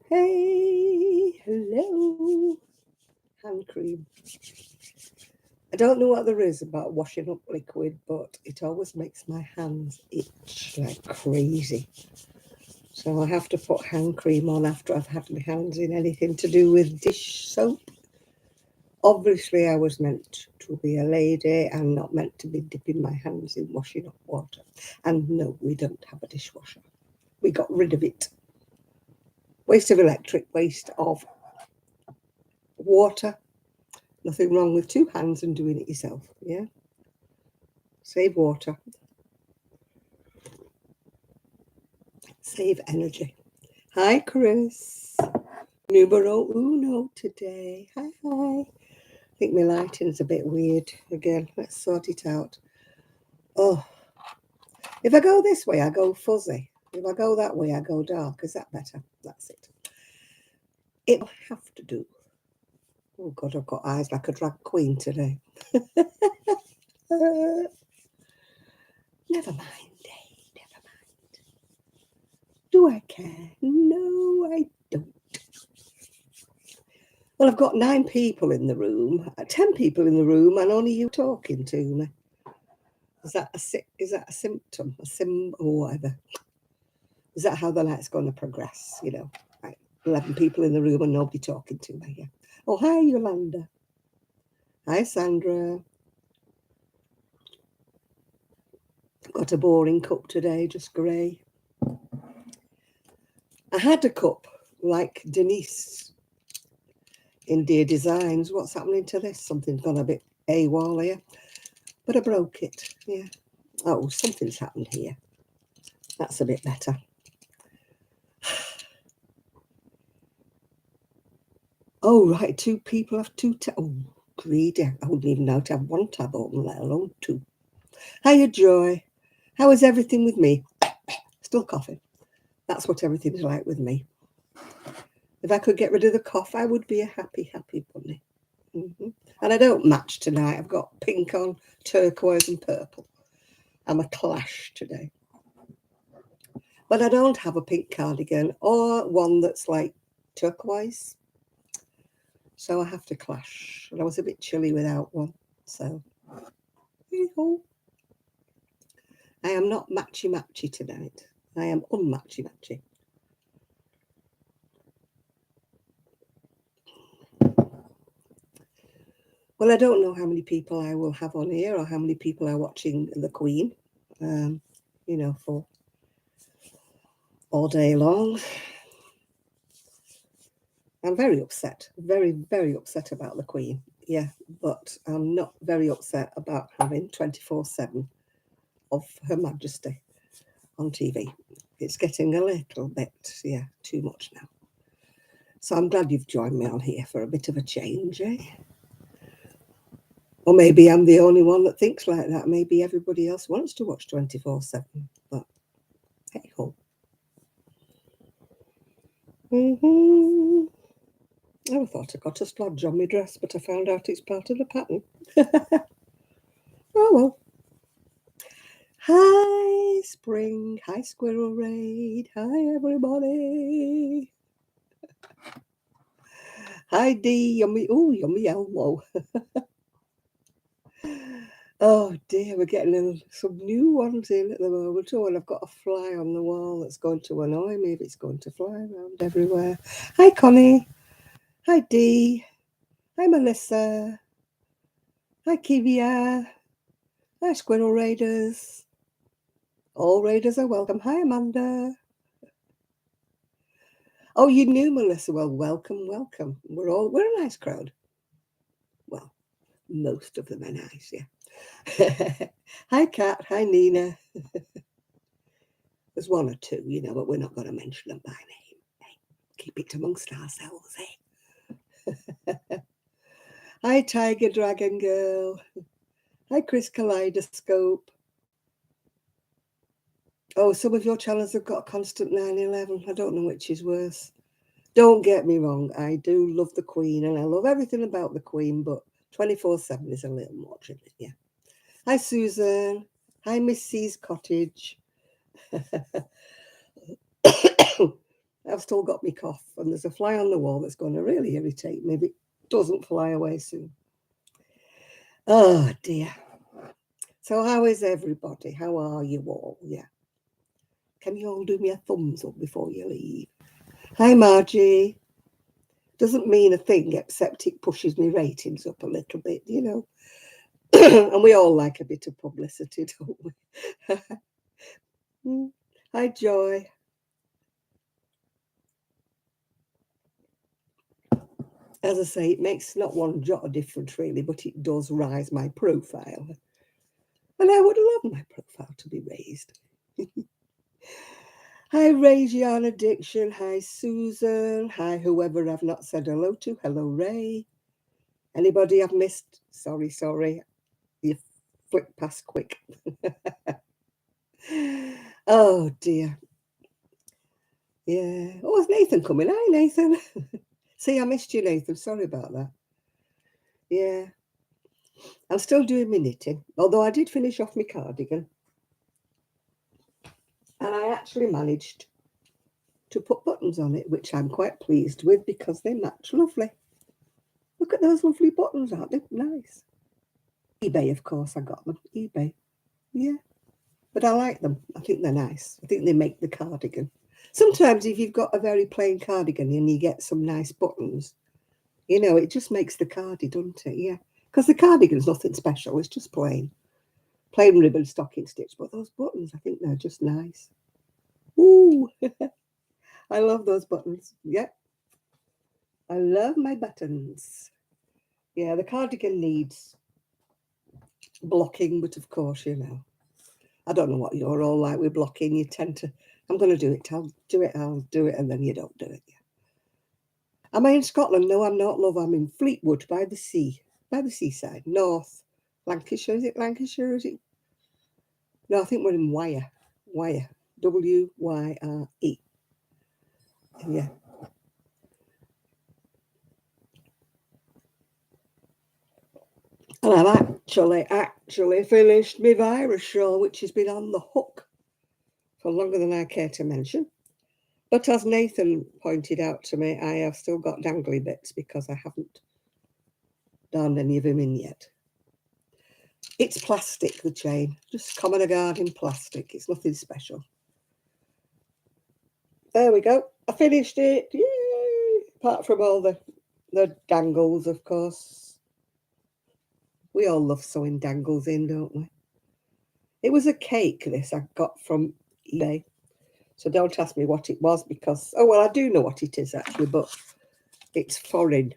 Hey, hello. Hand cream. I don't know what there is about washing up liquid, but it always makes my hands itch like crazy. So I have to put hand cream on after I've had my hands in anything to do with dish soap. Obviously, I was meant to be a lady and not meant to be dipping my hands in washing up water. And no, we don't have a dishwasher. We got rid of it. Waste of electric, waste of water. Nothing wrong with two hands and doing it yourself, yeah? Save water. Save energy. Hi, Chris. Numero uno today. Hi, hi. I think my lighting's a bit weird again. Let's sort it out. Oh, if I go this way, I go fuzzy. If I go that way, I go dark. Is that better? That's it. It'll have to do. Oh, God, I've got eyes like a drag queen today. Never mind, never mind. Do I care? No, I don't. Well, I've got 9 people in the room, 10 people in the room, and only you talking to me. Is that a symptom, or whatever? Is that how the night's going to progress? You know, right? 11 people in the room and nobody talking to me. Yeah. Oh, hi, Yolanda. Hi, Sandra. Got a boring cup today, just grey. I had a cup like Denise in Dear Designs. What's happening to this? Something's gone a bit AWOL here. But I broke it, yeah. Oh, something's happened here. That's a bit better. Oh, right, 2 people have 2 tabs. Oh, greedy. I wouldn't even know to have 1 tab open, let alone 2. Hiya, Joy. How is everything with me? Still coughing. That's what everything's like with me. If I could get rid of the cough, I would be a happy, happy bunny. And I don't match tonight. I've got pink on, turquoise and purple. I'm a clash today. But I don't have a pink cardigan or one that's like turquoise. So I have to clash. And I was a bit chilly without one. So, I am not matchy-matchy tonight. I am unmatchy-matchy. Well, I don't know how many people I will have on here or how many people are watching the Queen, you know, for all day long. I'm very upset, very, very upset about the Queen. Yeah, but I'm not very upset about having 24/7 of Her Majesty on TV. It's getting a little bit, yeah, too much now. So I'm glad you've joined me on here for a bit of a change, eh? Or maybe I'm the only one that thinks like that. Maybe everybody else wants to watch 24/7. But hey ho. I thought I got a splodge on my dress, but I found out it's part of the pattern. Oh well. Hi, Spring. Hi, Squirrel Raid. Hi, everybody. Hi, D. Yummy. Oh, yummy Elmo. Oh dear, we're getting some new ones in at the moment. Oh, and I've got a fly on the wall that's going to annoy me if it's going to fly around everywhere. Hi, Connie. Hi, Dee. Hi, Melissa. Hi, Kivia. Hi, Squirrel Raiders. All Raiders are welcome. Hi, Amanda. Oh, you knew Melissa. Well, welcome, welcome. We're a nice crowd. Well, most of them are nice, yeah. Hi, Kat. Hi, Nina. There's 1 or 2, you know, but we're not going to mention them by name. Hey, keep it amongst ourselves, eh? Hi, Tiger Dragon Girl. Hi, Chris Kaleidoscope. Oh, some of your channels have got constant 9/11. I don't know which is worse. Don't get me wrong. I do love the Queen and I love everything about the Queen, but 24/7 is a little much, isn't it? Yeah. Hi, Susan. Hi, Miss C's Cottage. I've still got my cough, and there's a fly on the wall that's going to really irritate me if it doesn't fly away soon. Oh dear. So how is everybody? How are you all? Yeah. Can you all do me a thumbs up before you leave? Hi, Margie. Doesn't mean a thing except it pushes me ratings up a little bit, you know. And we all like a bit of publicity, don't we? Hi, Joy. As I say, it makes not one jot of difference really, but it does rise my profile. And I would love my profile to be raised. Hi, Rajian Addiction. Hi, Susan. Hi, whoever I've not said hello to. Hello, Ray. Anybody I've missed? Sorry. You flick past quick. Oh, dear. Yeah. Oh, is Nathan coming? Hi, Nathan. See, I missed you, Nathan. Sorry about that. Yeah. I'm still doing my knitting, although I did finish off my cardigan. And I actually managed to put buttons on it, which I'm quite pleased with because they match lovely. Look at those lovely buttons, aren't they? Nice. eBay, of course, I got them. eBay. Yeah. But I like them. I think they're nice. I think they make the cardigan. Sometimes if you've got a very plain cardigan and you get some nice buttons, you know, it just makes the cardi, doesn't it? Yeah. Because the cardigan's nothing special. It's just plain ribbon stocking stitch. But those buttons, I think they're just nice. Ooh. I love those buttons. Yeah. I love my buttons. Yeah, the cardigan needs blocking, but of course, you know, I don't know what you're all like with blocking. You tend to, I'm going to do it, I'll do it, and then you don't do it. Am I in Scotland? No, I'm not, love. I'm in Fleetwood by the seaside, North Lancashire. Is it Lancashire? Is it? No, I think we're in Wyre. Wyre. Yeah. And I've actually finished my virus shawl, which has been on the hook for longer than I care to mention. But as Nathan pointed out to me, I have still got dangly bits because I haven't darned any of them in yet. It's plastic, the chain, just common garden plastic. It's nothing special. There we go. I finished it. Yay! Apart from all the dangles, of course. We all love sewing dangles in, don't we? It was a cake, this I got from eBay. So don't ask me what it was because, oh, well, I do know what it is actually, but it's foreign.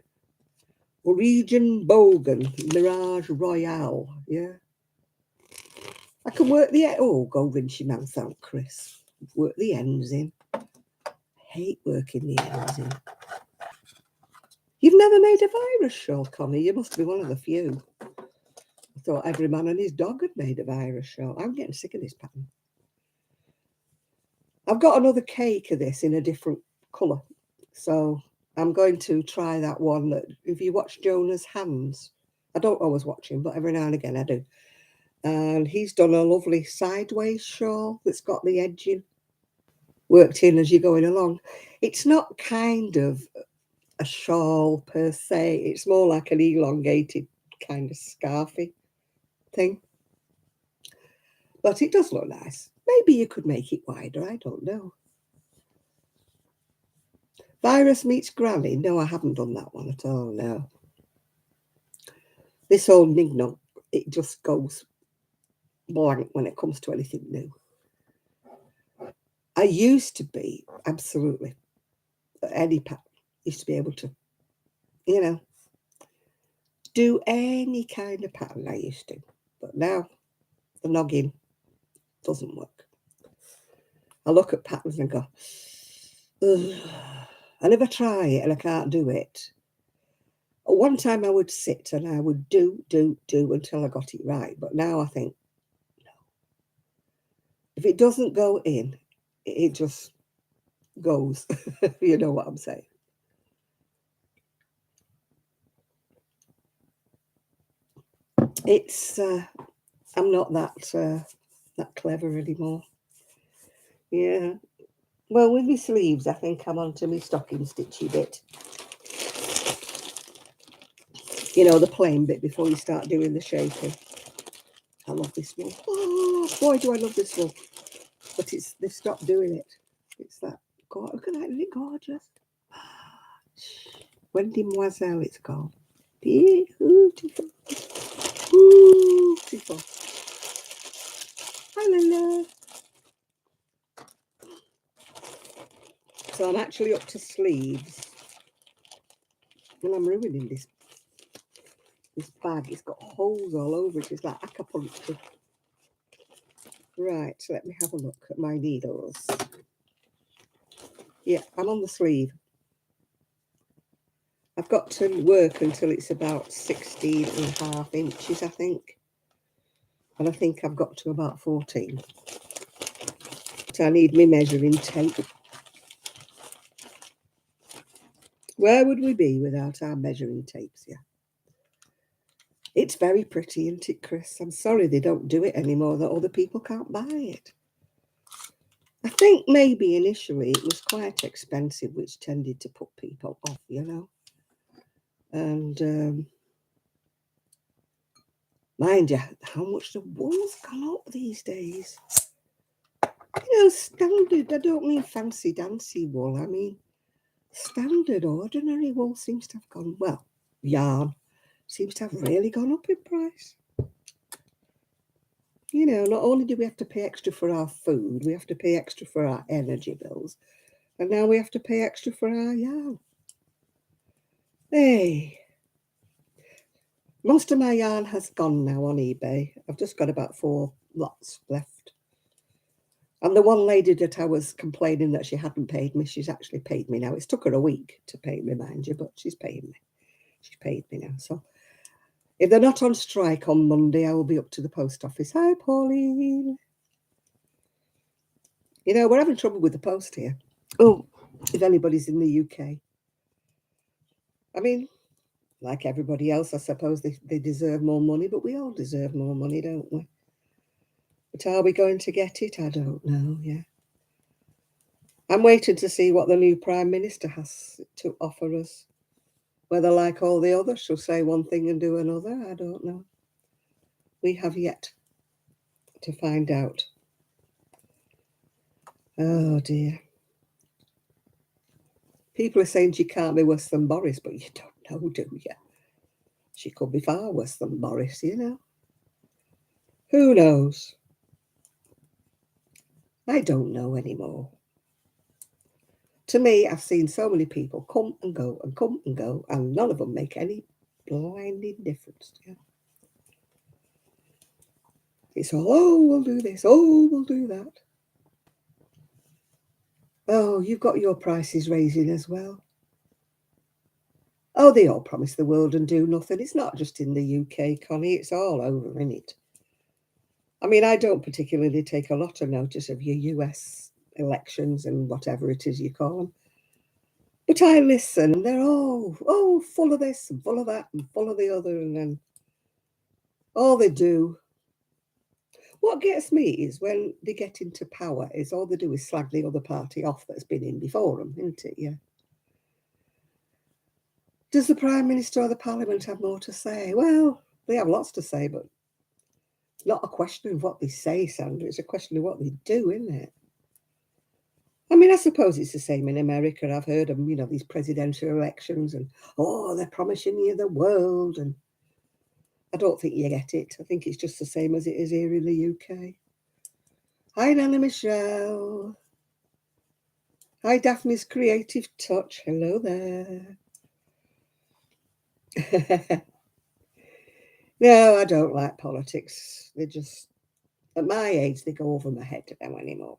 Region Bogan, Mirage Royale, yeah. I can work the, oh, go rinse your mouth out, Chris. Work the ends in. Hate working the ends in. You've never made a virus shawl, Connie? You must be one of the few. I thought every man and his dog had made a virus shawl. I'm getting sick of this pattern. I've got another cake of this in a different colour. So I'm going to try that one. That if you watch Jonah's Hands, I don't always watch him, but every now and again I do. And he's done a lovely sideways shawl that's got the edging worked in as you're going along. It's not kind of a shawl per se. It's more like an elongated kind of scarfy thing. But it does look nice. Maybe you could make it wider. I don't know. Virus meets Granny. No, I haven't done that one at all. No. This old Nignog, it just goes blank when it comes to anything new. I used to be absolutely any pattern. Used to be able to, you know, do any kind of pattern. I used to, but now the noggin doesn't work. I look at patterns and go, ugh. I never try it and I can't do it. One time I would sit and I would do until I got it right. But now I think, no. If it doesn't go in, it just goes. You know what I'm saying? It's I'm not that clever anymore. Yeah. Well, with my sleeves, I think I'm onto my stocking stitchy bit. You know, the plain bit before you start doing the shaping. I love this one. Oh, boy, do I love this one. But they've stopped doing it. It's that, God, look at that, isn't it gorgeous? Wendy-moiselle, it's called. Beautiful. Beautiful. Hi, Lila. So I'm actually up to sleeves. And I'm ruining this bag. It's got holes all over it. It's like acupuncture. Right, so let me have a look at my needles. Yeah, I'm on the sleeve. I've got to work until it's about 16.5 inches, I think. And I think I've got to about 14. So I need my measuring tape. Where would we be without our measuring tapes? Yeah. It's very pretty, isn't it, Chris? I'm sorry they don't do it anymore, that other people can't buy it. I think maybe initially it was quite expensive, which tended to put people off, you know. And mind you, how much the wool's gone up these days. You know, standard, I don't mean fancy dancy wool, I mean standard ordinary wool seems to have gone, well, yarn seems to have really gone up in price. You know, not only do we have to pay extra for our food, we have to pay extra for our energy bills, and now we have to pay extra for our yarn. Hey, most of my yarn has gone now on eBay. I've just got about 4 lots left. And the one lady that I was complaining that she hadn't paid me, she's actually paid me now. It's took her a week to pay me, mind you, but she's paying me. She's paid me now. So if they're not on strike on Monday, I will be up to the post office. Hi, Pauline. You know, we're having trouble with the post here. Oh, if anybody's in the UK. I mean, like everybody else, I suppose they deserve more money, but we all deserve more money, don't we? But are we going to get it? I don't know, yeah. I'm waiting to see what the new Prime Minister has to offer us. Whether, like all the others, she'll say one thing and do another, I don't know. We have yet to find out. Oh, dear. People are saying she can't be worse than Boris, but you don't know, do you? She could be far worse than Boris, you know. Who knows? I don't know anymore. To me, I've seen so many people come and go and come and go, and none of them make any blinding difference. Yeah. It's all, oh, we'll do this, oh, we'll do that. Oh, you've got your prices raising as well. Oh, they all promise the world and do nothing. It's not just in the UK, Connie, it's all over, isn't it? I mean, I don't particularly take a lot of notice of your US elections and whatever it is you call them. But I listen, and they're all, oh, full of this and full of that and full of the other, and then all they do. What gets me is when they get into power, is all they do is slag the other party off that's been in before them, isn't it? Yeah. Does the Prime Minister or the Parliament have more to say? Well, they have lots to say, but it's not a question of what they say, Sandra. It's a question of what they do, isn't it? I mean, I suppose it's the same in America. I've heard of, you know, these presidential elections and, oh, they're promising you the world. And I don't think you get it. I think it's just the same as it is here in the UK. Hi, Nana Michelle. Hi, Daphne's Creative Touch. Hello there. No, I don't like politics. They just, at my age, they go over my head now anymore.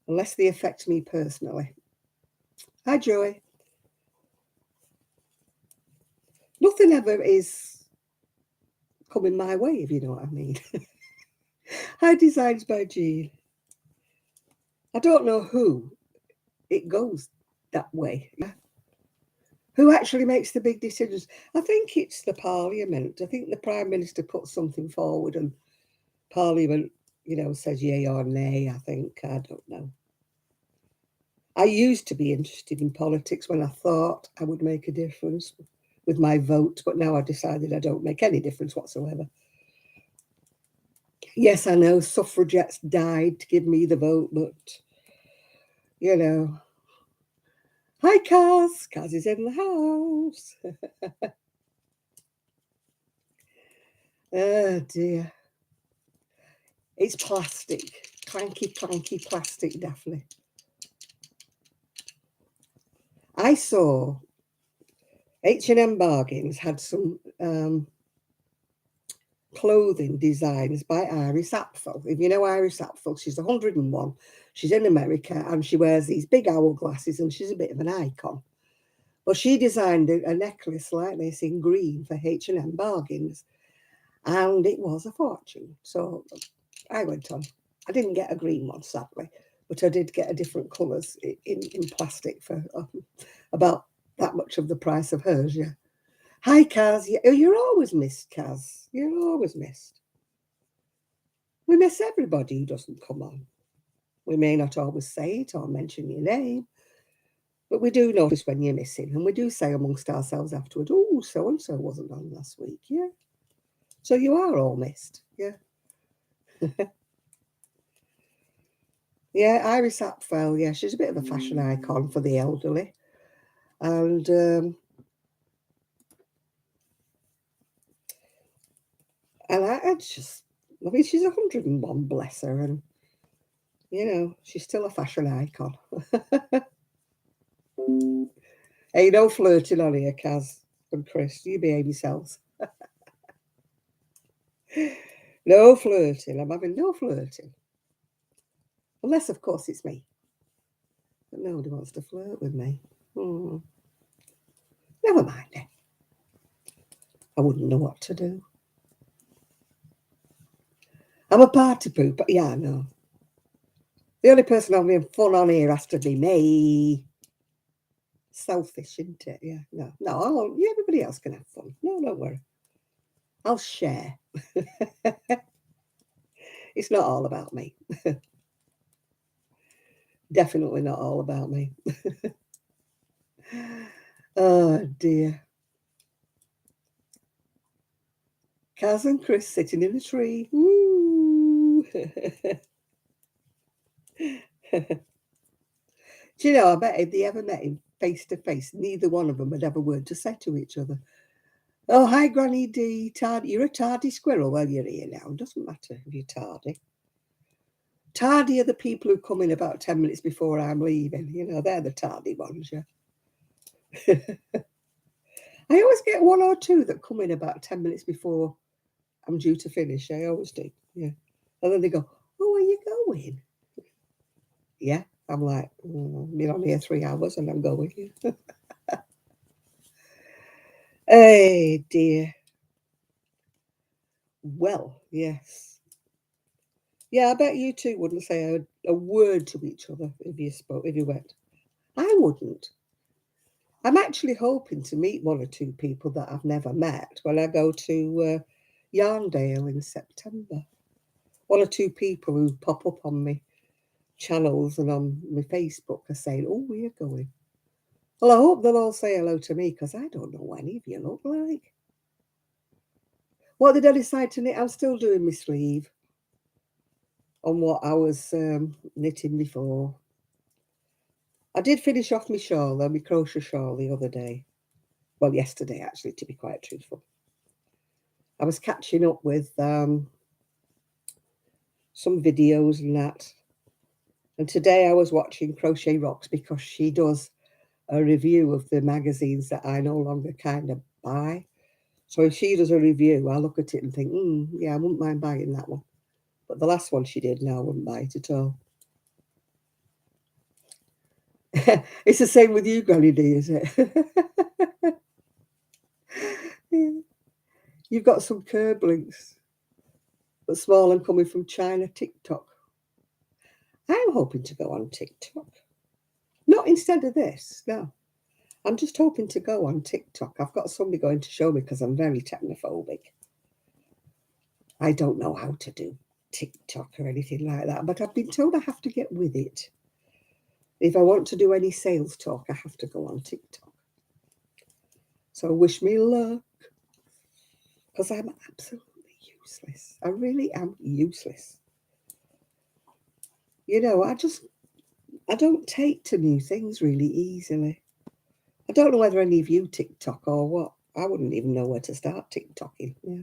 Unless they affect me personally. Hi, Joy. Nothing ever is coming my way, if you know what I mean. Hi, Designs by Jean. I don't know who it goes that way. Who actually makes the big decisions? I think it's the Parliament. I think the Prime Minister puts something forward and Parliament, you know, says yay or nay, I think. I don't know. I used to be interested in politics when I thought I would make a difference with my vote, but now I've decided I don't make any difference whatsoever. Yes, I know suffragettes died to give me the vote, but, you know. Hi, Kaz. Kaz is in the house. Oh, dear. It's plastic. Clanky, clanky plastic, Daphne. I saw H&M Bargains had some clothing designs by Iris Apfel. If you know Iris Apfel, she's 101. She's in America and she wears these big owl glasses and she's a bit of an icon. Well, she designed a necklace like this in green for H&M Bargains, and it was a fortune. So I went on. I didn't get a green one, sadly, but I did get a different colours in plastic for about that much of the price of hers, yeah. Hi, Kaz. You're always missed, Kaz. You're always missed. We miss everybody who doesn't come on. We may not always say it or mention your name, but we do notice when you're missing, and we do say amongst ourselves afterward, oh, so-and-so wasn't on last week, yeah. So you are all missed, yeah. Yeah, Iris Apfel, yeah, she's a bit of a fashion icon for the elderly. And I just, I mean, she's 101, bless her, and, you know, she's still a fashion icon. Hey, no flirting on here, Kaz and Chris. You behave yourselves. No flirting. I'm having no flirting. Unless, of course, it's me. But nobody wants to flirt with me. Never mind it. I wouldn't know what to do. I'm a party pooper. Yeah, I know. The only person having fun on here has to be me. Selfish, isn't it? Yeah, no, yeah, everybody else can have fun. No, don't worry. I'll share. It's not all about me. Definitely not all about me. Oh, dear. Kaz and Chris sitting in a tree. Woo! Do you know, I bet if they ever met him face to face, neither one of them would have a word to say to each other. Oh, hi, Granny D. Tardy. You're a tardy squirrel. Well, you're here now. It doesn't matter if you're tardy. Tardy are the people who come in about 10 minutes before I'm leaving. You know, they're the tardy ones, yeah. I always get one or two that come in about 10 minutes before I'm due to finish. I always do, yeah. And then they go, oh, where are you going? Yeah, I'm like, been on here 3 hours and I'm going. Hey, dear. Well, yes. Yeah, I bet you two wouldn't say a word to each other if you went. I wouldn't. I'm actually hoping to meet one or two people that I've never met when I go to Yarndale in September. One or two people who pop up on me channels and on my Facebook are saying, oh, we're going. Well, I hope they'll all say hello to me because I don't know what any of you look like. What did I decide to knit? I'm still doing my sleeve on what I was knitting before. I did finish off my shawl, though, my crochet shawl the other day. Well, yesterday, actually, to be quite truthful. I was catching up with some videos and that. And today I was watching Crochet Rocks because she does a review of the magazines that I no longer kind of buy. So if she does a review, I look at it and think, yeah, I wouldn't mind buying that one. But the last one she did, no, I wouldn't buy it at all. It's the same with you, Granny D, is it? Yeah. You've got some curb links, but small and coming from China TikTok. I'm hoping to go on TikTok. Not instead of this, no. I'm just hoping to go on TikTok. I've got somebody going to show me because I'm very technophobic. I don't know how to do TikTok or anything like that, but I've been told I have to get with it. If I want to do any sales talk, I have to go on TikTok. So wish me luck, because I'm absolutely useless. I really am useless. You know, I don't take to new things really easily. I don't know whether any of you TikTok or what. I wouldn't even know where to start TikToking. Yeah.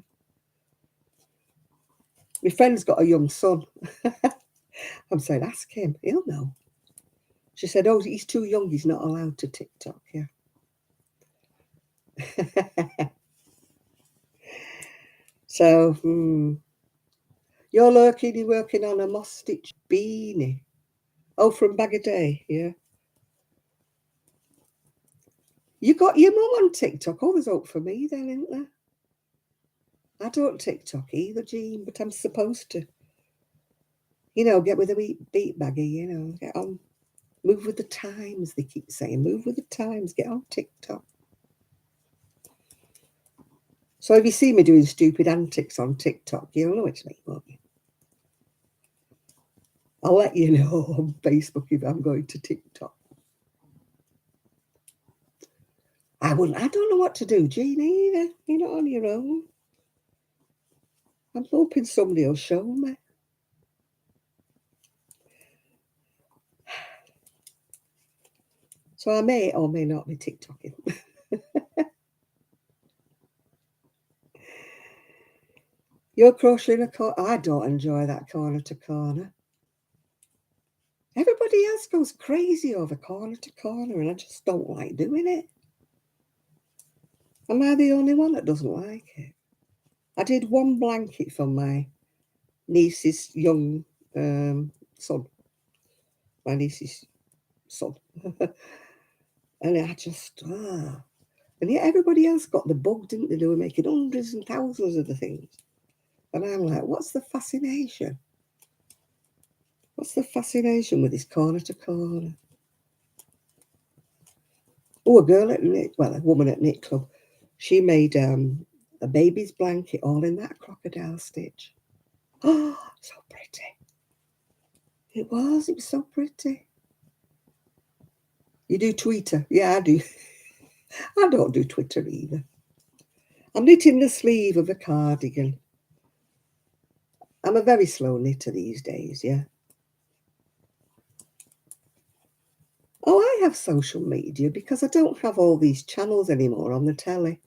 My friend's got a young son. I'm saying, ask him. He'll know. She said, oh, he's too young. He's not allowed to TikTok. Yeah. So, you're working on a moss stitch beanie. Oh, from Bag a Day. Yeah. You got your mum on TikTok. Oh, there's hope for me then, isn't there? I don't TikTok either, Jean, but I'm supposed to. You know, get with the beat baggy, you know, get on. Move with the times, they keep saying. Move with the times, get on TikTok. So if you see me doing stupid antics on TikTok, you'll know it's me, won't you? I'll let you know on Facebook if I'm going to TikTok. I don't know what to do, Jean, either. You're not on your own. I'm hoping somebody will show me. So I may or may not be TikToking. You're crocheting a corner. I don't enjoy that corner to corner. Everybody else goes crazy over corner to corner, and I just don't like doing it. Am I the only one that doesn't like it? I did one blanket for my niece's young son. My niece's son. And I just, And yet everybody else got the bug, didn't they? They were making hundreds and thousands of the things. And I'm like, what's the fascination? What's the fascination with this corner to corner? Oh, a woman at Knit Club, she made a baby's blanket all in that crocodile stitch. Oh, so pretty. It was so pretty. You do Twitter? Yeah, I do. I don't do Twitter either. I'm knitting the sleeve of a cardigan. I'm a very slow knitter these days, yeah. Oh, I have social media because I don't have all these channels anymore on the telly.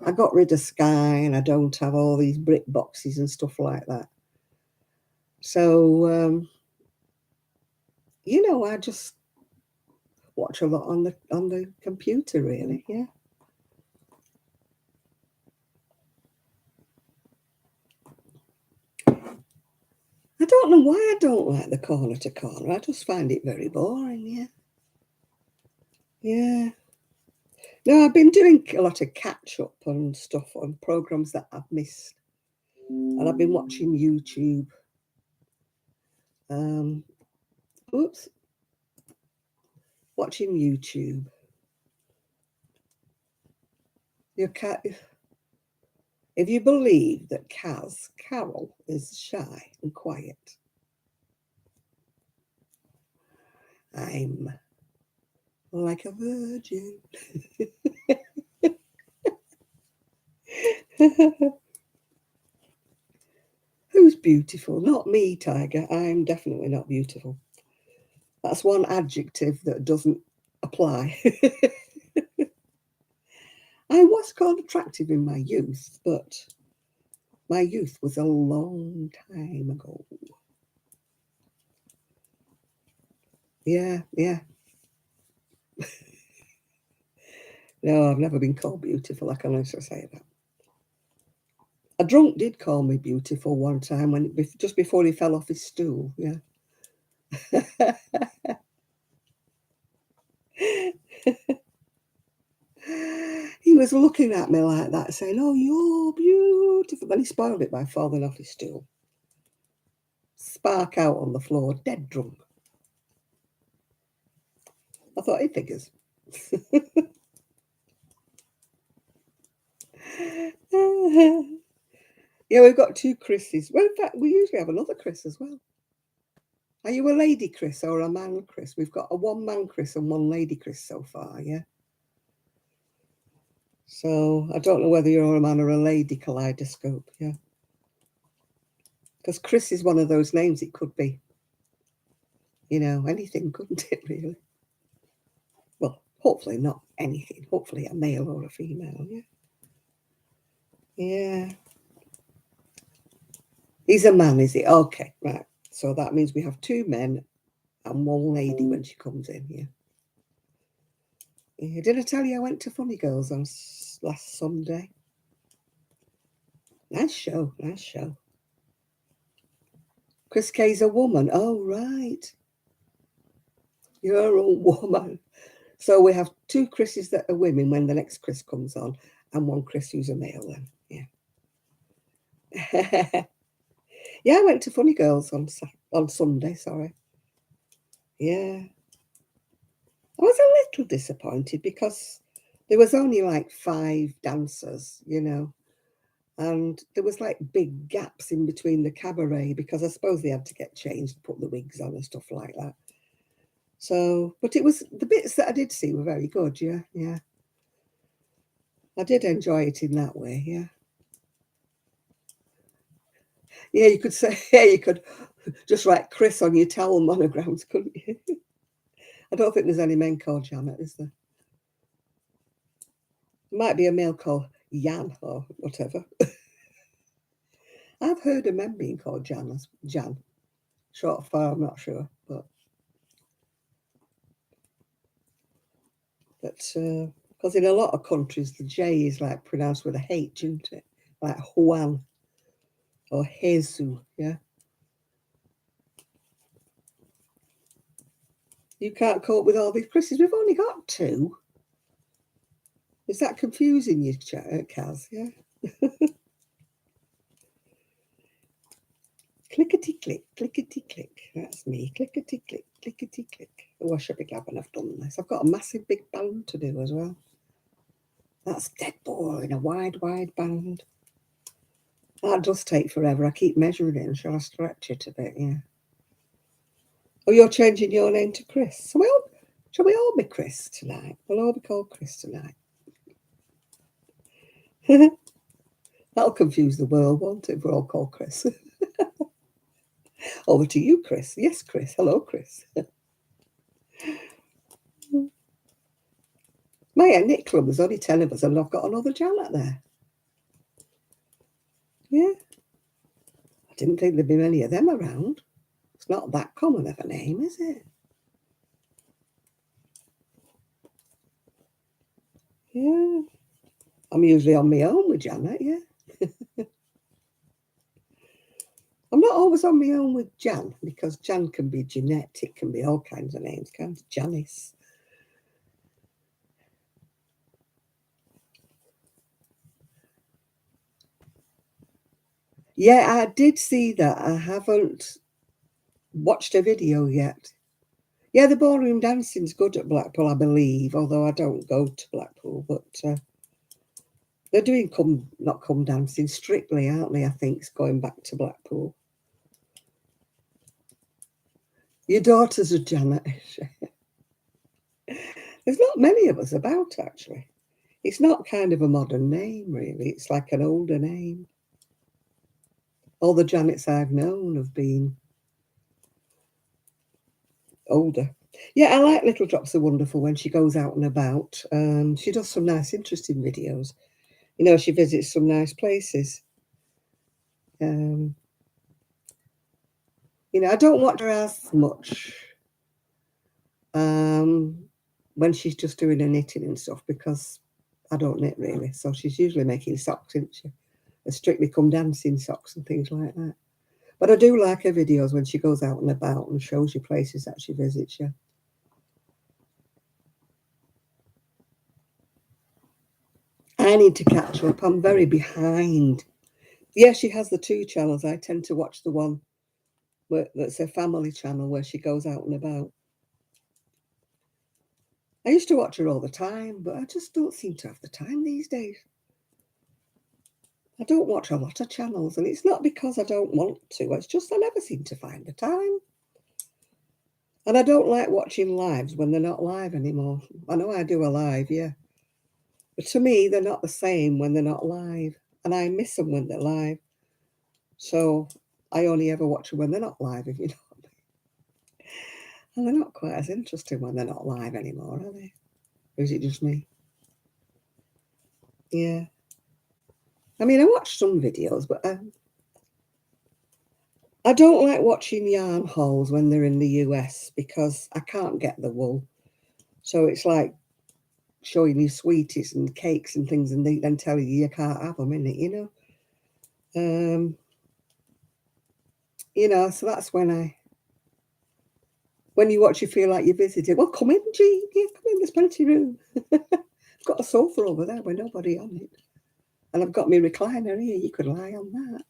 I got rid of Sky and I don't have all these brick boxes and stuff like that. So, you know, I just watch a lot on the computer, really, yeah. I don't know why I don't like the corner to corner. I just find it very boring, yeah. Yeah. No, I've been doing a lot of catch up and stuff on programs that I've missed. And I've been watching YouTube. Oops. Watching YouTube. Your cat. If you believe that Carol is shy and quiet, I'm like a virgin. Who's beautiful? Not me, Tiger. I'm definitely not beautiful. That's one adjective that doesn't apply. I was called attractive in my youth, but my youth was a long time ago. Yeah, yeah. No, I've never been called beautiful. I can honestly say that. A drunk did call me beautiful one time just before he fell off his stool. Yeah. He was looking at me like that, saying, "Oh, you're beautiful." Then he spoiled it by falling off his stool. Spark out on the floor, dead drunk. I thought, he figures. Yeah, we've got two Chris's. Well, in fact, we usually have another Chris as well. Are you a lady Chris or a man Chris? We've got a one-man Chris and one lady Chris so far, yeah? So I don't know whether you're a man or a lady, Kaleidoscope, yeah? Because Chris is one of those names, it could be, you know, anything, couldn't it, really? Well, hopefully not anything. Hopefully a male or a female, yeah? Yeah. He's a man, is he? Okay, right. So that means we have two men and one lady when she comes in here. Yeah. Did I tell you I went to Funny Girls on last Sunday? Nice show, nice show. Chris Kay's a woman. Oh, right. You're a woman. So we have two Chris's that are women when the next Chris comes on, and one Chris who's a male then. Yeah. Yeah, I went to Funny Girls on Sunday, sorry. Yeah. I was a little disappointed because there was only like 5 dancers, you know, and there was like big gaps in between the cabaret because I suppose they had to get changed, put the wigs on and stuff like that. So, but it was, the bits that I did see were very good, yeah, yeah. I did enjoy it in that way, yeah. Yeah, you could say, yeah, you could just write Chris on your towel monograms, couldn't you? I don't think there's any men called Janet, is there? There might be a male called Jan or whatever. I've heard of men being called Jan, short for, I'm not sure, but because in a lot of countries the J is like pronounced with a H, isn't it? Like Juan or Jesus, yeah. You can't cope with all these Chris's. We've only got 2. Is that confusing you, Kaz? Yeah. Clickety-click, clickety-click. That's me. Clickety-click, clickety-click. Oh, I should be glad when I've done this. I've got a massive big band to do as well. That's dead boring, a wide, wide band. That does take forever. I keep measuring it and shall I stretch it a bit, yeah. Oh, you're changing your name to Chris. So shall we all be Chris tonight? We'll all be called Chris tonight. That'll confuse the world, won't it, if we're all called Chris? Over to you, Chris. Yes, Chris. Hello, Chris. My knit club, there's only 10 of us, and I've got another Janet there. Yeah. I didn't think there'd be many of them around. It's not that common of a name, is it? Yeah. I'm usually on my own with Janet, yeah. I'm not always on my own with Jan, because Jan can be Jeanette, it can be all kinds of names, can't it? Janice. Yeah, I did see that. I haven't watched a video yet. Yeah, the ballroom dancing's good at Blackpool, I believe, although I don't go to Blackpool, but they're doing not come dancing strictly, aren't they? I think it's going back to Blackpool. Your daughter's a Janet. There's not many of us about, actually. It's not kind of a modern name, really. It's like an older name. All the Janets I've known have been older. Yeah, I like Little Drops of Wonderful when she goes out and about. She does some nice, interesting videos. You know, she visits some nice places. You know, I don't watch her as much when she's just doing her knitting and stuff because I don't knit really. So she's usually making socks, isn't she? Strictly Come Dancing socks and things like that. But I do like her videos when she goes out and about and shows you places that she visits you. I need to catch up. I'm very behind. Yeah, she has the 2 channels. I tend to watch the one that's a family channel where she goes out and about. I used to watch her all the time, but I just don't seem to have the time these days. I don't watch a lot of channels, and it's not because I don't want to. It's just I never seem to find the time. And I don't like watching lives when they're not live anymore. I know I do a live, yeah. But to me, they're not the same when they're not live. And I miss them when they're live. So I only ever watch them when they're not live, if you know what I mean. And they're not quite as interesting when they're not live anymore, are they? Or is it just me? Yeah. I mean, I watch some videos, but I don't like watching yarn hauls when they're in the US because I can't get the wool. So it's like showing you sweeties and cakes and things, and they then tell you can't have them, innit, you know? So that's when you watch, you feel like you're visiting. Well, come in, G. Yeah, come in. There's plenty of room. I've got a sofa over there with nobody on it. And I've got my recliner here. You could lie on that.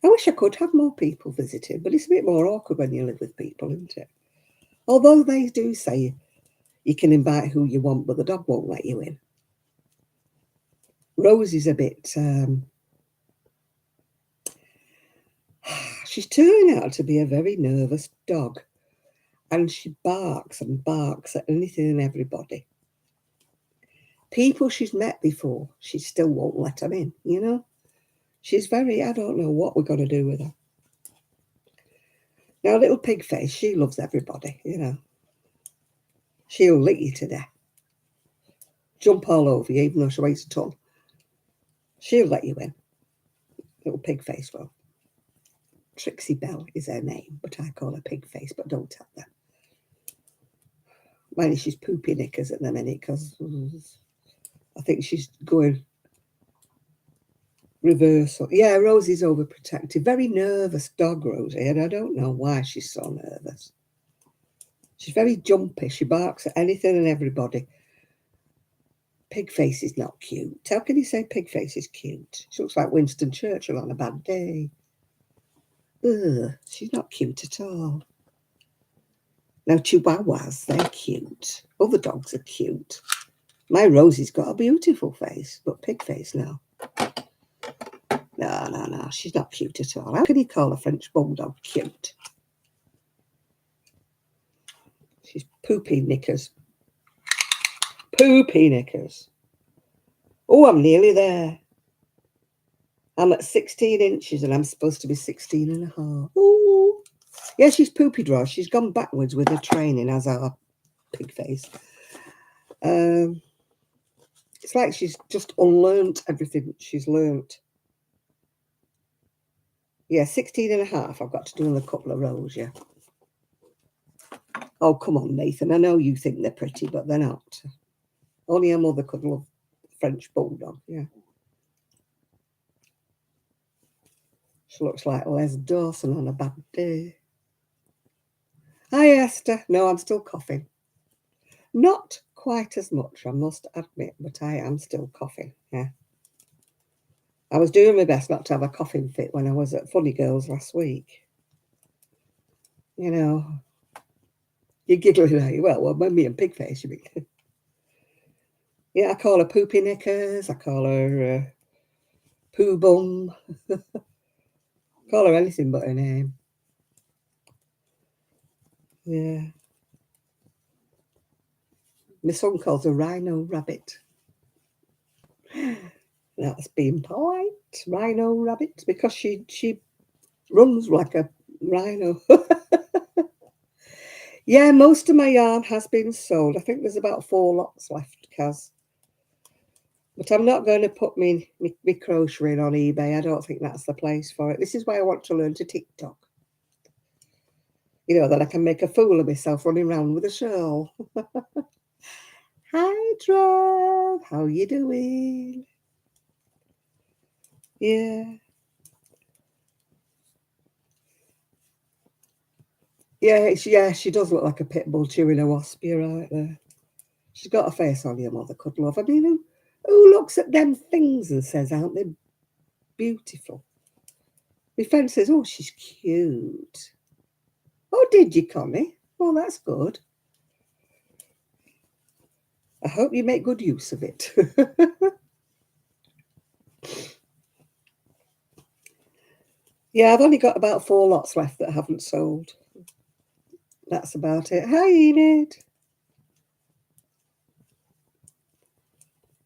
I wish I could have more people visiting, but it's a bit more awkward when you live with people, isn't it? Although they do say you can invite who you want, but the dog won't let you in. Rosie's a bit... she's turning out to be a very nervous dog. And she barks and barks at anything and everybody. People she's met before, she still won't let them in, you know? She's very, I don't know what we're going to do with her. Now, little pig face, she loves everybody, you know. She'll lick you to death. Jump all over you, even though she weighs a ton. She'll let you in. Little pig face will. Trixie Bell is her name, but I call her pig face, but don't tell them. Mind she's poopy knickers at the minute because I think she's going reversal. Yeah, Rosie's overprotective. Very nervous dog, Rosie, and I don't know why she's so nervous. She's very jumpy. She barks at anything and everybody. Pigface is not cute. How can you say Pigface is cute? She looks like Winston Churchill on a bad day. Ugh, she's not cute at all. Now, Chihuahuas, they're cute. Other dogs are cute. My Rosie's got a beautiful face, but Pigface, no. No, she's not cute at all. How can you call a French Bulldog cute? She's poopy knickers. Poopy knickers. Oh, I'm nearly there. I'm at 16 inches and I'm supposed to be 16 and a half. Ooh. Yeah, she's poopy draw. She's gone backwards with her training as our pig face. It's like she's just unlearned everything she's learnt. Yeah, 16 and a half. I've got to do another couple of rows, yeah. Oh, come on, Nathan. I know you think they're pretty, but they're not. Only a mother could love French Bulldog, yeah. She looks like Les Dawson on a bad day. Hi, Esther. No, I'm still coughing. Not quite as much, I must admit, but I am still coughing, yeah. I was doing my best not to have a coughing fit when I was at Funny Girls last week. You know, you're giggling at you. Well, me and Pigface, you mean. Yeah, I call her Poopy Knickers. I call her Poo Bum. Call her anything but her name. Yeah. My son calls her Rhino Rabbit. That's being polite. Rhino Rabbit, because she runs like a rhino. Yeah, most of my yarn has been sold. I think there's about 4 lots left, Kaz. But I'm not going to put me crocheting on eBay. I don't think that's the place for it. This is why I want to learn to TikTok. You know, that I can make a fool of myself running around with a shawl. Hi, Trev. How you doing? Yeah. Yeah, she does look like a pit bull chewing a wasp. You're right there. She's got a face on your mother could love. I mean, who looks at them things and says, aren't they beautiful? My friend says, oh, she's cute. Oh, did you, Connie? Well, that's good. I hope you make good use of it. Yeah, I've only got about 4 lots left that haven't sold. That's about it. Hi, Enid.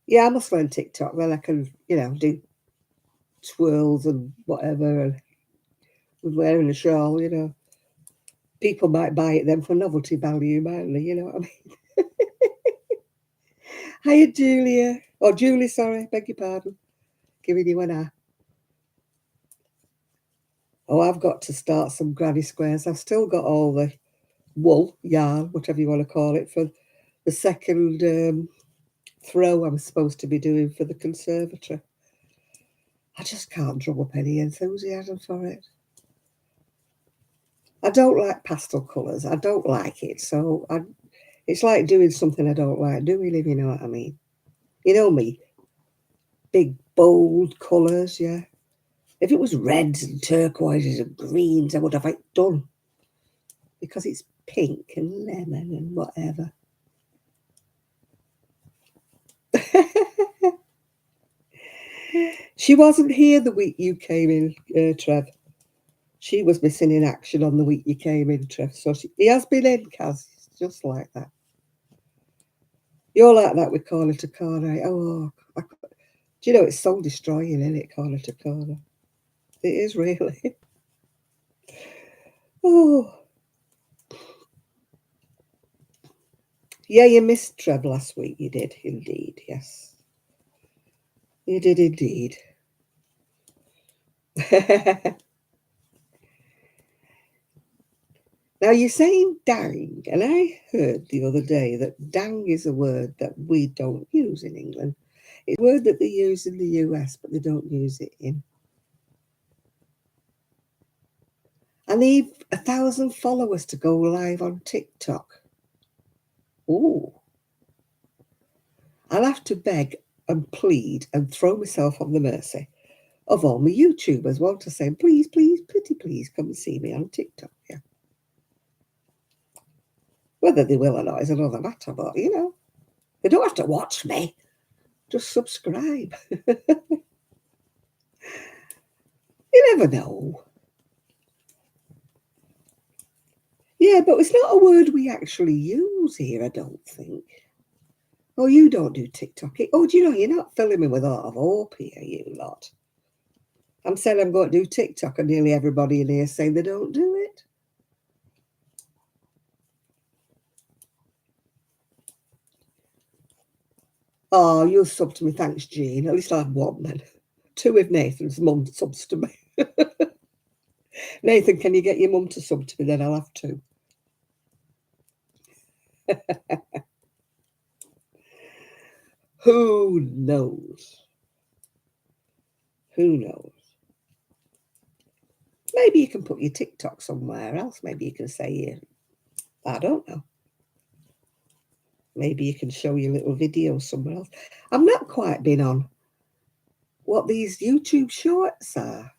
Yeah, I must learn TikTok. Then I can, do twirls and whatever, and with wearing a shawl. People might buy it then for novelty value, mightn't they? You know what I mean? Hiya, Julia. Or Julie, sorry, beg your pardon. Giving you an eye. Oh, I've got to start some granny squares. I've still got all the wool, yarn, whatever you want to call it, for the second throw I'm supposed to be doing for the conservatory. I just can't drum up any enthusiasm for it. I don't like pastel colours. I don't like it. So it's like doing something I don't like doing, if you know what I mean. You know me, big, bold colours, yeah. If it was reds and turquoises and greens, I would have it done. Because it's pink and lemon and whatever. She wasn't here the week you came in, Trev. She was missing in action on the week you came in, Trev. So he has been in, Kaz. Just like that. You're like that with corner to corner. Oh, do you know it's soul destroying, isn't it, corner to corner? It is really. Oh. Yeah, you missed Trev last week. You did, indeed. Yes. You did indeed. Now, you're saying dang, and I heard the other day that dang is a word that we don't use in England. It's a word that they use in the US, but they don't use it in. I need 1,000 followers to go live on TikTok. Ooh. I'll have to beg and plead and throw myself on the mercy of all my YouTubers, won't I, say, please, please, pretty please, come and see me on TikTok. Yeah. Whether they will or not is another matter, but, they don't have to watch me. Just subscribe. You never know. Yeah, but it's not a word we actually use here, I don't think. Oh, you don't do TikTok. Oh, do you know, you're not filling me with a lot of hope here, you lot. I'm saying I'm going to do TikTok, and nearly everybody in here is saying they don't do it. Oh, you'll sub to me. Thanks, Jean. At least I have one then. 2 if Nathan's mum subs to me. Nathan, can you get your mum to sub to me? Then I'll have 2. Who knows? Who knows? Maybe you can put your TikTok somewhere else. Maybe you can say, I don't know. Maybe you can show your little videos somewhere else. I'm not quite been on what these YouTube shorts are.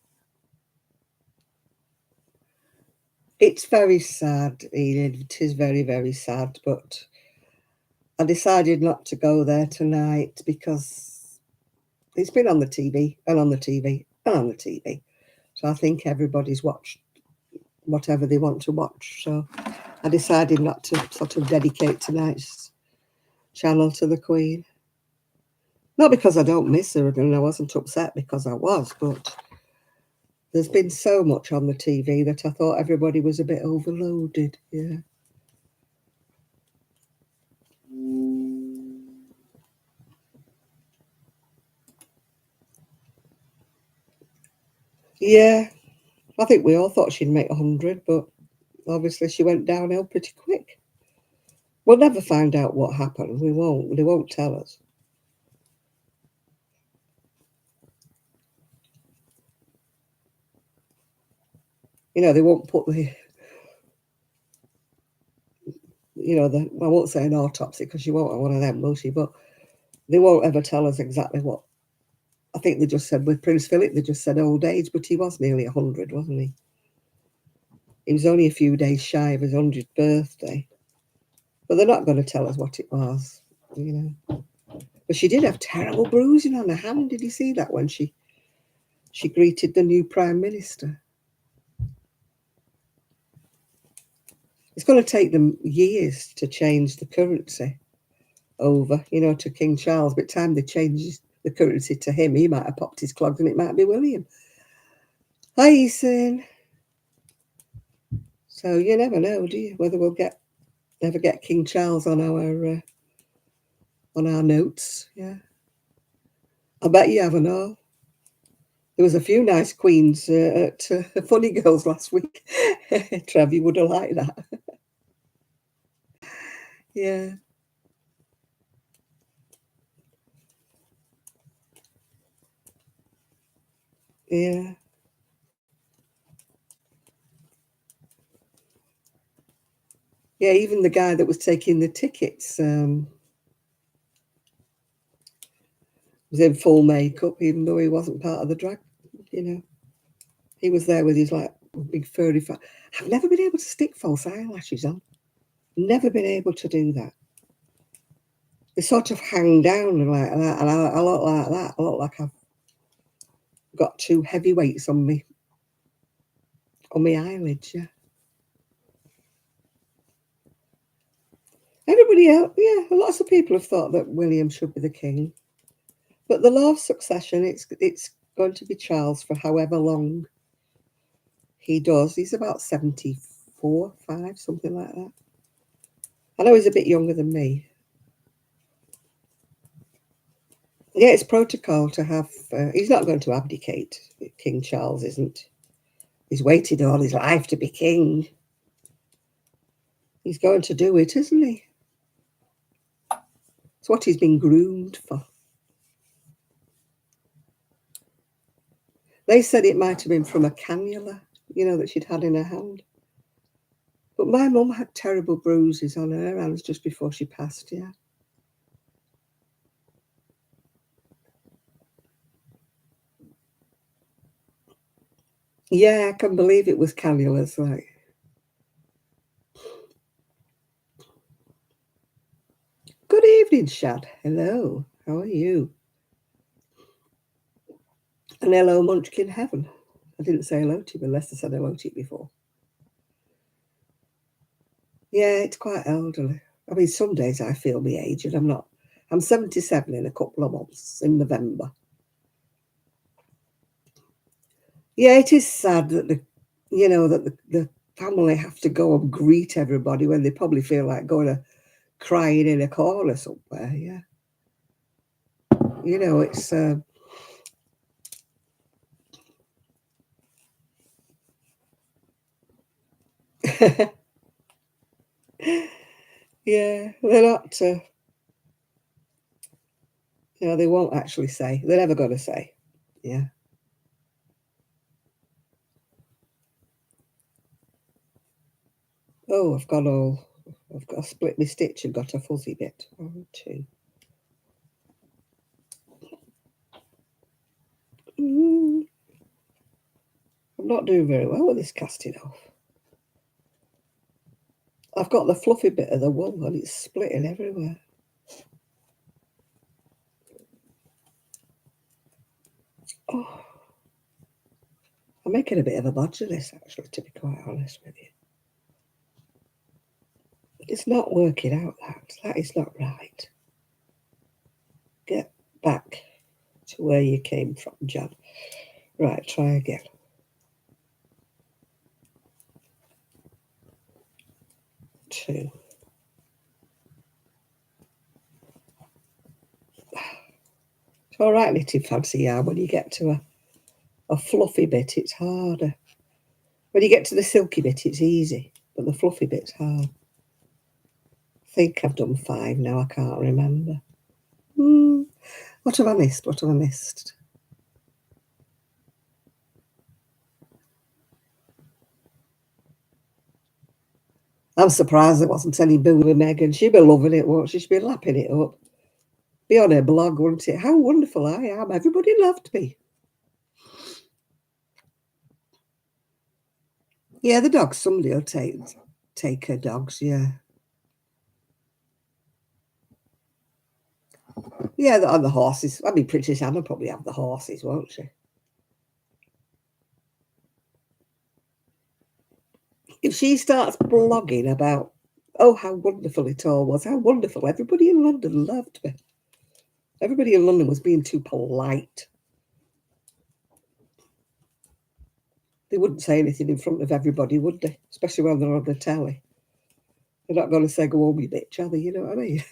It's very sad, Enid. It is very, very sad. But I decided not to go there tonight because it's been on the TV and on the TV and on the TV. So I think everybody's watched whatever they want to watch. So I decided not to sort of dedicate tonight's channel to the Queen. Not because I don't miss her, and I wasn't upset because I was, but there's been so much on the TV that I thought everybody was a bit overloaded. Yeah. Yeah. I think we all thought she'd make 100, but obviously she went downhill pretty quick. We'll never find out what happened. We won't. They won't tell us. They won't put the, I won't say an autopsy because she won't have one of them, will she? But they won't ever tell us exactly what. I think they just said with Prince Philip, they just said old age, but he was nearly 100, wasn't he? He was only a few days shy of his 100th birthday. But they're not going to tell us what it was, But she did have terrible bruising on her hand. Did you see that when she greeted the new Prime Minister? It's going to take them years to change the currency over, you know, to King Charles. By the time they change the currency to him, he might have popped his clogs and it might be William. Hi, Ethan. So you never know, do you? Whether we'll ever get King Charles on our notes. Yeah, I bet you haven't all. There was a few nice queens at Funny Girls last week. Trev, you would have liked that. Yeah. Yeah. Yeah, even the guy that was taking the tickets was in full makeup, even though he wasn't part of the drag, you know. He was there with his like big furry I've never been able to stick false eyelashes on. Never been able to do that. They sort of hang down like that, and I look like that. I look like I've got two heavyweights on me my eyelids, yeah. Everybody else, yeah, lots of people have thought that William should be the king. But the law of succession, it's going to be Charles for however long he does. He's about 74, 5, something like that. I know he's a bit younger than me. Yeah, it's protocol to have. He's not going to abdicate. King Charles isn't. He's waited all his life to be king. He's going to do it, isn't he? It's what he's been groomed for. They said it might have been from a cannula, you know, that she'd had in her hand. But my mum had terrible bruises on her hands just before she passed, yeah. Yeah, I can believe it was cannulas, like. Good evening, Shad. Hello. How are you? And hello, Munchkin Heaven. I didn't say hello to you unless I said hello to you before. Yeah, it's quite elderly. I mean, some days I feel my age, and I'm not. I'm 77 in a couple of months in November. Yeah, it is sad that the family have to go and greet everybody when they probably feel like going to crying in a corner somewhere. Yeah, you know, it's. Yeah, they're not. You know, they won't actually say. They're never going to say. Yeah. Oh, I've got a split my stitch and got a fuzzy bit. 1, 2. I'm not doing very well with this casting off. I've got the fluffy bit of the wool and it's splitting everywhere. Oh, I'm making a bit of a bodge of this, actually, to be quite honest with you. It's not working out, that is not right. Get back to where you came from, Jan. Right, try again. 2. It's all right knitting fancy yarn. When you get to a fluffy bit, it's harder. When you get to the silky bit, it's easy, but the fluffy bit's hard. I think I've done 5 now. I can't remember. What have I missed? What have I missed? I'm surprised there wasn't any Bill with Megan. She'd be loving it, won't she? She'd be lapping it up. Be on her blog, wouldn't it? How wonderful I am. Everybody loved me. Yeah, the dogs. Somebody will take her dogs, yeah. Yeah, on the horses. I mean, Princess Anne will probably have the horses, won't she? If she starts blogging about, oh, how wonderful it all was, how wonderful, everybody in London loved me. Everybody in London was being too polite. They wouldn't say anything in front of everybody, would they? Especially when they're on the telly. They're not going to say, go home, you bitch, are they? You know what I mean?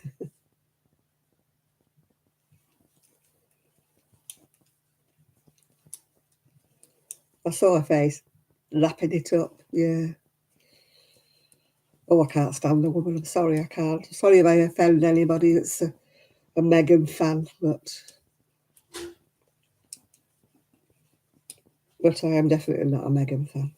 I saw her face, lapping it up, yeah. Oh, I can't stand the woman. I'm sorry, I can't. Sorry if I offend anybody that's a Meghan fan, but I am definitely not a Meghan fan.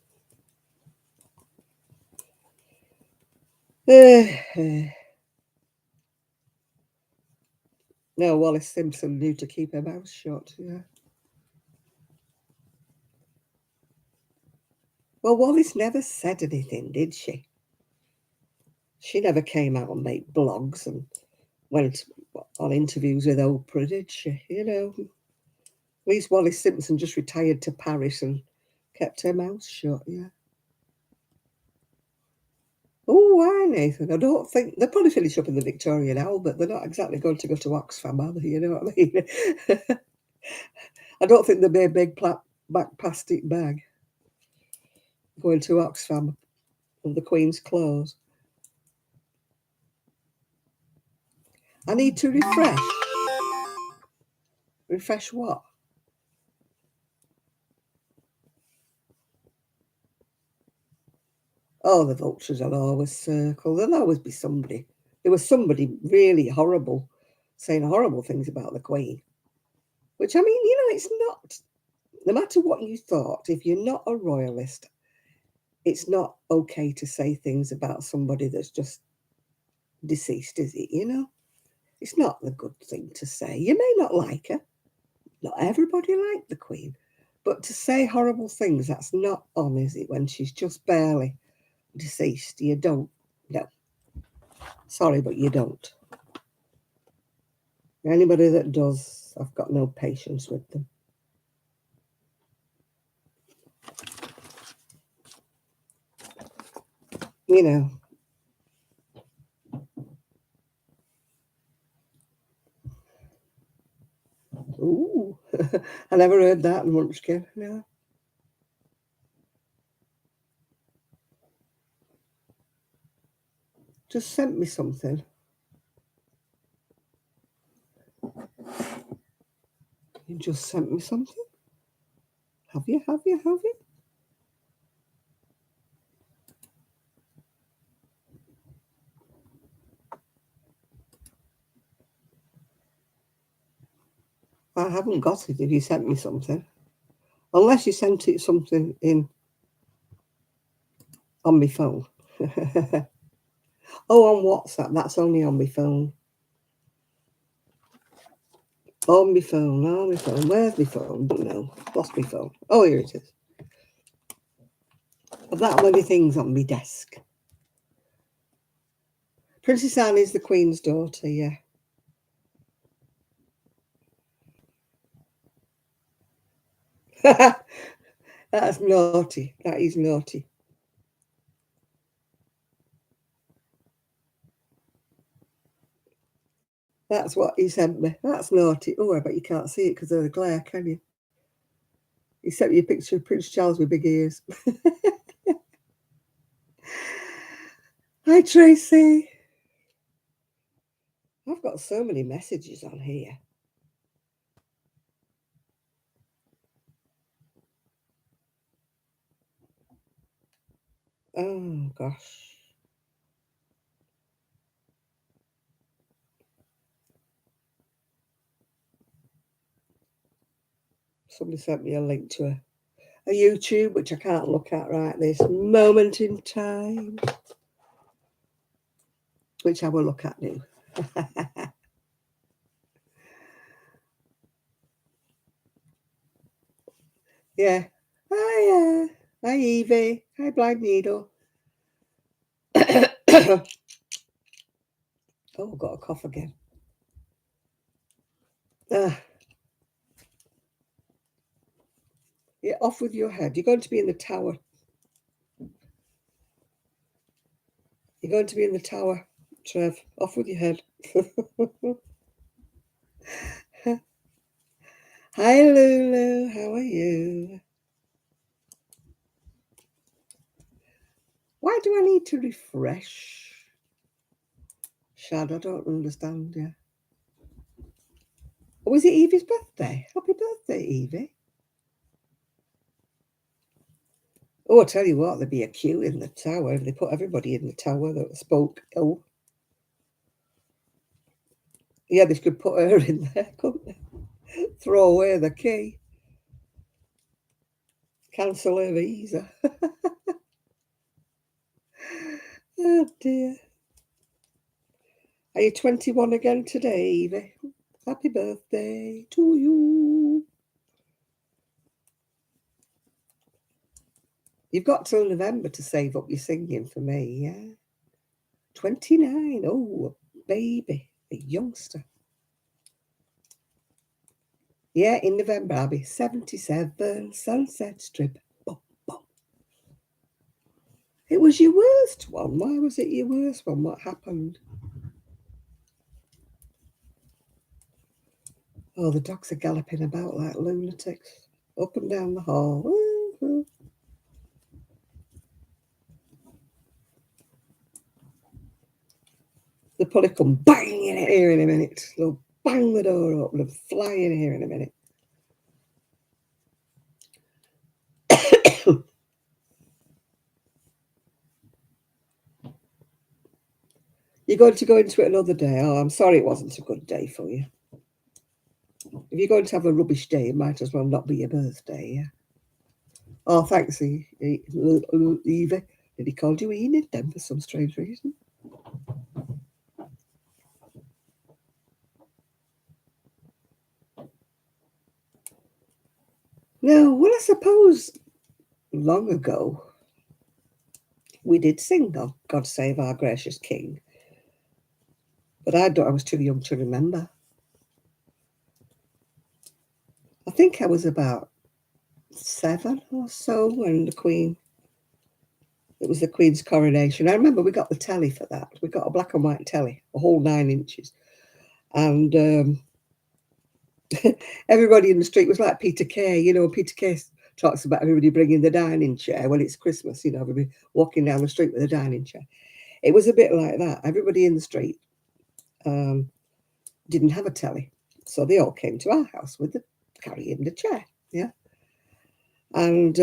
No, Wallis Simpson knew to keep her mouth shut, yeah. Well, Wallis never said anything, did she? She never came out and made blogs and went on interviews with Oprah, did she? You know, at least Wallis Simpson just retired to Paris and kept her mouth shut, yeah. Oh, why, Nathan? I don't think they'll probably finish up in the Victoria and Albert. They're not exactly going to go to Oxfam, are they? You know what I mean? I don't think they'll be a big back plastic bag going to Oxfam of the Queen's clothes. I need to refresh. Refresh what? Oh, the vultures will always circle. There'll always be somebody. There was somebody really horrible saying horrible things about the Queen. Which, I mean, it's not, no matter what you thought, if you're not a royalist, it's not okay to say things about somebody that's just deceased, is it? It's not the good thing to say. You may not like her. Not everybody liked the Queen. But to say horrible things, that's not on, is it, when she's just barely deceased? You don't. No. Sorry, but you don't. Anybody that does, I've got no patience with them. You know. Ooh. I never heard that in Munchkin. No. Just sent me something. You just sent me something? Have you? I haven't got it if you sent me something. Unless you sent it something in on my phone. Oh, on WhatsApp. That's only on my phone. On my phone. Where's my phone? Don't know. Lost my phone. Oh, here it is. I've that many things on my desk. Princess Anne is the Queen's daughter, yeah. That's naughty. That is naughty. That's what he sent me. That's naughty. Oh, I bet you can't see it because of the glare, can you? He sent me a picture of Prince Charles with big ears. Hi, Tracy. I've got so many messages on here. Oh, gosh. Somebody sent me a link to a YouTube, which I can't look at right this moment in time, which I will look at now. Yeah. Hi, hi, Evie. Hi, Blind Needle. Oh, I've got a cough again. Yeah, off with your head. You're going to be in the tower. You're going to be in the tower, Trev. Off with your head. Hi, Lulu. How are you? Why do I need to refresh? Shad, I don't understand you. Oh, was it Evie's birthday? Happy birthday, Evie. Oh, I tell you what, there'd be a queue in the tower if they put everybody in the tower that spoke ill. Yeah, they could put her in there, couldn't they? Throw away the key. Cancel her visa. Oh, dear. Are you 21 again today, Evie? Happy birthday to you. You've got till November to save up your singing for me, yeah? 29. Oh, a baby, a youngster. Yeah, in November I'll be 77. Sunset Strip. Boom, boom. It was your worst one. Why was it your worst one? What happened? Oh, the dogs are galloping about like lunatics. Up and down the hall. Woo-hoo. They'll probably come bang in here in a minute. They'll bang the door open and fly in here in a minute. You're going to go into it another day. Oh, I'm sorry it wasn't a good day for you. If you're going to have a rubbish day, it might as well not be your birthday, yeah? Oh, thanks, Evie. That he called you Enid then for some strange reason. No, well, I suppose long ago we did sing God Save Our Gracious King. But I was too young to remember. I think I was about 7 or so when it was the Queen's coronation. I remember we got the telly for that. We got a black and white telly, a whole 9 inches. And everybody in the street was like Peter Kay. You know, Peter Kay talks about everybody bringing the dining chair when it's Christmas, you know, everybody walking down the street with a dining chair. It was a bit like that. Everybody in the street didn't have a telly. So they all came to our house with carrying the chair, yeah. And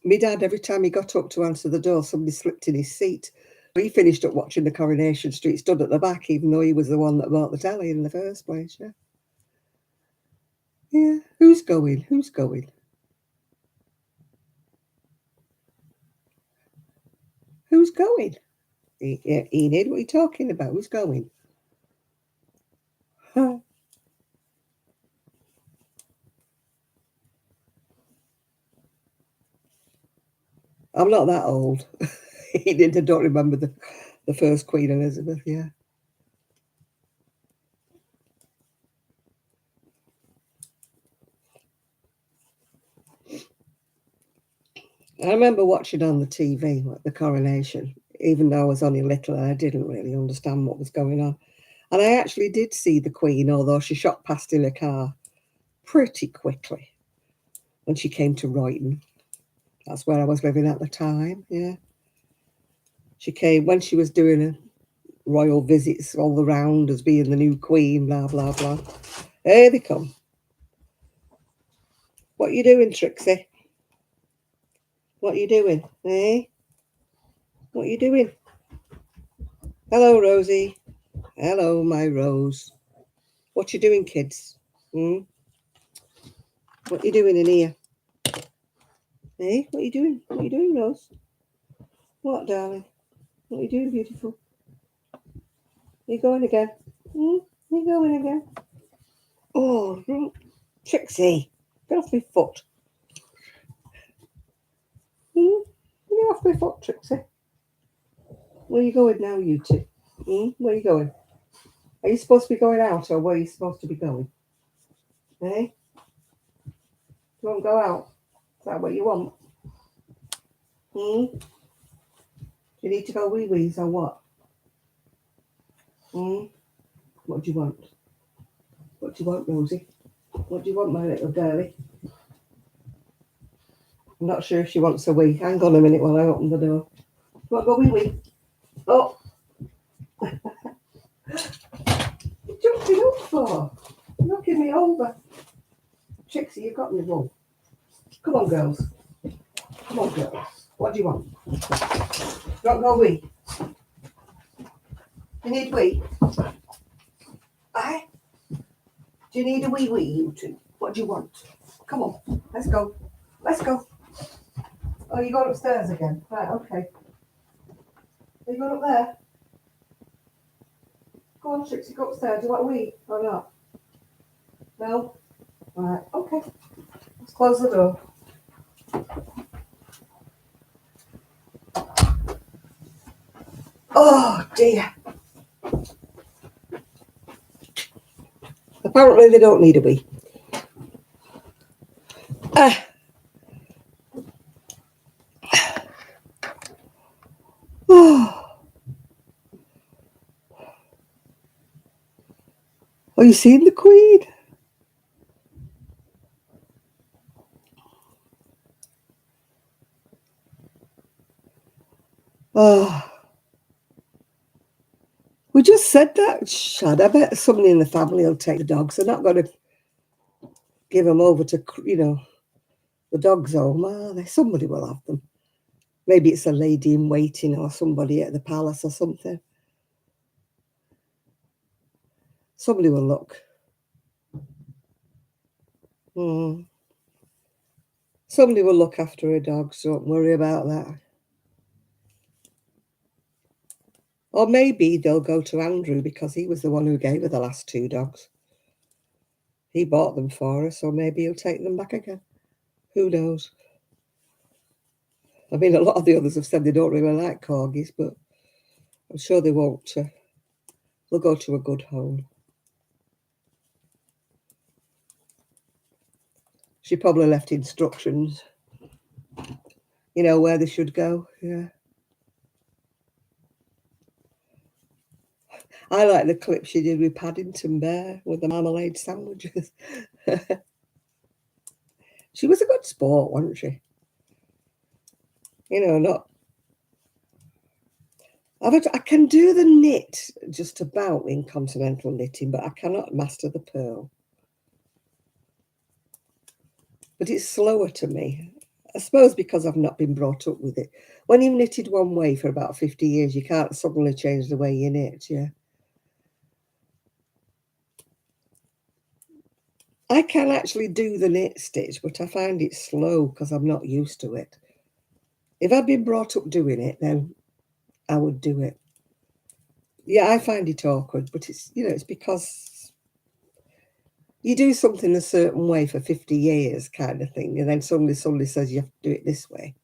my dad, every time he got up to answer the door, somebody slipped in his seat. He finished up watching the Coronation Street, stood at the back, even though he was the one that bought the telly in the first place, yeah. Yeah, who's going? Who's going? Who's going? Enid, what are you talking about? Who's going? Huh. I'm not that old. Enid, I don't remember the first Queen Elizabeth, yeah. I remember watching on the TV, like the coronation, even though I was only little and I didn't really understand what was going on. And I actually did see the Queen, although she shot past in a car pretty quickly when she came to Royton. That's where I was living at the time, yeah. She came when she was doing royal visits all around as being the new Queen, blah, blah, blah. Here they come. What are you doing, Trixie? What are you doing, eh? What are you doing? Hello, Rosie. Hello, my Rose. What you doing, kids? Hmm? What you doing in here? Eh? What you doing? What you doing, Rose? What, darling? What you doing, beautiful? You going again? Hmm? You going again? Oh, Trixie, get off my foot. Hmm? Get off my foot, Trixie. Where are you going now, you two? Hmm? Where are you going? Are you supposed to be going out, or where are you supposed to be going? Eh? You won't go out? Is that what you want? Hmm? Do you need to go wee-wees or what? What do you want? What do you want, Rosie? What do you want, my little girlie? I'm not sure if she wants a wee. Hang on a minute while I open the door. What, go wee-wee? Oh! You're jumping up for? You're knocking me over. Trixie, you got me wrong. Come on, girls. Come on, girls. What do you want? You want to go wee? You need wee? Aye? Do you need a wee, you two? What do you want? Come on, let's go. Let's go. Oh, you going upstairs again? Right, okay. Are you going up there? Go on, Trixie, go upstairs. Do you want a wee or not? No? Right, okay. Let's close the door. Oh, dear. Apparently they don't need a wee. Oh, are you seeing the Queen? Oh, we just said that. Shad, I bet somebody in the family will take the dogs. They're not going to give them over to, the dog's home, are they? Somebody will have them. Maybe it's a lady in waiting or somebody at the palace or something. Somebody will look. Somebody will look after her dogs. Don't worry about that. Or maybe they'll go to Andrew because he was the one who gave her the last 2 dogs. He bought them for her, so maybe he'll take them back again. Who knows? I mean, a lot of the others have said they don't really like corgis, but I'm sure they won't. They'll go to a good home. She probably left instructions, where they should go. Yeah. I like the clip she did with Paddington Bear with the marmalade sandwiches. She was a good sport, wasn't she? Not. I can do the knit just about in continental knitting, but I cannot master the purl. But it's slower to me. I suppose because I've not been brought up with it. When you've knitted one way for about 50 years, you can't suddenly change the way you knit, yeah. I can actually do the knit stitch, but I find it slow because I'm not used to it. If I'd been brought up doing it, then I would do it. Yeah, I find it awkward, but it's because you do something a certain way for 50 years kind of thing, and then suddenly somebody says you have to do it this way.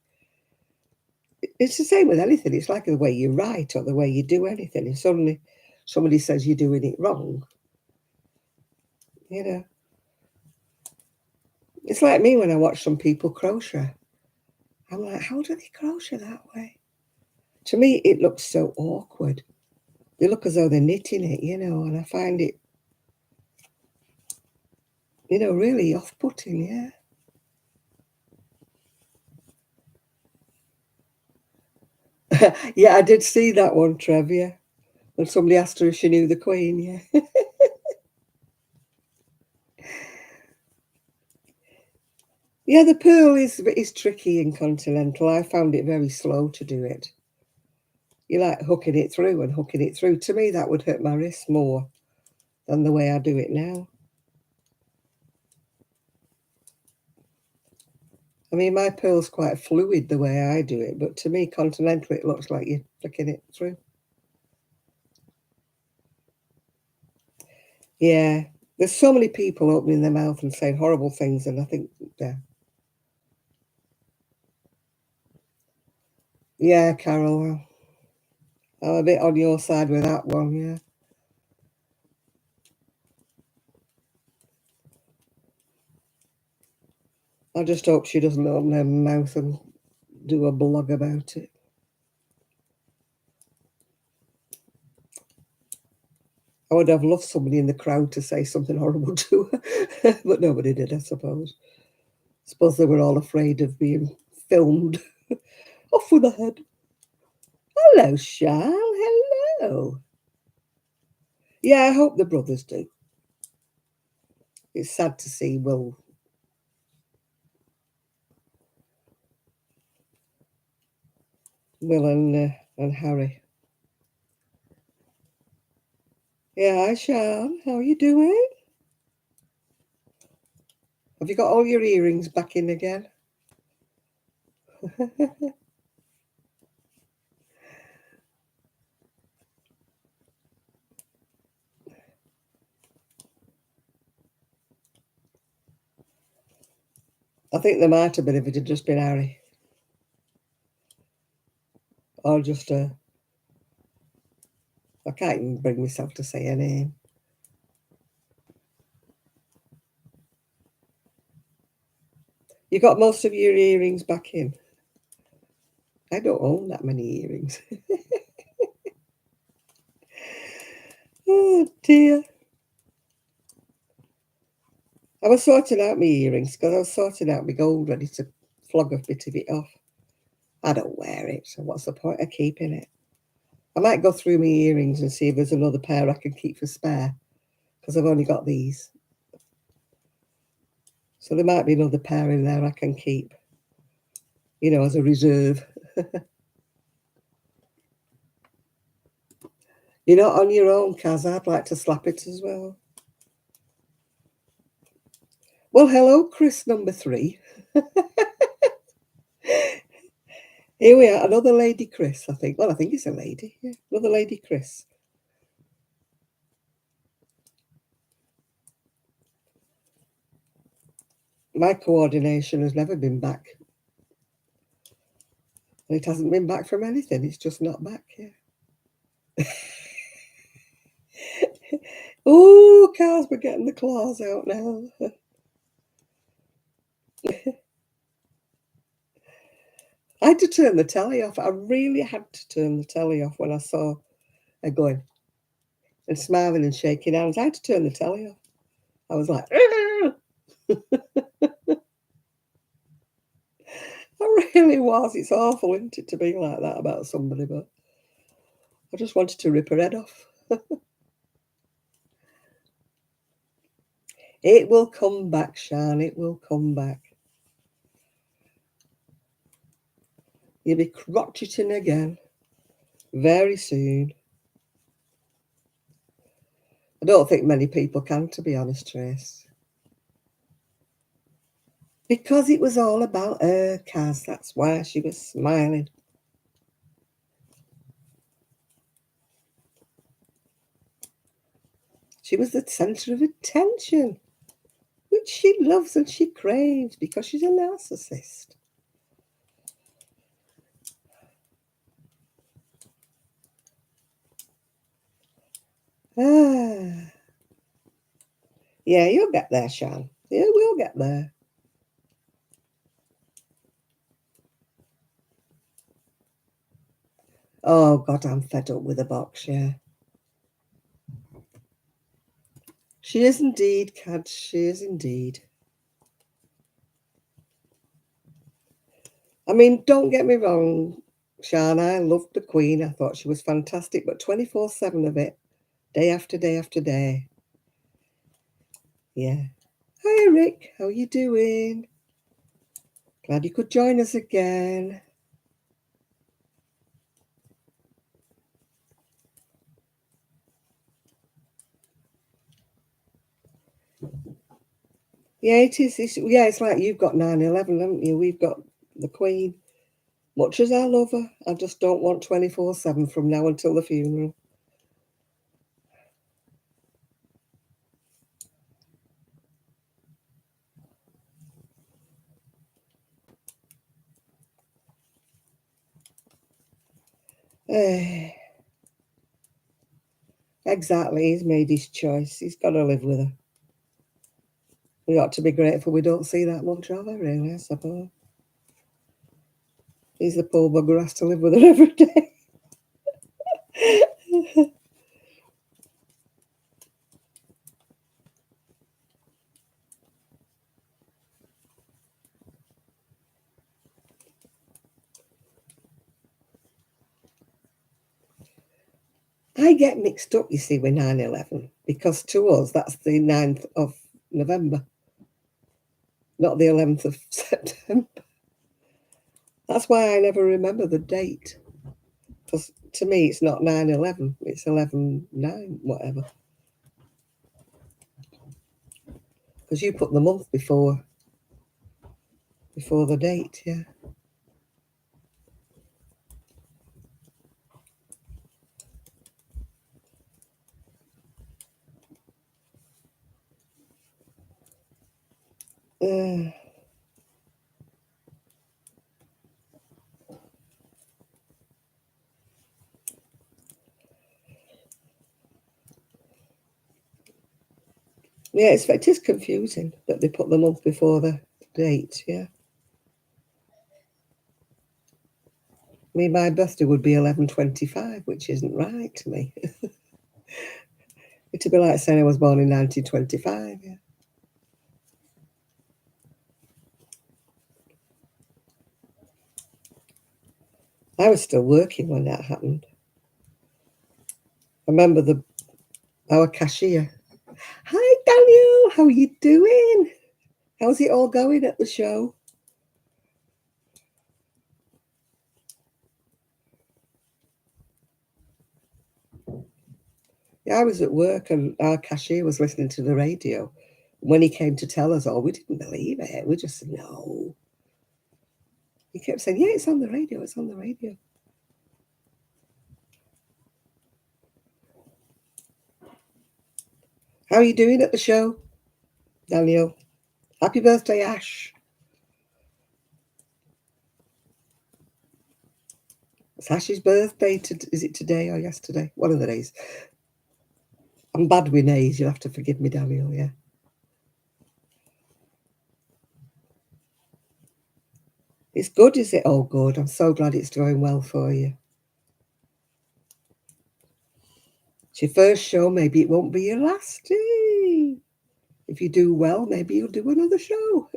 It's the same with anything. It's like the way you write or the way you do anything. If suddenly somebody says you're doing it wrong, It's like me when I watch some people crochet. I'm like, how do they crochet that way? To me, it looks so awkward. They look as though they're knitting it, and I find it, really off-putting, yeah. Yeah, I did see that one, Trev, yeah. When somebody asked her if she knew the Queen, yeah. Yeah, the purl is tricky in continental. I found it very slow to do it. You like hooking it through and hooking it through. To me, that would hurt my wrist more than the way I do it now. I mean, my purl's quite fluid the way I do it, but to me, continental, it looks like you're flicking it through. Yeah, there's so many people opening their mouth and saying horrible things, and I think, yeah, Carol, I'm a bit on your side with that one, yeah. I just hope she doesn't open her mouth and do a blog about it. I would have loved somebody in the crowd to say something horrible to her, but nobody did, I suppose. I suppose they were all afraid of being filmed. Off with the head. Hello, Charles. Hello. Yeah, I hope the brothers do. It's sad to see Will and Harry. Yeah, hi, Sean. How are you doing? Have you got all your earrings back in again? I think there might have been if it had just been Harry. Or just I can't even bring myself to say a name. You got most of your earrings back in. I don't own that many earrings. Oh dear. I was sorting out my earrings because I was sorting out my gold ready to flog a bit of it off. I don't wear it, so what's the point of keeping it? I might go through my earrings and see if there's another pair I can keep for spare because I've only got these. So there might be another pair in there I can keep, as a reserve. You're not on your own, Kaz. I'd like to slap it as well. Well, hello, Chris number 3. Here we are, another lady Chris, I think. Well, I think it's a lady. Yeah, another lady Chris. My coordination has never been back. And it hasn't been back from anything. It's just not back yet. Oh, Carl's we're getting the claws out now. I had to turn the telly off. I really had to turn the telly off when I saw her going and smiling and shaking hands. I had to turn the telly off. I was like, I really was. It's awful, isn't it, to be like that about somebody, but I just wanted to rip her head off. It will come back, Shan. It will come back. You'll be crotcheting again very soon. I don't think many people can, to be honest, Trace. Because it was all about her, Kaz. That's why she was smiling. She was the centre of attention, which she loves and she craves because she's a narcissist. Ah. Yeah, you'll get there, Shan. You will get there. Oh, God, I'm fed up with the box, yeah. She is indeed, Cad. She is indeed. I mean, don't get me wrong, Shan. I loved the Queen. I thought she was fantastic, but 24/7 of it, day after day after day. Yeah. Hi, Rick. How are you doing? Glad you could join us again. Yeah, it is. It's like you've got 9/11, haven't you? We've got the Queen. Much as I love her, I just don't want 24/7 from now until the funeral. Exactly. He's made his choice. He's got to live with her. We ought to be grateful we don't see that much of her, really, I suppose. He's the poor bugger who has to live with her every day. I get mixed up, you see, with 9/11, because to us, that's the 9th of November, not the 11th of September. That's why I never remember the date. Because to me, it's not 9/11, it's 11/9, whatever. Because you put the month before the date, yeah. Uh, yeah, it is confusing that they put the month before the date, yeah. I mean, my birthday would be 11/25, which isn't right to me. It'd be like saying I was born in 1925, yeah. I was still working when that happened. I remember our cashier. Hi, Daniel. How are you doing? How's it all going at the show? Yeah, I was at work and our cashier was listening to the radio. When he came to tell us all, we didn't believe it. We just said, no. He kept saying, yeah, it's on the radio. It's on the radio. How are you doing at the show, Daniel? Happy birthday, Ash. It's Ash's birthday. Is it today or yesterday? One of the days. I'm bad with names. You'll have to forgive me, Daniel, yeah. It's good, is it? Oh, good. I'm so glad it's going well for you. It's your first show. Maybe it won't be your last. If you do well, maybe you'll do another show.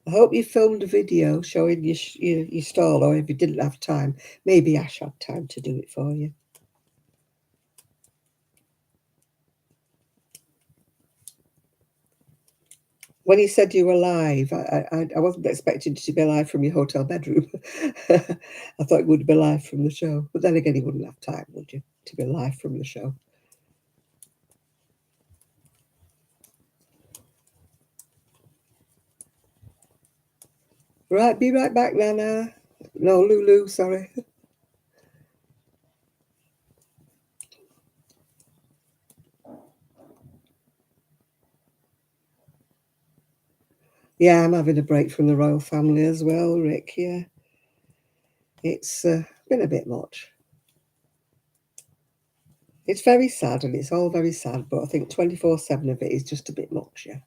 I hope you filmed a video showing your stall, or if you didn't have time, maybe Ash had time to do it for you. When you said you were live, I wasn't expecting you to be live from your hotel bedroom. I thought you would be live from the show. But then again, you wouldn't have time, would you, to be live from the show? Right, be right back, Nana. No, Lulu, sorry. Yeah, I'm having a break from the royal family as well, Rick, yeah. It's been a bit much. It's very sad, and it's all very sad, but I think 24/7 of it is just a bit much, yeah.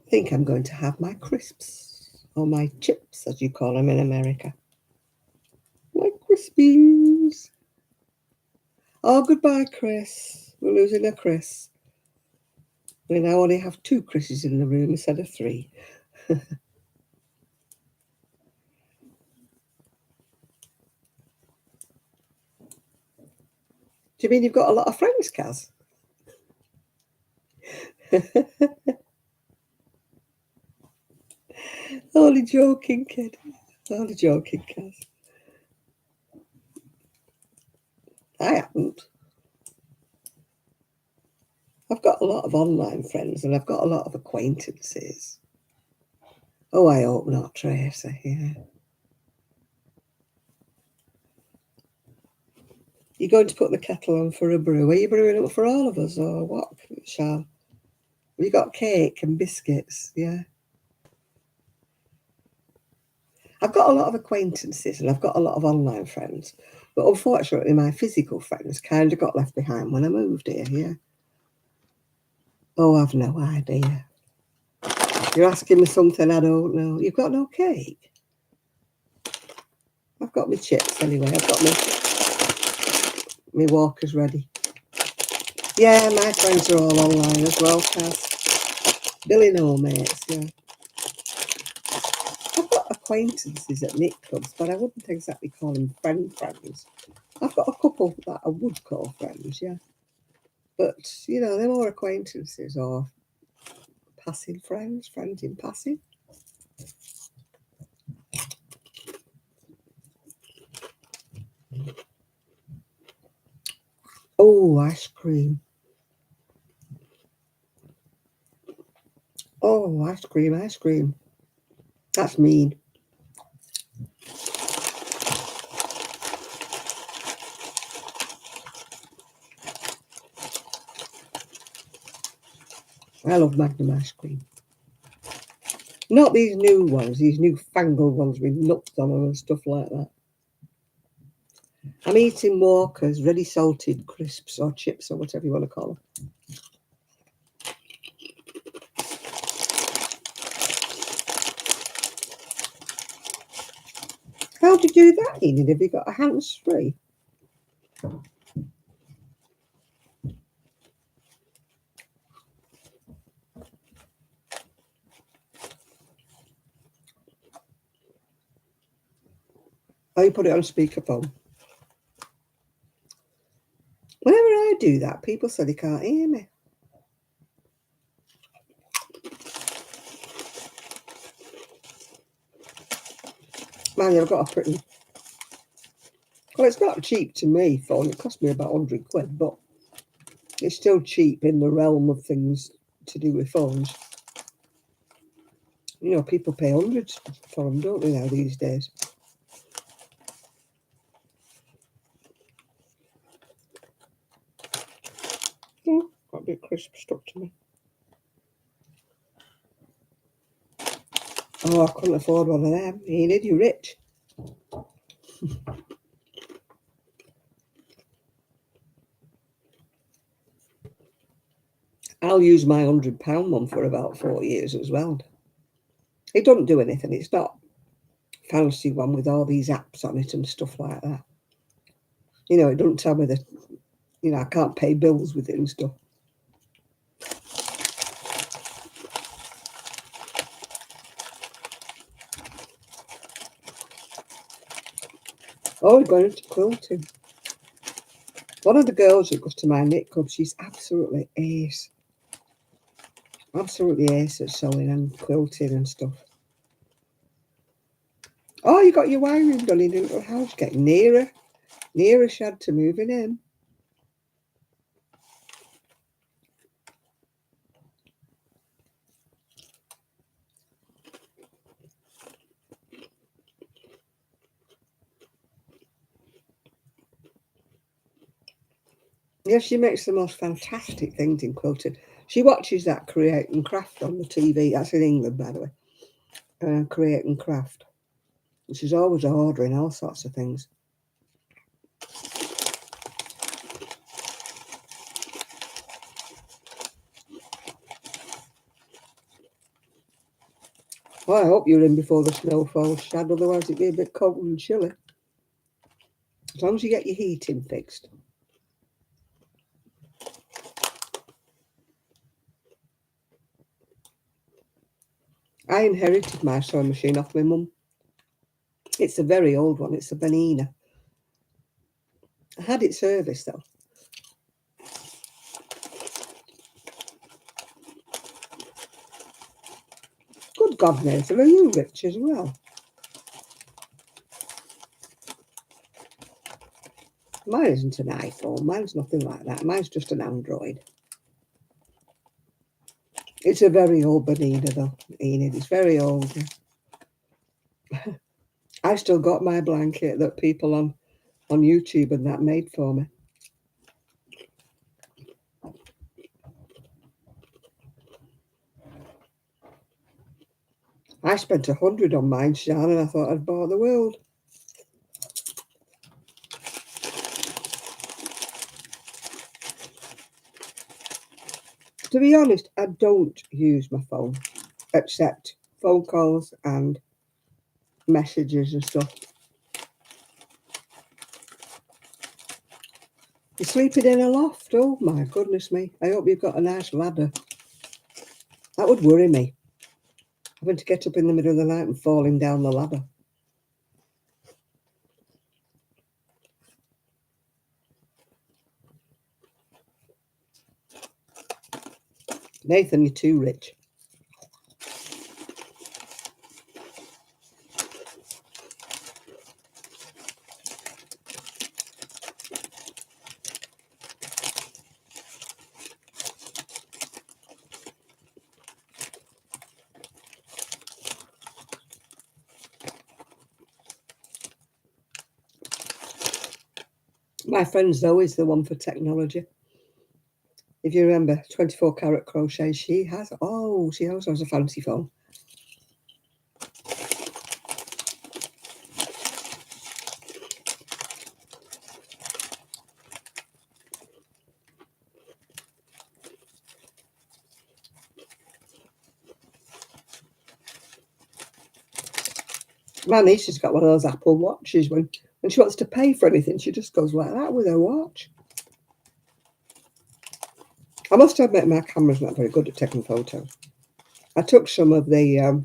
I think I'm going to have my crisps, or my chips, as you call them in America. My crispies. Oh, goodbye, Chris. We're losing a Chris. We now only have 2 Chris's in the room instead of 3. Do you mean you've got a lot of friends, Kaz? Only joking, kid. Only joking, Kaz. I haven't. I've got a lot of online friends and I've got a lot of acquaintances. Oh, I hope not, Tracy. Yeah. You're going to put the kettle on for a brew. Are you brewing it for all of us or what, Shal? You got cake and biscuits, yeah. I've got a lot of acquaintances and I've got a lot of online friends, but unfortunately my physical friends kind of got left behind when I moved here, yeah. Oh, I've no idea. You're asking me something I don't know. You've got no cake? I've got my chips anyway. I've got my walkers ready. Yeah, my friends are all online as well, Cass. Billy no mates, yeah. I've got acquaintances at knit clubs, but I wouldn't exactly call them friends. I've got a couple that I would call friends, yeah. But, you know, they're more acquaintances or passing friends in passing. Oh, ice cream. Oh, ice cream. That's mean. I love Magnum ice cream. Not these new ones, these newfangled ones with nuts on them and stuff like that. I'm eating Walker's ready salted crisps or chips or whatever you want to call them. How do you do that, Enid? Have you got a hands-free? Oh, you put it on speakerphone. Whenever I do that, people say they can't hear me. Man, I've got a pretty... Well, it's not cheap to me, phone. It cost me about 100 quid, but it's still cheap in the realm of things to do with phones. You know, people pay hundreds for them, don't they, now these days? Oh, got a bit crisp stuck to me. Oh, I couldn't afford one of them. Enid, you rich. I'll use my £100 one for about 4 years as well. It doesn't do anything. It's not fancy one with all these apps on it and stuff like that. You know, it doesn't tell me that, you know, I can't pay bills with it and stuff. Oh, we're going into quilting. One of the girls that goes to my knit club, she's absolutely ace. Absolutely ace at sewing and quilting and stuff. Oh, you got your wiring done in your little house. Getting nearer shed to moving in. Yeah, she makes the most fantastic things in quilting. She watches that Create and Craft on the TV. That's in England, by the way. Create and Craft. She's always ordering all sorts of things. Well, I hope you're in before the snow falls, Shad, otherwise it'd be a bit cold and chilly. As long as you get your heating fixed. I inherited my sewing machine off my mum. It's a very old one. It's a Benina. I had it serviced, though. Good God, Nathan, are you rich as well? Mine isn't an iPhone. Mine's nothing like that. Mine's just an Android. It's a very old Benina, though, Enid. It's very old. I still got my blanket that people on YouTube and that made for me. I spent 100 on mine, Shan, and I thought I'd bought the world. To be honest, I don't use my phone, except phone calls and messages and stuff. You're sleeping in a loft? Oh my goodness me. I hope you've got a nice ladder. That would worry me. Having to get up in the middle of the night and falling down the ladder. Nathan, you're too rich. My friend Zoe's the one for technology. If you remember 24 karat crochet, she also has a fancy phone. My niece has got one of those Apple Watches. When she wants to pay for anything, she just goes like that with her watch. I must admit my camera's not very good at taking photos. I took some of the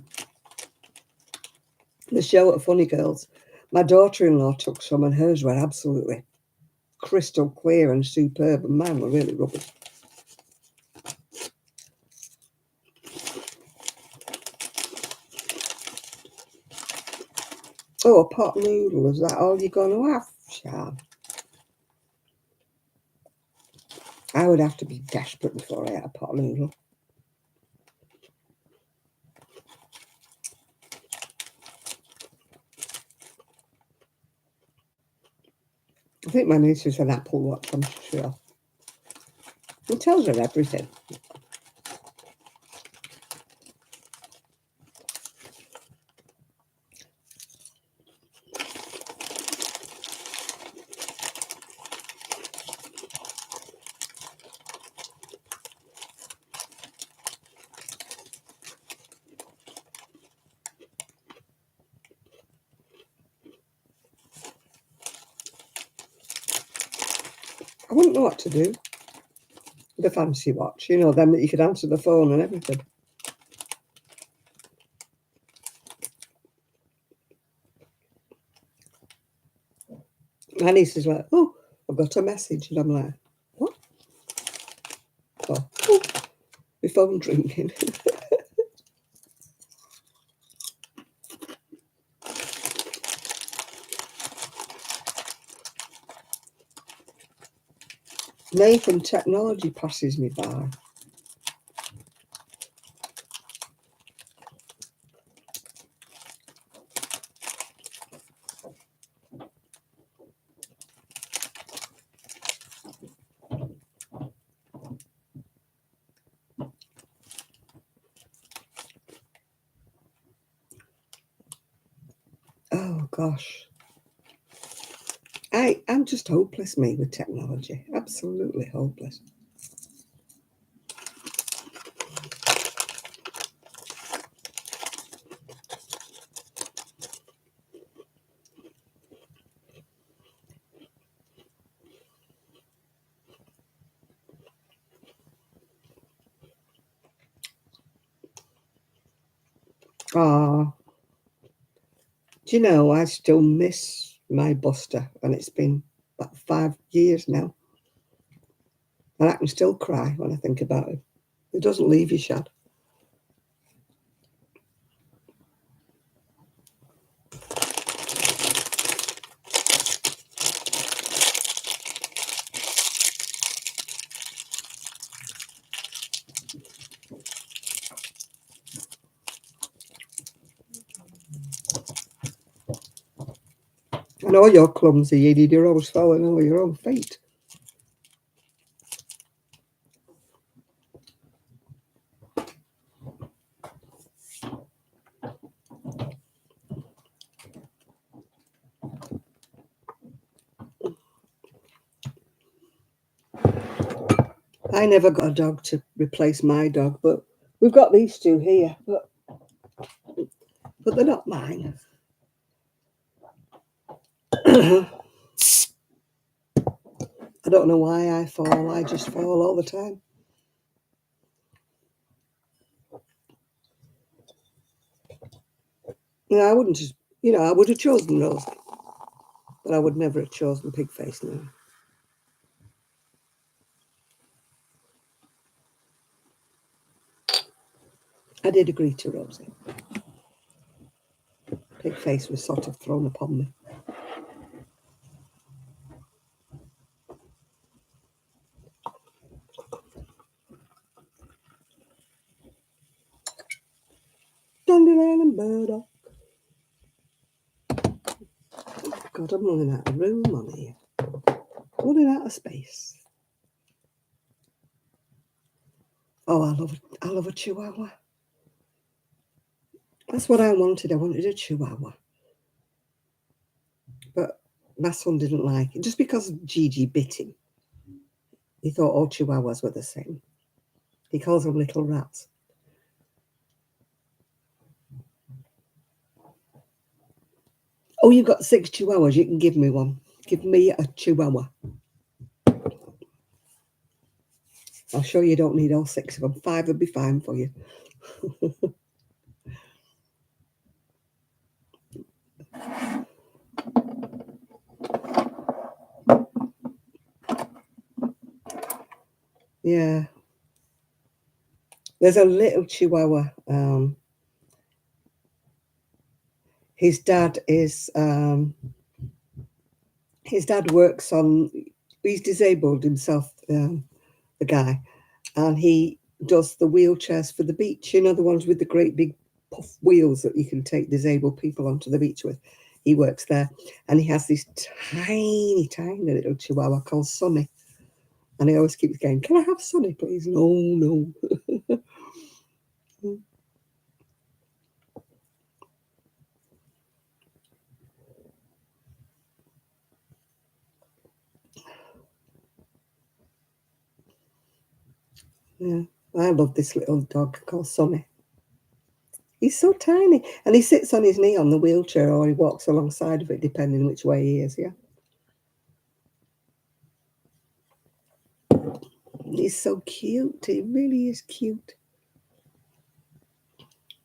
show at Funny Girls. My daughter-in-law took some and hers were absolutely crystal clear and superb, and mine were really rubbish. Oh, a pot noodle, is that all you're going to have, Shan? I would have to be desperate before I ate a pot noodle. I think my niece has an Apple Watch, I'm sure. It tells her everything. I wouldn't know what to do with a fancy watch, you know, them that you could answer the phone and everything. My niece is like, oh, I've got a message. And I'm like, what? Oh, my phone ringing. Nathan, technology passes me by. Oh, gosh. I'm just hopeless, me, with technology. Absolutely hopeless. Ah, do you know, I still miss my Buster, and it's been about 5 years now. And I can still cry when I think about it. It doesn't leave you, Shad. I know you're clumsy, you need your own falling over your own feet. I never got a dog to replace my dog, but we've got these two here, but they're not mine. I don't know why I fall. I just fall all the time. I wouldn't just, I would have chosen Rose, but I would never have chosen Pigface now. I did agree to Rosie. Pigface was sort of thrown upon me. Dandelion and burdock. God, I'm running out of room on here. Running out of space. Oh, I love a chihuahua. That's what I wanted. I wanted a chihuahua. But my son didn't like it. Just because Gigi bit him. He thought all chihuahuas were the same. He calls them little rats. Oh, you've got 6 chihuahuas. You can give me one. Give me a chihuahua. I'll show you don't need all 6 of them. 5 would be fine for you. Yeah. There's a little chihuahua. His dad works on, he's disabled himself, the guy, and he does the wheelchairs for the beach, the ones with the great big puff wheels that you can take disabled people onto the beach with. He works there, and he has this tiny little chihuahua called Sonny, and he always keeps going, "Can I have Sonny, please?" No. Yeah, I love this little dog called Sonny. He's so tiny, and he sits on his knee on the wheelchair, or he walks alongside of it, depending which way he is. Yeah, he's so cute. He really is cute.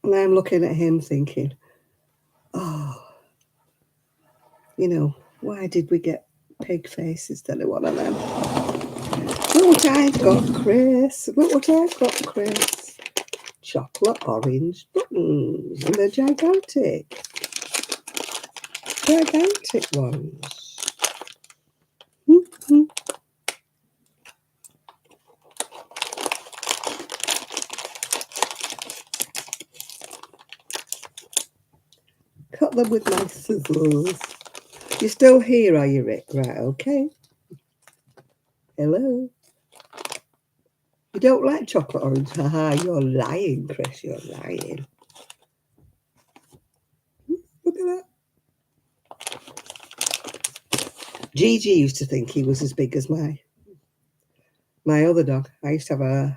And I'm looking at him thinking, oh, why did we get Pigface instead of one of them? Look what I've got, Chris. Look what I've got, Chris. Chocolate orange buttons, and they're gigantic ones. Cut them with my scissors. You're still here, are you, Rick? Right, okay. Hello. You don't like chocolate orange? Haha, you're lying, Chris. You're lying. Look at that. Gigi used to think he was as big as my other dog. I used to have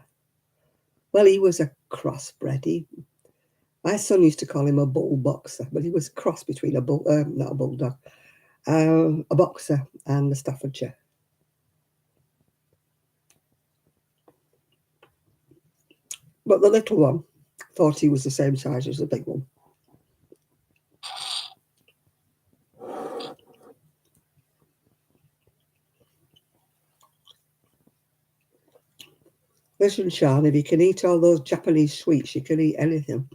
he was a crossbred. My son used to call him a bull boxer, but he was a cross between not a bulldog, a boxer and a Staffordshire. But the little one thought he was the same size as the big one. Listen, Sean, if you can eat all those Japanese sweets, you can eat anything.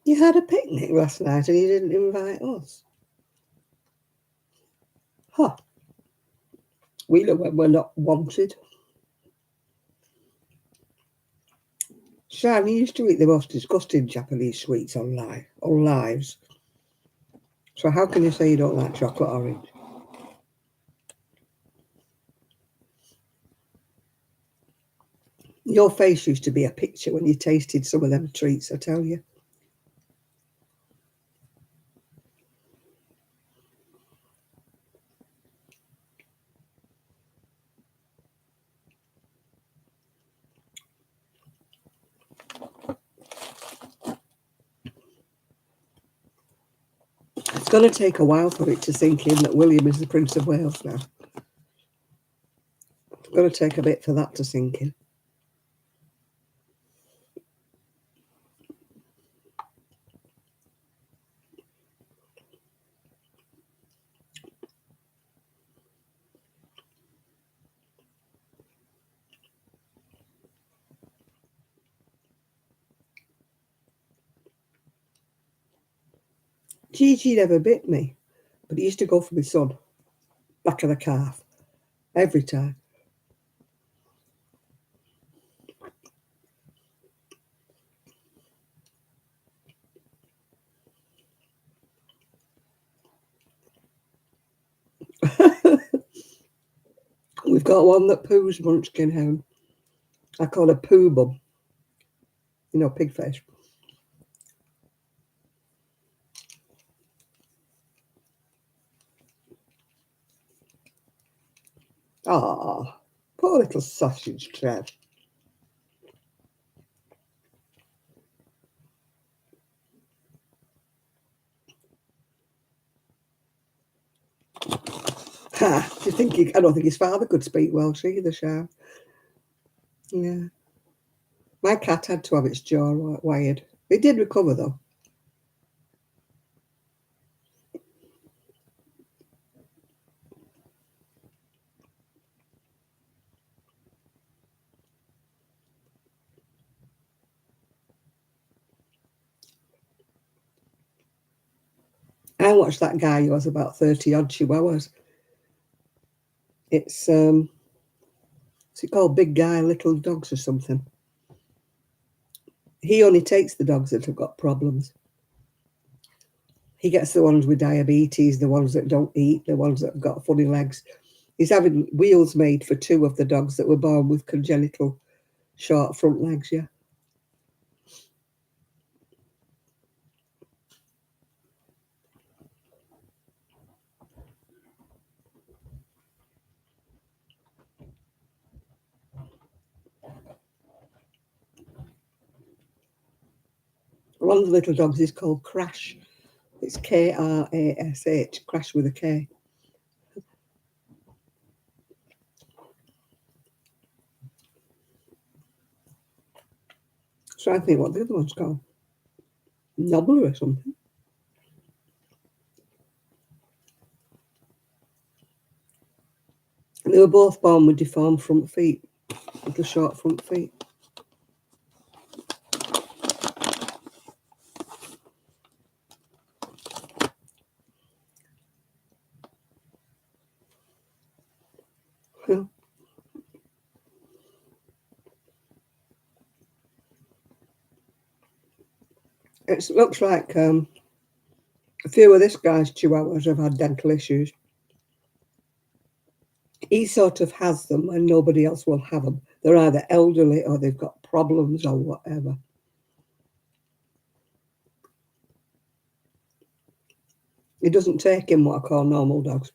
You had a picnic last night and you didn't invite us. Huh. We know when we're not wanted. Sean, you used to eat the most disgusting Japanese sweets on lives. So how can you say you don't like chocolate orange? Your face used to be a picture when you tasted some of them treats, I tell you. It's going to take a while for it to sink in that William is the Prince of Wales now. It's going to take a bit for that to sink in. Gigi never bit me, but he used to go for my son, back of the calf, every time. We've got one that poos Munchkin Hound. I call her Poo Bum. You know, pig face. Ah, poor little sausage Trev. Ha! Do you think I don't think his father could speak Welsh either, Shah. Yeah. My cat had to have its jaw wired. It did recover though. I watched that guy who has about 30 odd chihuahuas. It's what's it called? Big Guy, Little Dogs or something. He only takes the dogs that have got problems. He gets the ones with diabetes, the ones that don't eat, the ones that have got funny legs. He's having wheels made for 2 of the dogs that were born with congenital short front legs, yeah. One of the little dogs is called Crash. It's Krash, Crash with a K. So I think what the other one's called. Nobbler or something. And they were both born with deformed front feet, with the short front feet. Yeah. It looks like a few of this guy's chihuahuas have had dental issues. He sort of has them and nobody else will have them. They're either elderly or they've got problems or whatever. It doesn't take him what I call normal dogs.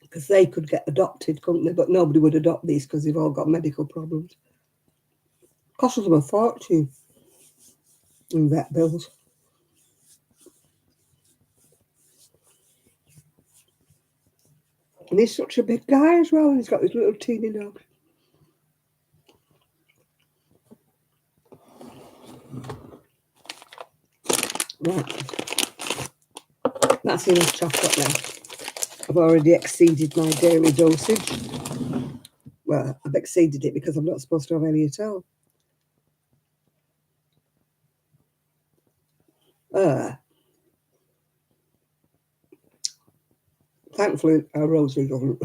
Because they could get adopted, couldn't they? But nobody would adopt these because they've all got medical problems. Costs them a fortune in vet bills. And he's such a big guy as well, and he's got his little teeny dog. Right, that's enough chocolate now. I've already exceeded my daily dosage. Well, I've exceeded it because I'm not supposed to have any at all. Thankfully, our Rosie doesn't.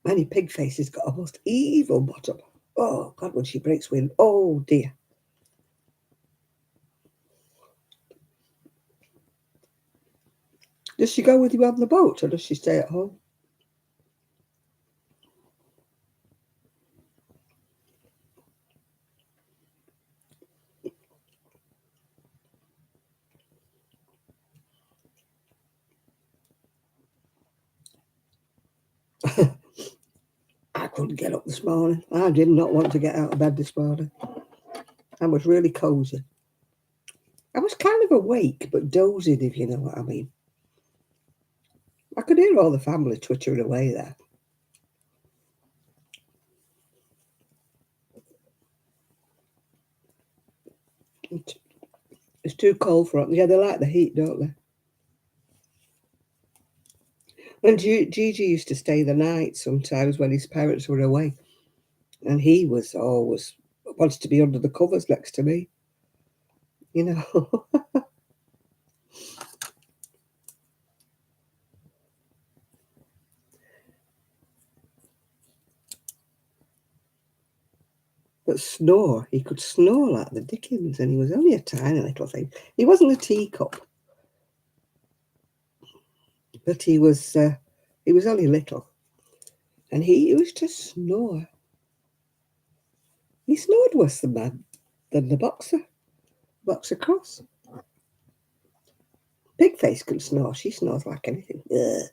Manny Pigface has got a most evil bottom. Oh, God, when she breaks wind. Oh, dear. Does she go with you on the boat or does she stay at home? couldn't get up this morning. I did not want to get out of bed this morning. I was really cosy. I was kind of awake, but dozing, if you know what I mean. I could hear all the family twittering away there. It's too cold for them. Yeah, they like the heat, don't they? And Gigi used to stay the night sometimes when his parents were away. And he was always wanted to be under the covers next to me. You know. But snore, he could snore like the dickens, and he was only a tiny little thing. He wasn't a teacup, but he was only little, and he used to snore. He snored worse than the boxer cross. Pigface can snore. She snores like anything. Ugh.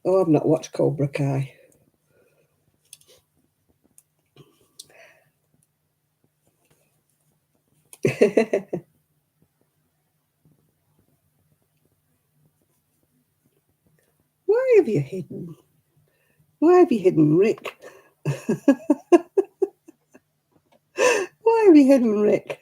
Oh, I've not watched Cobra Kai. Why have you hidden? Why have you hidden Rick? Why have you hidden Rick?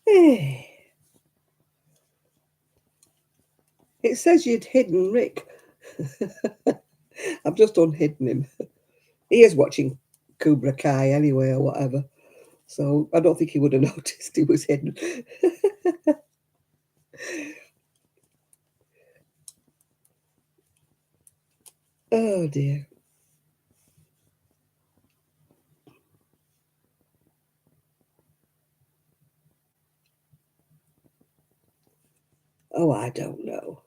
Hey. It says you'd hidden Rick. I've just unhidden him. He is watching Cobra Kai anyway, or whatever. So I don't think he would have noticed he was hidden. Oh dear. Oh, I don't know.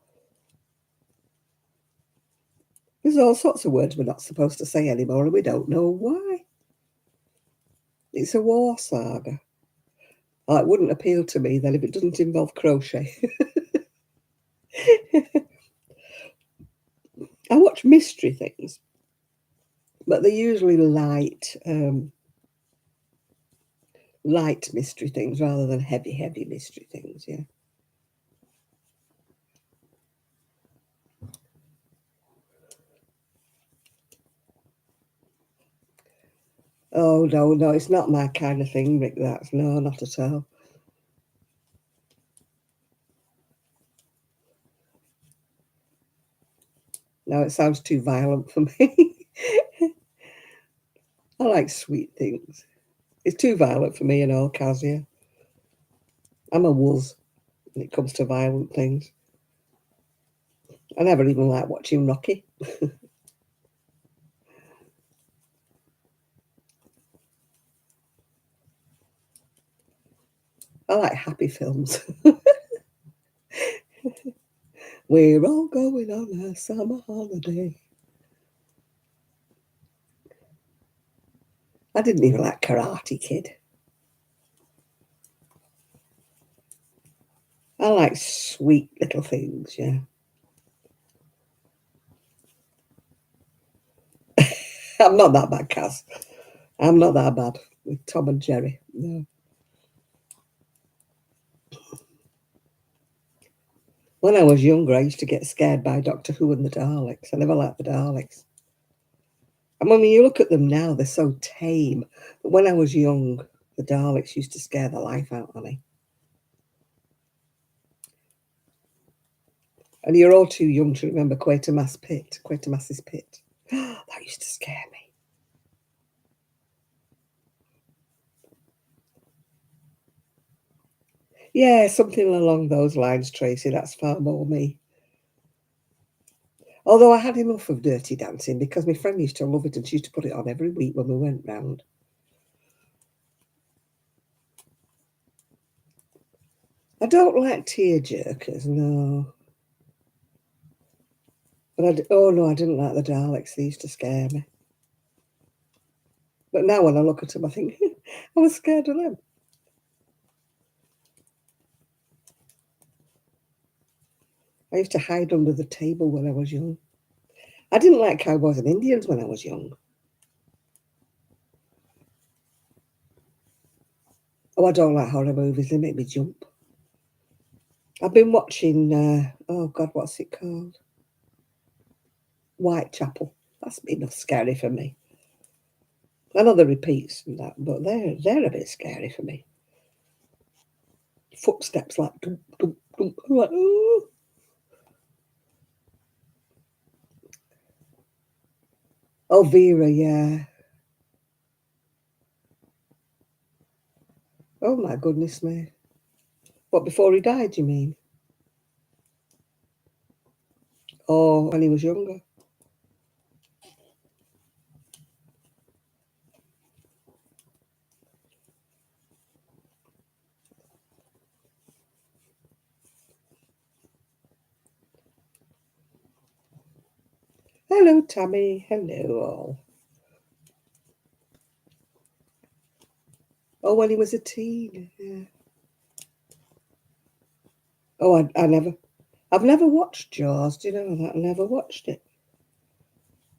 There's all sorts of words we're not supposed to say anymore, and we don't know why. It's a war saga. Oh, it wouldn't appeal to me then if it doesn't involve crochet. I watch mystery things, but they're usually light mystery things rather than heavy mystery things. Yeah. Oh no, it's not my kind of thing, Rick. That's no, not at all. No, it sounds too violent for me. I like sweet things. It's too violent for me and all, Kazia. I'm a wuss when it comes to violent things. I never even like watching Rocky. I like happy films. We're all going on a summer holiday. I didn't even like Karate Kid. I like sweet little things, yeah. I'm not that bad, Kaz. I'm not that bad with Tom and Jerry. No. When I was younger, I used to get scared by Doctor Who and the Daleks. I never liked the Daleks. I mean, when you look at them now, they're so tame. But when I was young, the Daleks used to scare the life out of me. And you're all too young to remember Quatermass's Pit. That used to scare me. Yeah, something along those lines, Tracy. That's far more me. Although I had enough of Dirty Dancing because my friend used to love it and she used to put it on every week when we went round. I don't like tear-jerkers, no. But oh no, I didn't like the Daleks. They used to scare me. But now when I look at them, I think I was scared of them. I used to hide under the table when I was young. I didn't like cowboys and Indians when I was young. Oh, I don't like horror movies. They make me jump. I've been watching, oh God, what's it called? Whitechapel. That's enough scary for me. I know the repeats and that, but they're a bit scary for me. Footsteps like dum, dum, dum. I'm like, ooh. Oh, Vera, yeah. Oh my goodness me. What, before he died, you mean? Or when he was younger? Hello, Tammy. Hello, all. Oh, when he was a teen. Yeah. Oh, I've never watched Jaws. Do you know that? I never watched it.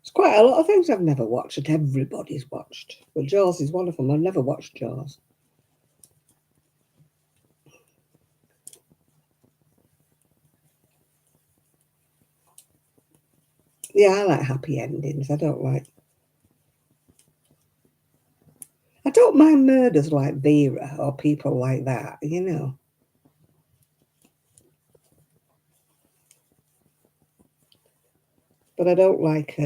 There's quite a lot of things I've never watched that everybody's watched. But Jaws is one of them. I've never watched Jaws. Yeah, I like happy endings. I don't mind murders like Vera or people like that, you know. But I don't like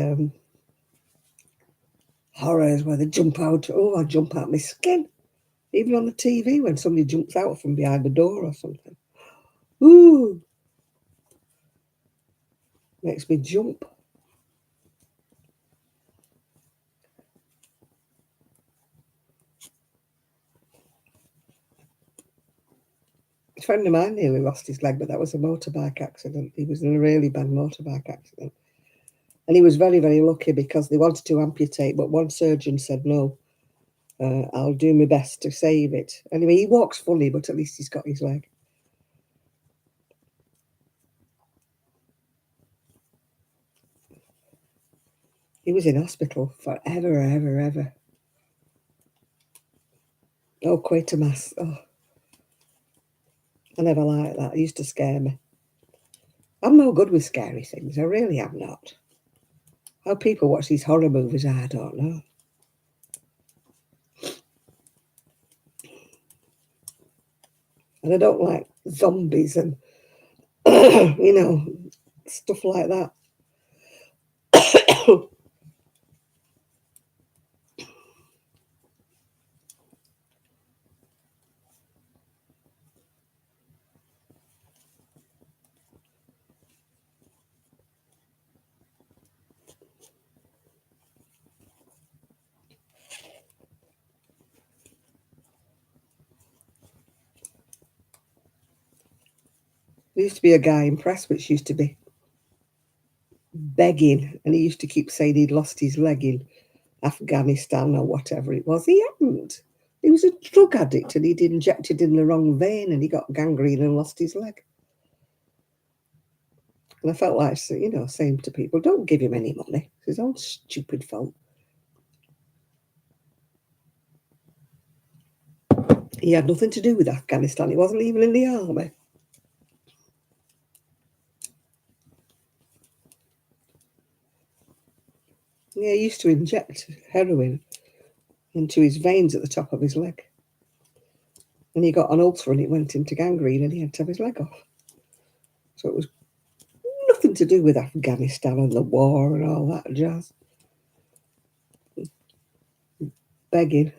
horrors where they jump out. Oh, I jump out my skin. Even on the TV when somebody jumps out from behind the door or something. Ooh, makes me jump. A friend of mine nearly lost his leg, but that was a motorbike accident. He was in a really bad motorbike accident. And he was very, very lucky because they wanted to amputate, but one surgeon said, no, I'll do my best to save it. Anyway, he walks funny, but at least he's got his leg. He was in hospital forever, ever, ever. Oh, Quatermass. Oh, I never liked that. It used to scare me. I'm no good with scary things. I really am not. How people watch these horror movies, I don't know. And I don't like zombies and, you know, stuff like that. There used to be a guy in press which used to be begging, and he used to keep saying he'd lost his leg in Afghanistan or whatever it was. He hadn't. He was a drug addict and he'd injected in the wrong vein and he got gangrene and lost his leg. And I felt like, you know, saying to people, don't give him any money. It's his own stupid fault. He had nothing to do with Afghanistan. He wasn't even in the army. Yeah, he used to inject heroin into his veins at the top of his leg. And he got an ulcer and it went into gangrene and he had to have his leg off. So it was nothing to do with Afghanistan and the war and all that jazz. Begging.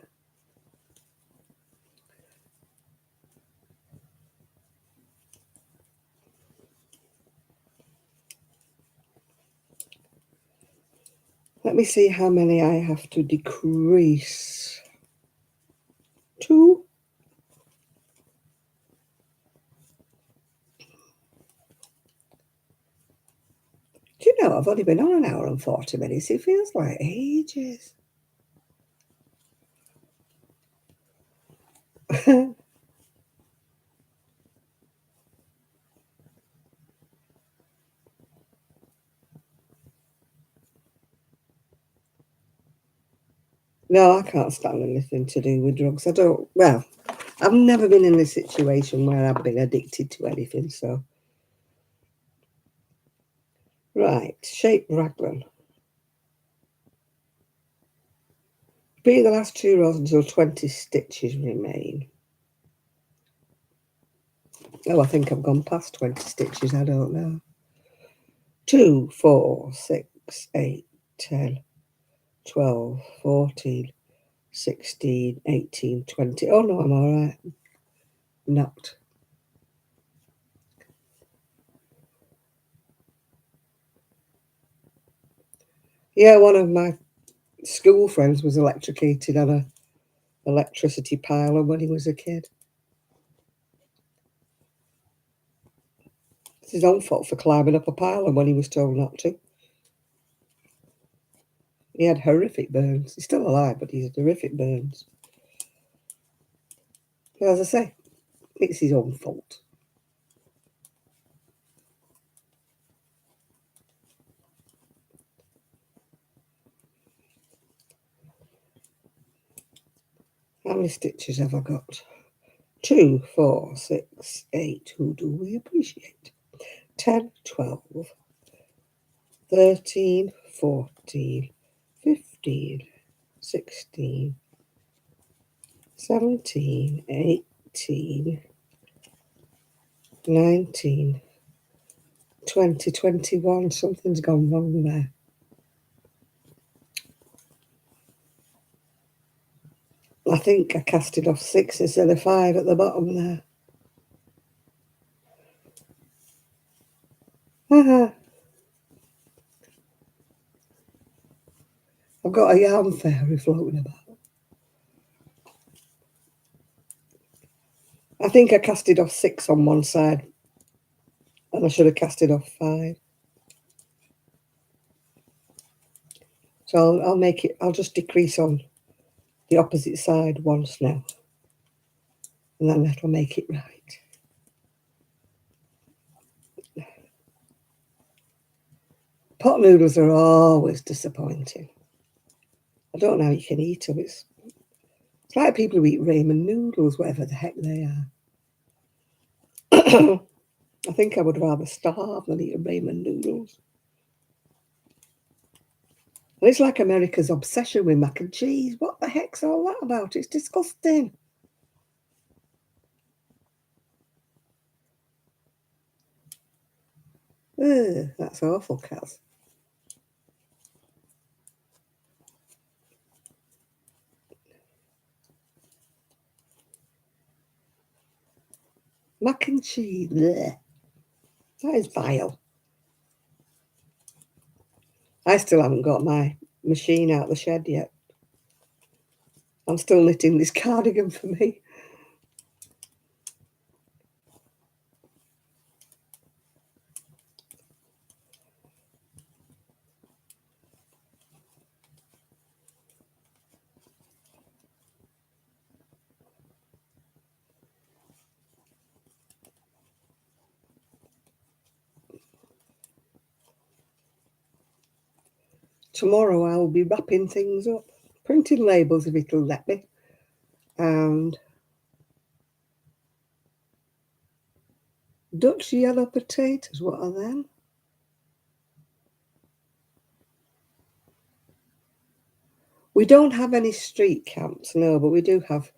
Let me see how many I have to decrease. 2. Do you know, I've only been on an hour and 40 minutes. It feels like ages. No, I can't stand anything to do with drugs. Well, I've never been in a situation where I've been addicted to anything, so. Right, shape raglan. Repeat the last 2 rows until 20 stitches remain. Oh, I think I've gone past 20 stitches, I don't know. 2, 4, 6, 8, 10, 12, 14, 16, 18, 20. Oh no, I'm all right. Not. Yeah, one of my school friends was electrocuted on a electricity pylon when he was a kid. It's his own fault for climbing up a pylon when he was told not to. He had horrific burns. He's still alive, but he had horrific burns. As I say, it's his own fault. How many stitches have I got? 2, 4, 6, 8. Who do we appreciate? 10, 12, 13, 14, 15, 16, 17, 18, 19, 20, 21. Something's gone wrong there. I think I casted off 6 instead of 5 at the bottom there. I've got a yarn fairy floating about. I think I casted off 6 on one side, and I should have casted off 5. So I'll make it. I'll just decrease on the opposite side once now, and then that'll make it right. Pot noodles are always disappointing. I don't know how you can eat them. It's like people who eat ramen noodles, whatever the heck they are. I think I would rather starve than eat ramen noodles. And it's like America's obsession with mac and cheese. What the heck's all that about? It's disgusting. Ugh, that's awful, Kaz. Mac and cheese. Blech. That is vile. I still haven't got my machine out the shed yet. I'm still knitting this cardigan for me. Tomorrow I'll be wrapping things up, printing labels if it'll let me, and Dutch yellow potatoes. What are them? We don't have any street camps, no, but we do have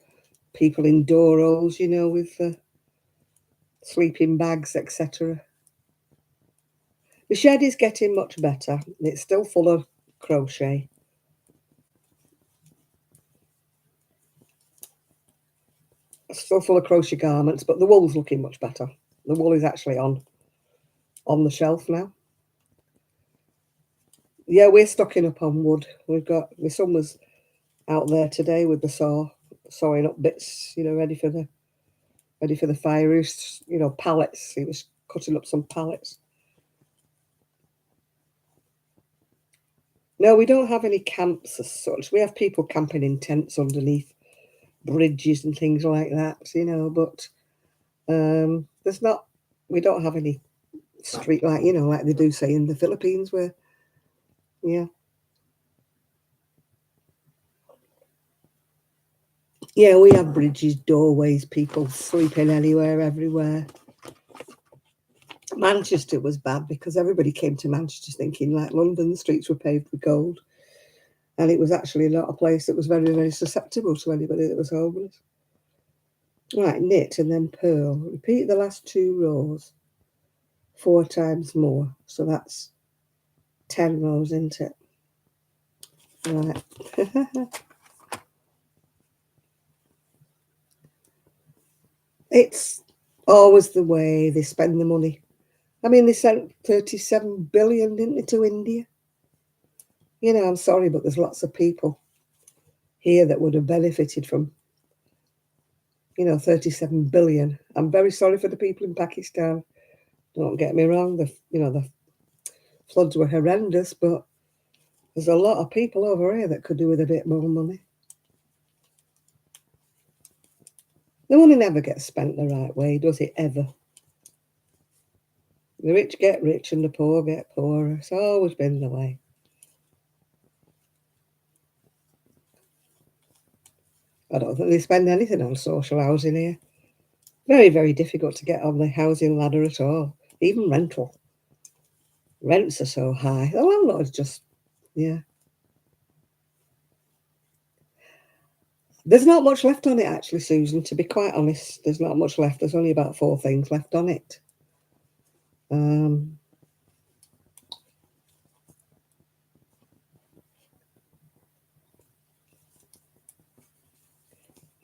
people in door holes, you know, with sleeping bags, etc. The shed is getting much better. It's still full of crochet. Still full of crochet garments, but the wool's looking much better. The wool is actually on the shelf now. Yeah, we're stocking up on wood. We've got my son was out there today with the saw, sawing up bits, ready for the fire. He was, pallets. He was cutting up some pallets. No, we don't have any camps as such. We have people camping in tents underneath bridges and things like that, but there's not, we don't have any street like, like they do say in the Philippines where, yeah. Yeah, we have bridges, doorways, people sleeping anywhere, everywhere. Manchester was bad because everybody came to Manchester thinking like London, the streets were paved with gold. And it was actually not a place that was very, very susceptible to anybody that was homeless. Right, knit and then purl. Repeat the last 2 rows 4 times more. So that's 10 rows, isn't it? Right. It's always the way they spend the money. I mean, they sent 37 billion, didn't they, to India? I'm sorry, but there's lots of people here that would have benefited from, 37 billion. I'm very sorry for the people in Pakistan. Don't get me wrong, the floods were horrendous, but there's a lot of people over here that could do with a bit more money. The money never gets spent the right way, does it ever? The rich get rich and the poor get poorer. It's always been the way. I don't think they spend anything on social housing here. Very, very difficult to get on the housing ladder at all. Even rental. Rents are so high. The landlord's just, yeah. There's not much left on it, actually, Susan. To be quite honest, there's not much left. There's only about 4 things left on it.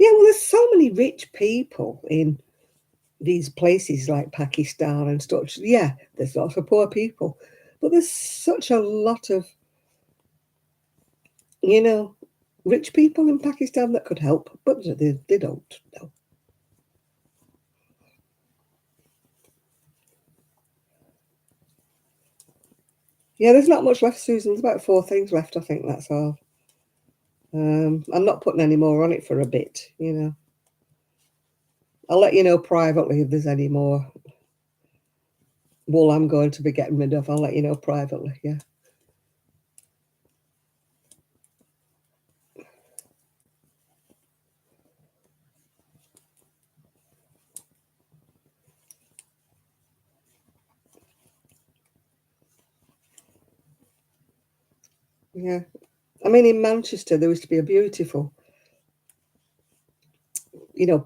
Yeah, well, there's so many rich people in these places like Pakistan and stuff. Yeah, there's lots of poor people, but there's such a lot of, you know, rich people in Pakistan that could help, but they don't. No. Yeah, there's not much left, Susan. There's about 4 things left. I think that's all. I'm not putting any more on it for a bit. I'll let you know privately if there's any more wool I'm going to be getting rid of. I'll let you know privately. Yeah. Yeah. I mean, in Manchester, there used to be a beautiful,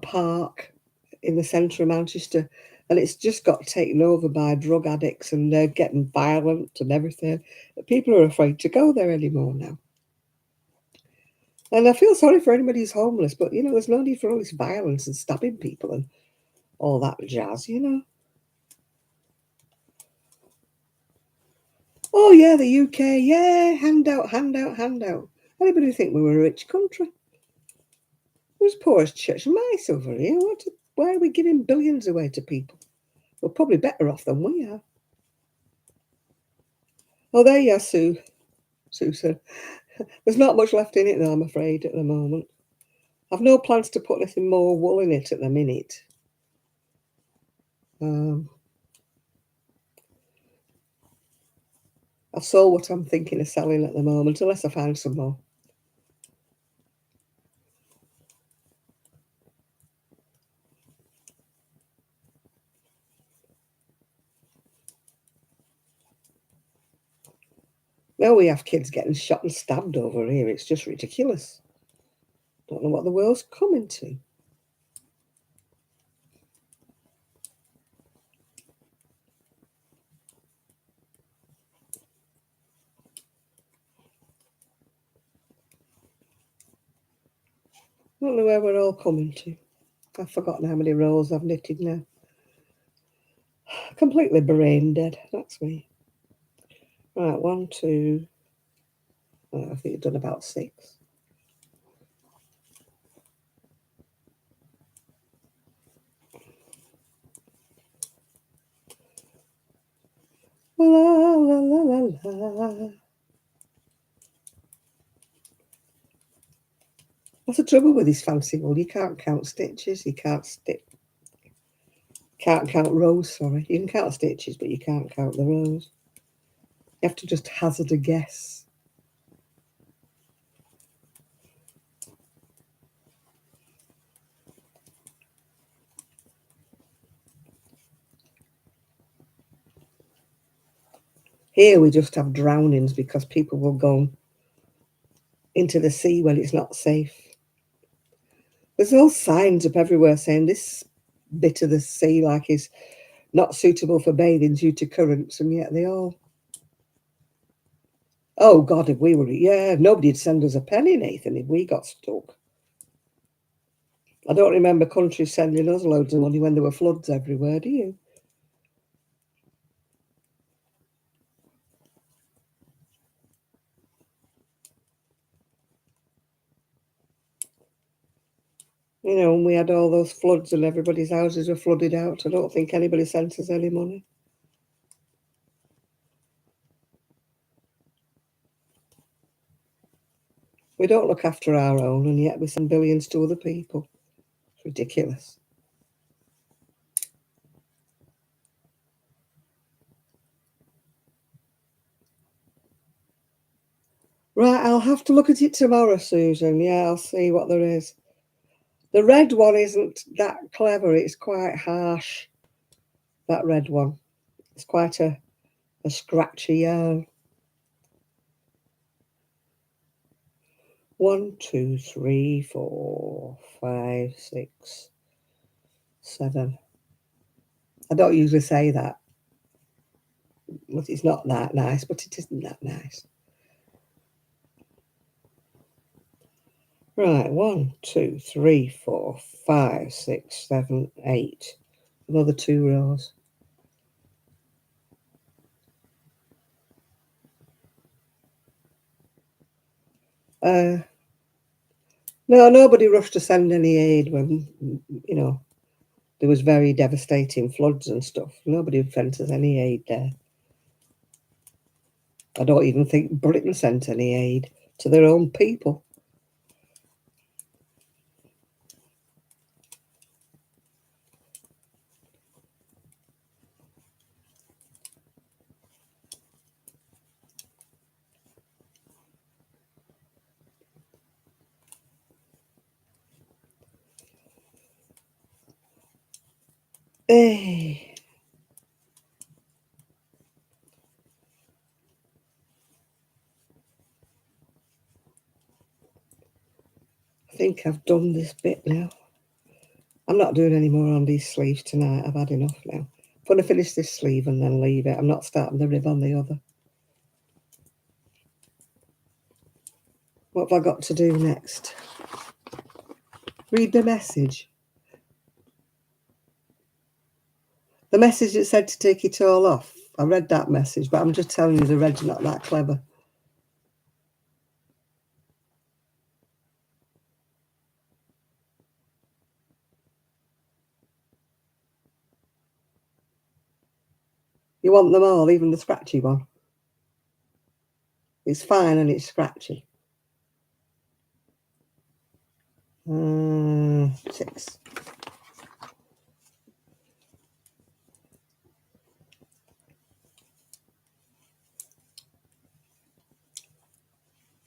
park in the centre of Manchester, and it's just got taken over by drug addicts, and they're getting violent and everything. People are afraid to go there anymore now. And I feel sorry for anybody who's homeless, but there's no need for all this violence and stabbing people and all that jazz. Oh yeah, the UK, yeah, handout, handout, handout. Anybody think we were a rich country? We're as poor as church mice over here. Why are we giving billions away to people? We're probably better off than we are. Oh, there you are, Susan. There's not much left in it, though, I'm afraid, at the moment. I've no plans to put anything more wool in it at the minute. Um, I've sold what I'm thinking of selling at the moment, unless I find some more. Now we have kids getting shot and stabbed over here. It's just ridiculous. Don't know what the world's coming to. Don't know where we're all coming to. I've forgotten how many rows I've knitted now. Completely brain dead. That's me. Right, 1, 2, Well, I think you've done about 6. La la la la la. What's the trouble with this fancy wool? You can't count stitches. You can't count rows. Sorry, you can count stitches, but you can't count the rows. You have to just hazard a guess. Here we just have drownings because people will go into the sea when it's not safe. There's all signs up everywhere saying this bit of the sea like is not suitable for bathing due to currents, and yet they all... Oh God, if we were... Yeah, nobody'd send us a penny, Nathan, if we got stuck. I don't remember countries sending us loads of money when there were floods everywhere, do you? You know, when we had all those floods and everybody's houses were flooded out, I don't think anybody sent us any money. We don't look after our own, and yet we send billions to other people. It's ridiculous. Right, I'll have to look at it tomorrow, Susan. Yeah, I'll see what there is. The red one isn't that clever. It's quite harsh, that red one. It's quite a scratchy yarn. 1, 2, 3, 4, 5, 6, 7. I don't usually say that. But it's not that nice, but it isn't that nice. Right, 1, 2, 3, 4, 5, 6, 7, 8. Another 2 rows. No, nobody rushed to send any aid when, you know, there was very devastating floods and stuff. Nobody sent us any aid there. I don't even think Britain sent any aid to their own people. Hey. I think I've done this bit now. I'm not doing any more on these sleeves tonight. I've had enough now. I'm going to finish this sleeve and then leave it. I'm not starting the rib on the other. What have I got to do next? Read the message. The message that said to take it all off. I read that message, but I'm just telling you the red's not that clever. You want them all, even the scratchy one? It's fine and it's scratchy. 6.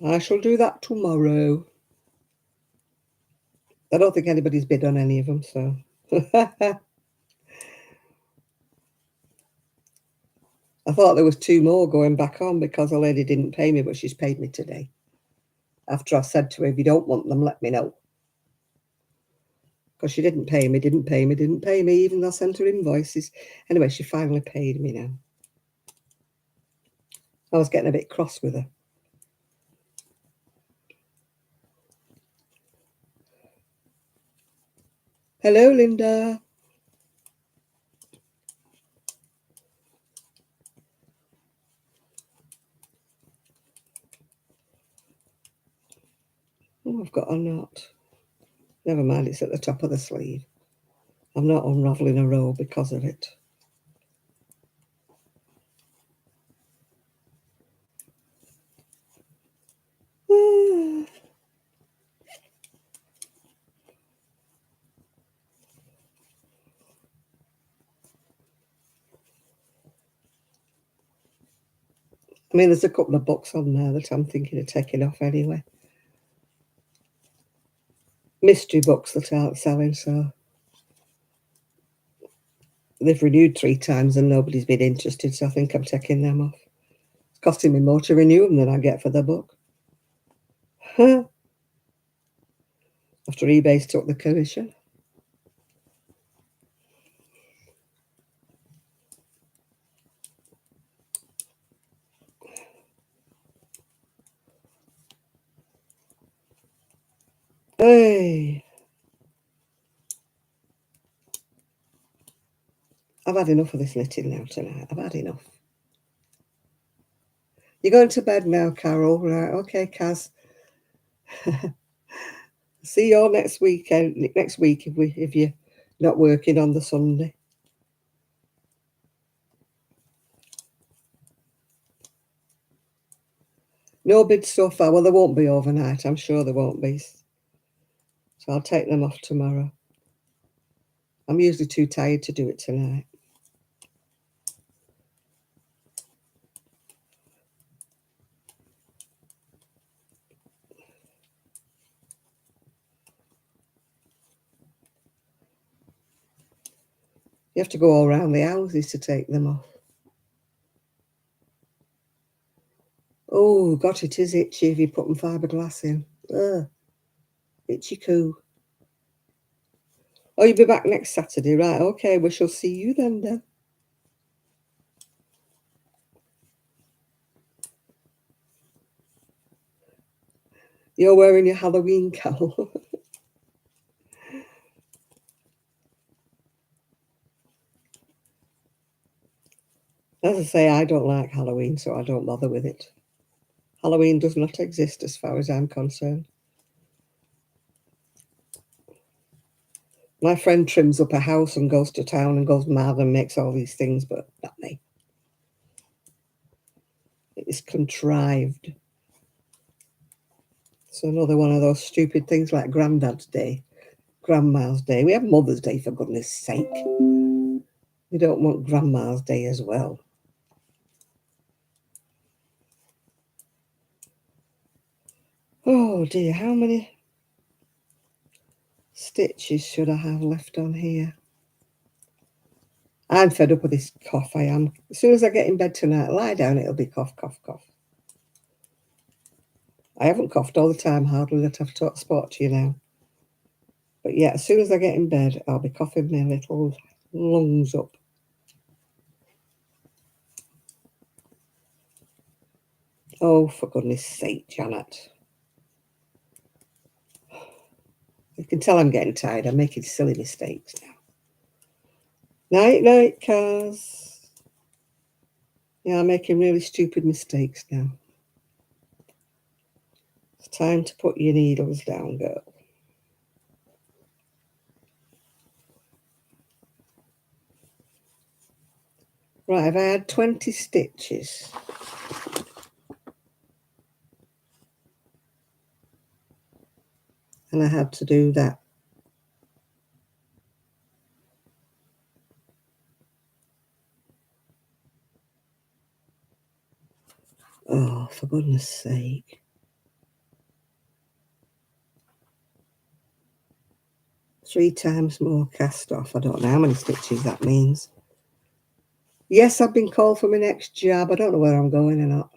I shall do that tomorrow. I don't think anybody's bid on any of them, so. I thought there was 2 more going back on because a lady didn't pay me, but she's paid me today. After I said to her, if you don't want them, let me know. Because she didn't pay me, even though I sent her invoices. Anyway, she finally paid me now. I was getting a bit cross with her. Hello, Linda. Oh, I've got a knot. Never mind, it's at the top of the sleeve. I'm not unravelling a row because of it. I mean, there's a couple of books on there that I'm thinking of taking off anyway. Mystery books that aren't selling, so they've renewed 3 times and nobody's been interested, so I think I'm taking them off. It's costing me more to renew them than I get for the book. After eBay's took the commission. Hey, I've had enough of this knitting now tonight. I've had enough. You're going to bed now, Carol. Right, okay, Kaz. See you all next week if you're not working on the Sunday. No bids so far. Well, there won't be overnight. I'm sure there won't be. So I'll take them off tomorrow. I'm usually too tired to do it tonight. You have to go all around the houses to take them off. Oh, God, it is itchy if you put them fiberglass in. Ugh, itchy coo. Oh, you'll be back next Saturday, right? Okay, we shall see you then. You're wearing your Halloween cowl. As I say, I don't like Halloween, so I don't bother with it. Halloween does not exist as far as I'm concerned. My friend trims up a house and goes to town and goes mad and makes all these things, but not me. It is contrived. It's another one of those stupid things like Grandad's Day, Grandma's Day. We have Mother's Day, for goodness sake. We don't want Grandma's Day as well. Oh dear, how many stitches should I have left on here? I'm fed up with this cough, I am. As soon as I get in bed tonight, lie down, it'll be cough, cough, cough. I haven't coughed all the time, hardly, that I've spoke to you now. But yeah, as soon as I get in bed, I'll be coughing my little lungs up. Oh, for goodness sake, Janet. You can tell I'm getting tired. I'm making silly mistakes now. Night, night, Kaz. Yeah, I'm making really stupid mistakes now. It's time to put your needles down, girl. Right, I've had 20 stitches. And I had to do that. Oh, for goodness sake. Three times more cast off. I don't know how many stitches that means. Yes, I've been called for my next job. I don't know where I'm going or not.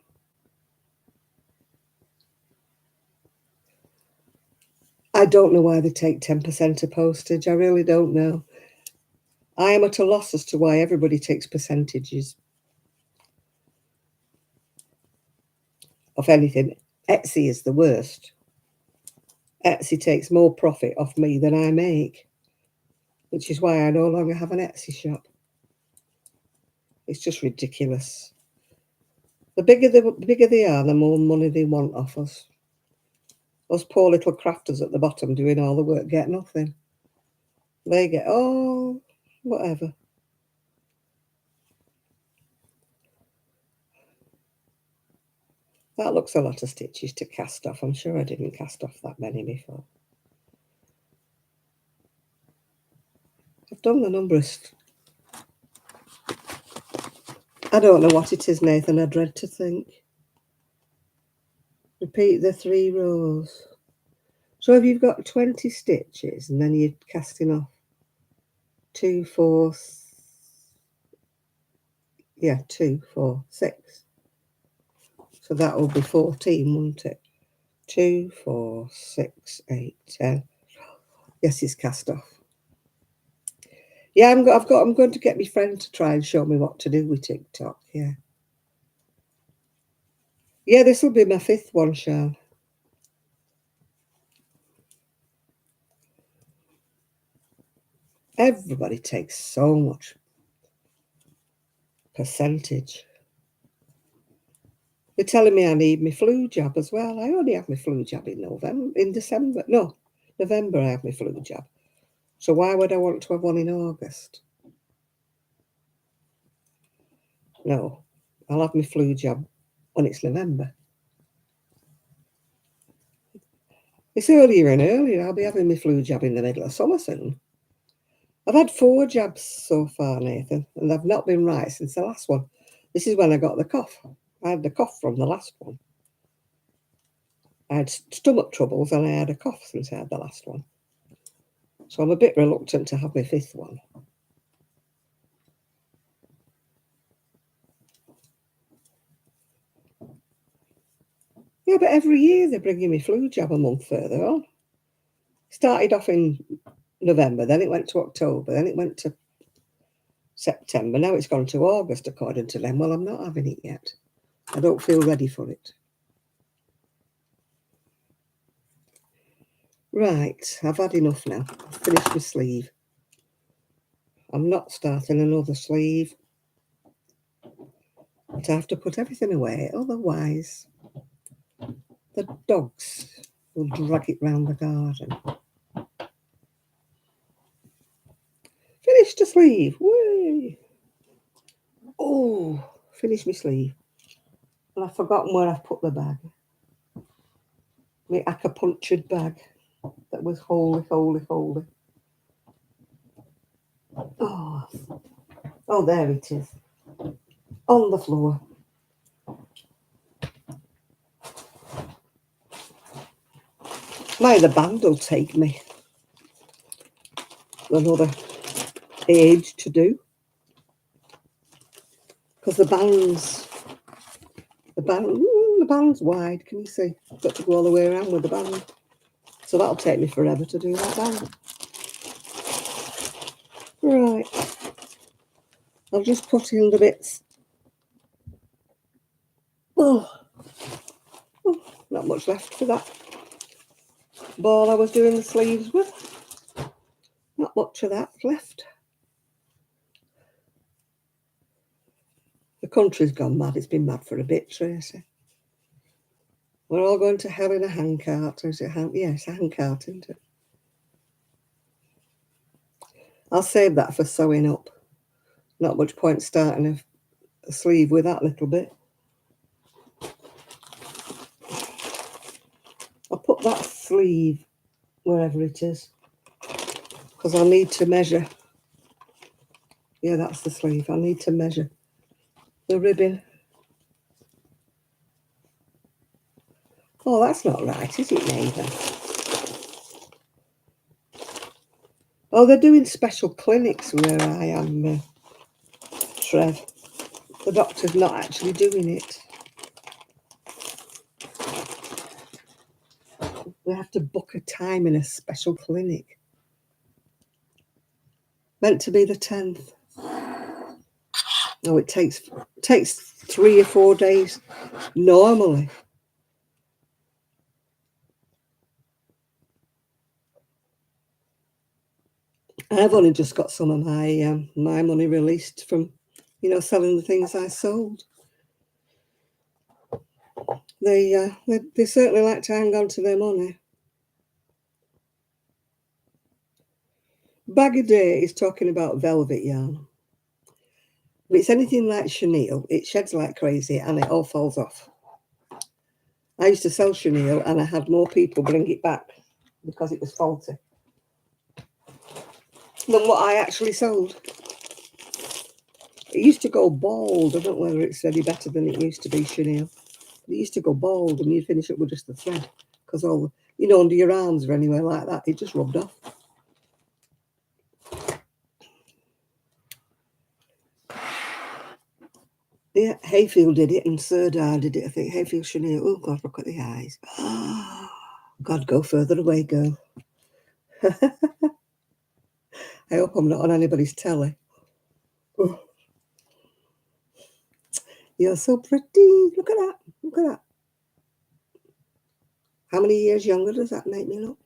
I don't know why they take 10% of postage. I really don't know. I am at a loss as to why everybody takes percentages of anything. Etsy is the worst. Etsy takes more profit off me than I make, which is why I no longer have an Etsy shop. It's just ridiculous. The bigger they are, the more money they want off us. Those poor little crafters at the bottom doing all the work get nothing. They get, oh, whatever. That looks a lot of stitches to cast off. I'm sure I didn't cast off that many before. I've done the numbers. I don't know what it is, Nathan. I dread to think. Repeat the 3 rows. So if you've got 20 stitches and then you're casting off 2, 4, 2, 4, 6. So that will be 14, won't it? 2, 4, 6, 8, 10. Yes, it's cast off. Yeah, I'm going to get my friend to try and show me what to do with TikTok. Yeah. Yeah, this will be my 5th one, Sean. Everybody takes so much percentage. They're telling me I need my flu jab as well. I only have my flu jab in December. No, November I have my flu jab. So why would I want to have one in August? No, I'll have my flu jab when it's November. It's earlier and earlier. I'll be having my flu jab in the middle of summer soon. I've had 4 jabs so far, Nathan, and they've not been right since the last one. This is when I got the cough. I had the cough from the last one. I had stomach troubles and I had a cough since I had the last one. So I'm a bit reluctant to have my 5th one. Yeah, but every year they're bringing me flu jab a month further on. Started off in November, then it went to October, then it went to September. Now it's gone to August, according to them. Well, I'm not having it yet. I don't feel ready for it. Right, I've had enough now. I've finished my sleeve. I'm not starting another sleeve. But I have to put everything away, otherwise the dogs will drag it round the garden. Finished the sleeve. Whee! Oh, finished my sleeve. And I've forgotten where I've put the bag. My acupunctured bag that was holy. Oh, there it is. On the floor. The band will take me another age to do. Because the band's wide, can you see? I've got to go all the way around with the band. So that'll take me forever to do that band. Right. I'll just put in the bits. Oh, not much left for that ball I was doing the sleeves with. Not much of that left. The country's gone mad. It's been mad for a bit, Tracy. We're all going to hell in a handcart. Is it yeah, it's a handcart, isn't it? I'll save that for sewing up. Not much point starting a sleeve with that little bit. I'll put that sleeve wherever it is, because I'll need to measure. Yeah, that's the sleeve. I need to measure the ribbon. Oh, that's not right, is it, Nathan? Oh, they're doing special clinics where I am, Trev. The doctor's not actually doing it. We have to book a time in a special clinic. Meant to be the 10th. No, it takes 3 or 4 days normally. I've only just got some of my my money released from, selling the things I sold. They certainly like to hang on to their money. Bag a Day is talking about velvet yarn. If it's anything like chenille, it sheds like crazy and it all falls off. I used to sell chenille and I had more people bring it back because it was faulty than what I actually sold. It used to go bald. I don't know whether it's any better than it used to be, chenille. It used to go bald and you'd finish up with just the thread because all the, you know, under your arms or anywhere like that, it just rubbed off. Yeah, Hayfield did it and Sirdar did it. I think Hayfield chenille. Oh God, look at the eyes. God, go further away, girl. I hope I'm not on anybody's telly. Oh, you're so pretty. Look at that. Look at that. How many years younger does that make me look?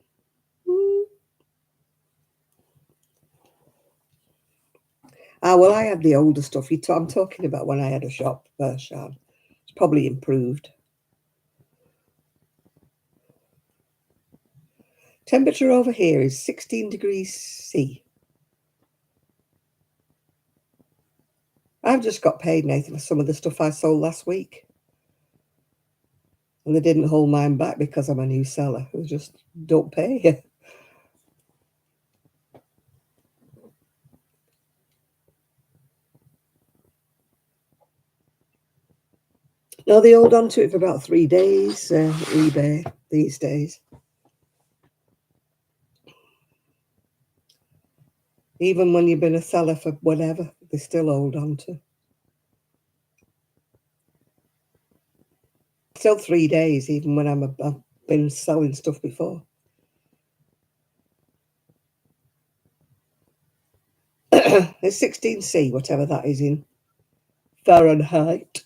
Ah, well, I had the older stuff. I'm talking about when I had a shop, Shard. It's probably improved. Temperature over here is 16 degrees C. I've just got paid, Nathan, for some of the stuff I sold last week. And they didn't hold mine back because I'm a new seller. It was just, don't pay. No, they hold on to it for about 3 days, eBay these days. Even when you've been a seller for whatever, they still hold on to. Still 3 days, even when I've been selling stuff before. It's 16C, whatever that is in Fahrenheit.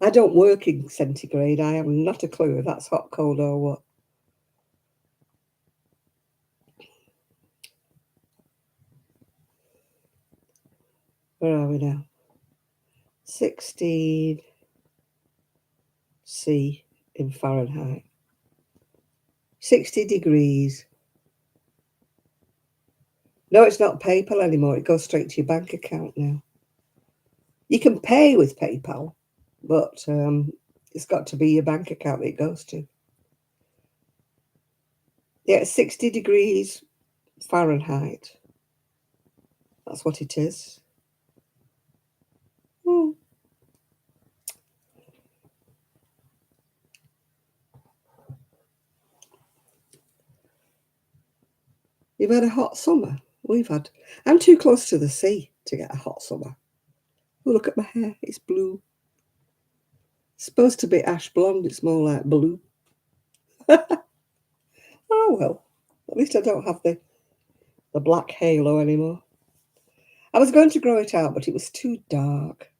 I don't work in centigrade. I have not a clue if that's hot, cold, or what. Where are we now? 16C in Fahrenheit. 60 degrees. No, it's not PayPal anymore. It goes straight to your bank account now. You can pay with PayPal, but it's got to be your bank account that it goes to. Yeah, 60 degrees Fahrenheit. That's what it is. Hmm. You've had a hot summer. I'm too close to the sea to get a hot summer. Oh, look at my hair. It's blue. It's supposed to be ash blonde. It's more like blue. Oh, well. At least I don't have the black halo anymore. I was going to grow it out, but it was too dark.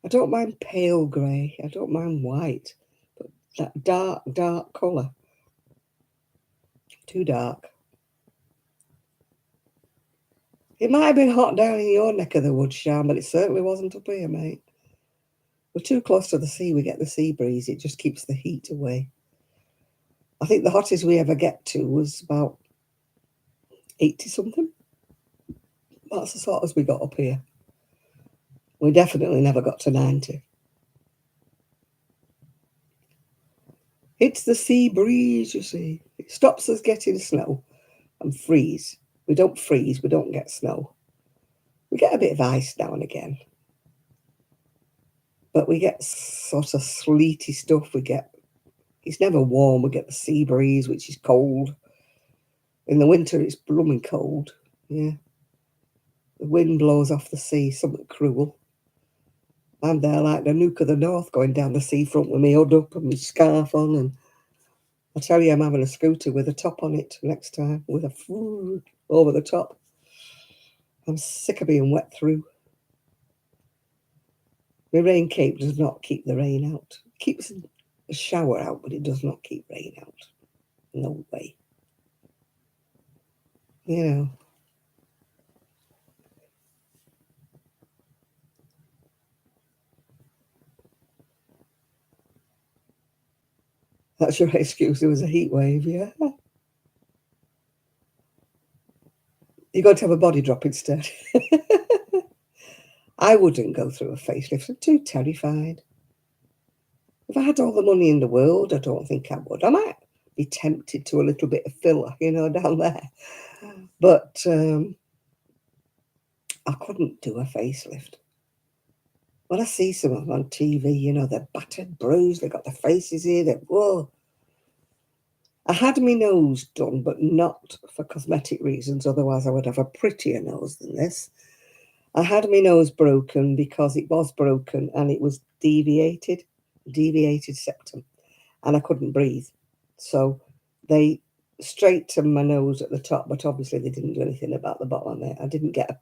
I don't mind pale grey. I don't mind white. But that dark colour. Too dark. It might have been hot down in your neck of the woods, Shan, but it certainly wasn't up here, mate. We're too close to the sea. We get the sea breeze. It just keeps the heat away. I think the hottest we ever get to was about 80 something. That's as hot as we got up here. We definitely never got to 90. It's the sea breeze, you see. It stops us getting snow and freeze. We don't freeze. We don't get snow. We get a bit of ice now and again. But we get sort of sleety stuff. It's never warm. We get the sea breeze, which is cold. In the winter, it's blooming cold. Yeah. The wind blows off the sea, something cruel. I'm there like the Nuke of the North going down the seafront with my hood up and my scarf on. And I tell you, I'm having a scooter with a top on it next time, with a over the top. I'm sick of being wet through. My rain cape does not keep the rain out. It keeps a shower out, but it does not keep rain out. No way. You know. That's your excuse. There was a heat wave, yeah. You're going to have a body drop instead. I wouldn't go through a facelift. I'm too terrified. If I had all the money in the world, I don't think I would. I might be tempted to a little bit of filler, down there. But I couldn't do a facelift. When I see some of them on TV, they're battered, bruised, they've got their faces here, whoa. I had my nose done, but not for cosmetic reasons, otherwise I would have a prettier nose than this. I had my nose broken because it was broken and it was deviated septum, and I couldn't breathe. So they straightened my nose at the top, but obviously they didn't do anything about the bottom there. I didn't get a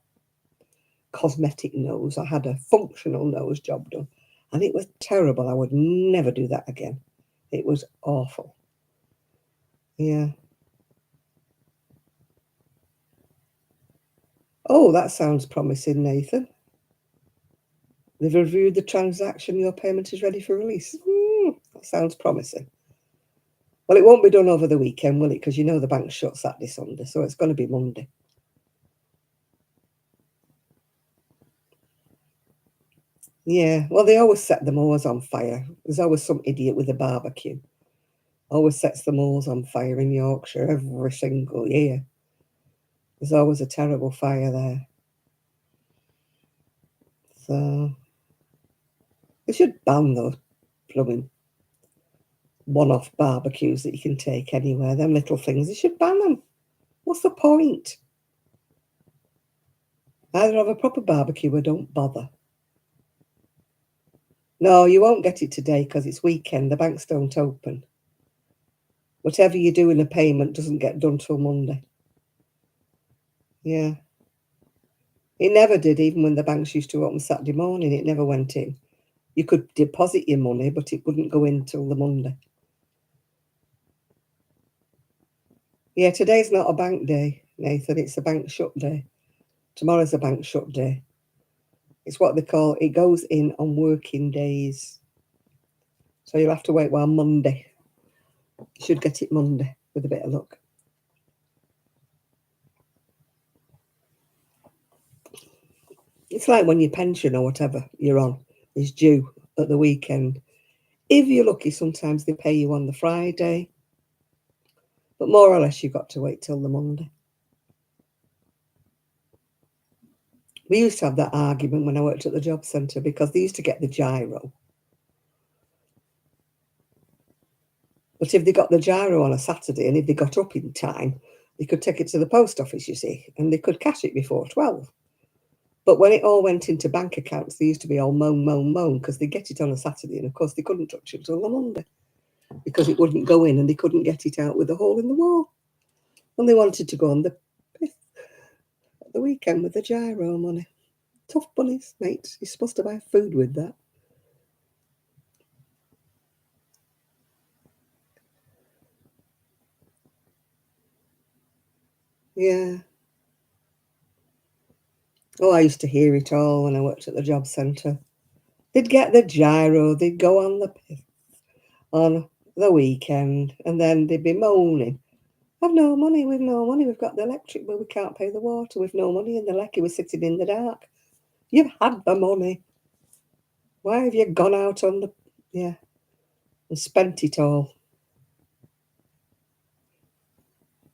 cosmetic nose. I had a functional nose job done, and it was terrible. I would never do that again. It was awful. Yeah. Oh, that sounds promising, Nathan. They've reviewed the transaction. Your payment is ready for release. That sounds promising. Well, it won't be done over the weekend, will it? Because the bank shuts Saturday, Sunday, so it's going to be Monday. Yeah, well, they always set the moors on fire. There's always some idiot with a barbecue. Always sets the moors on fire in Yorkshire every single year. There's always a terrible fire there. So they should ban those plumbing one-off barbecues that you can take anywhere. Them little things, they should ban them. What's the point? Either have a proper barbecue or don't bother. No, you won't get it today because it's weekend. The banks don't open. Whatever you do in a payment doesn't get done till Monday. Yeah. It never did, even when the banks used to open Saturday morning. It never went in. You could deposit your money, but it wouldn't go in till the Monday. Yeah, today's not a bank day, Nathan. It's a bank shut day. Tomorrow's a bank shut day. It's what they call, it goes in on working days. So you'll have to wait while Monday. You should get it Monday with a bit of luck. It's like when your pension or whatever you're on is due at the weekend. If you're lucky, sometimes they pay you on the Friday. But more or less, you've got to wait till the Monday. We used to have that argument when I worked at the job centre because they used to get the gyro. But if they got the gyro on a Saturday and if they got up in time, they could take it to the post office, you see, and they could cash it before 12. But when it all went into bank accounts, they used to be all moan, because they get it on a Saturday. And, of course, they couldn't touch it till the Monday because it wouldn't go in and they couldn't get it out with a hole in the wall. And they wanted to go on the weekend with the gyro money. Tough bunnies, mate. You're supposed to buy food with that. Yeah. Oh, I used to hear it all when I worked at the job centre. They'd get the gyro, they'd go on the piss on the weekend, and then they'd be moaning. I've no money, we've no money, we've got the electric bill, we can't pay the water, we've no money, and the lecky was sitting in the dark. You've had the money. Why have you gone out on the, and spent it all?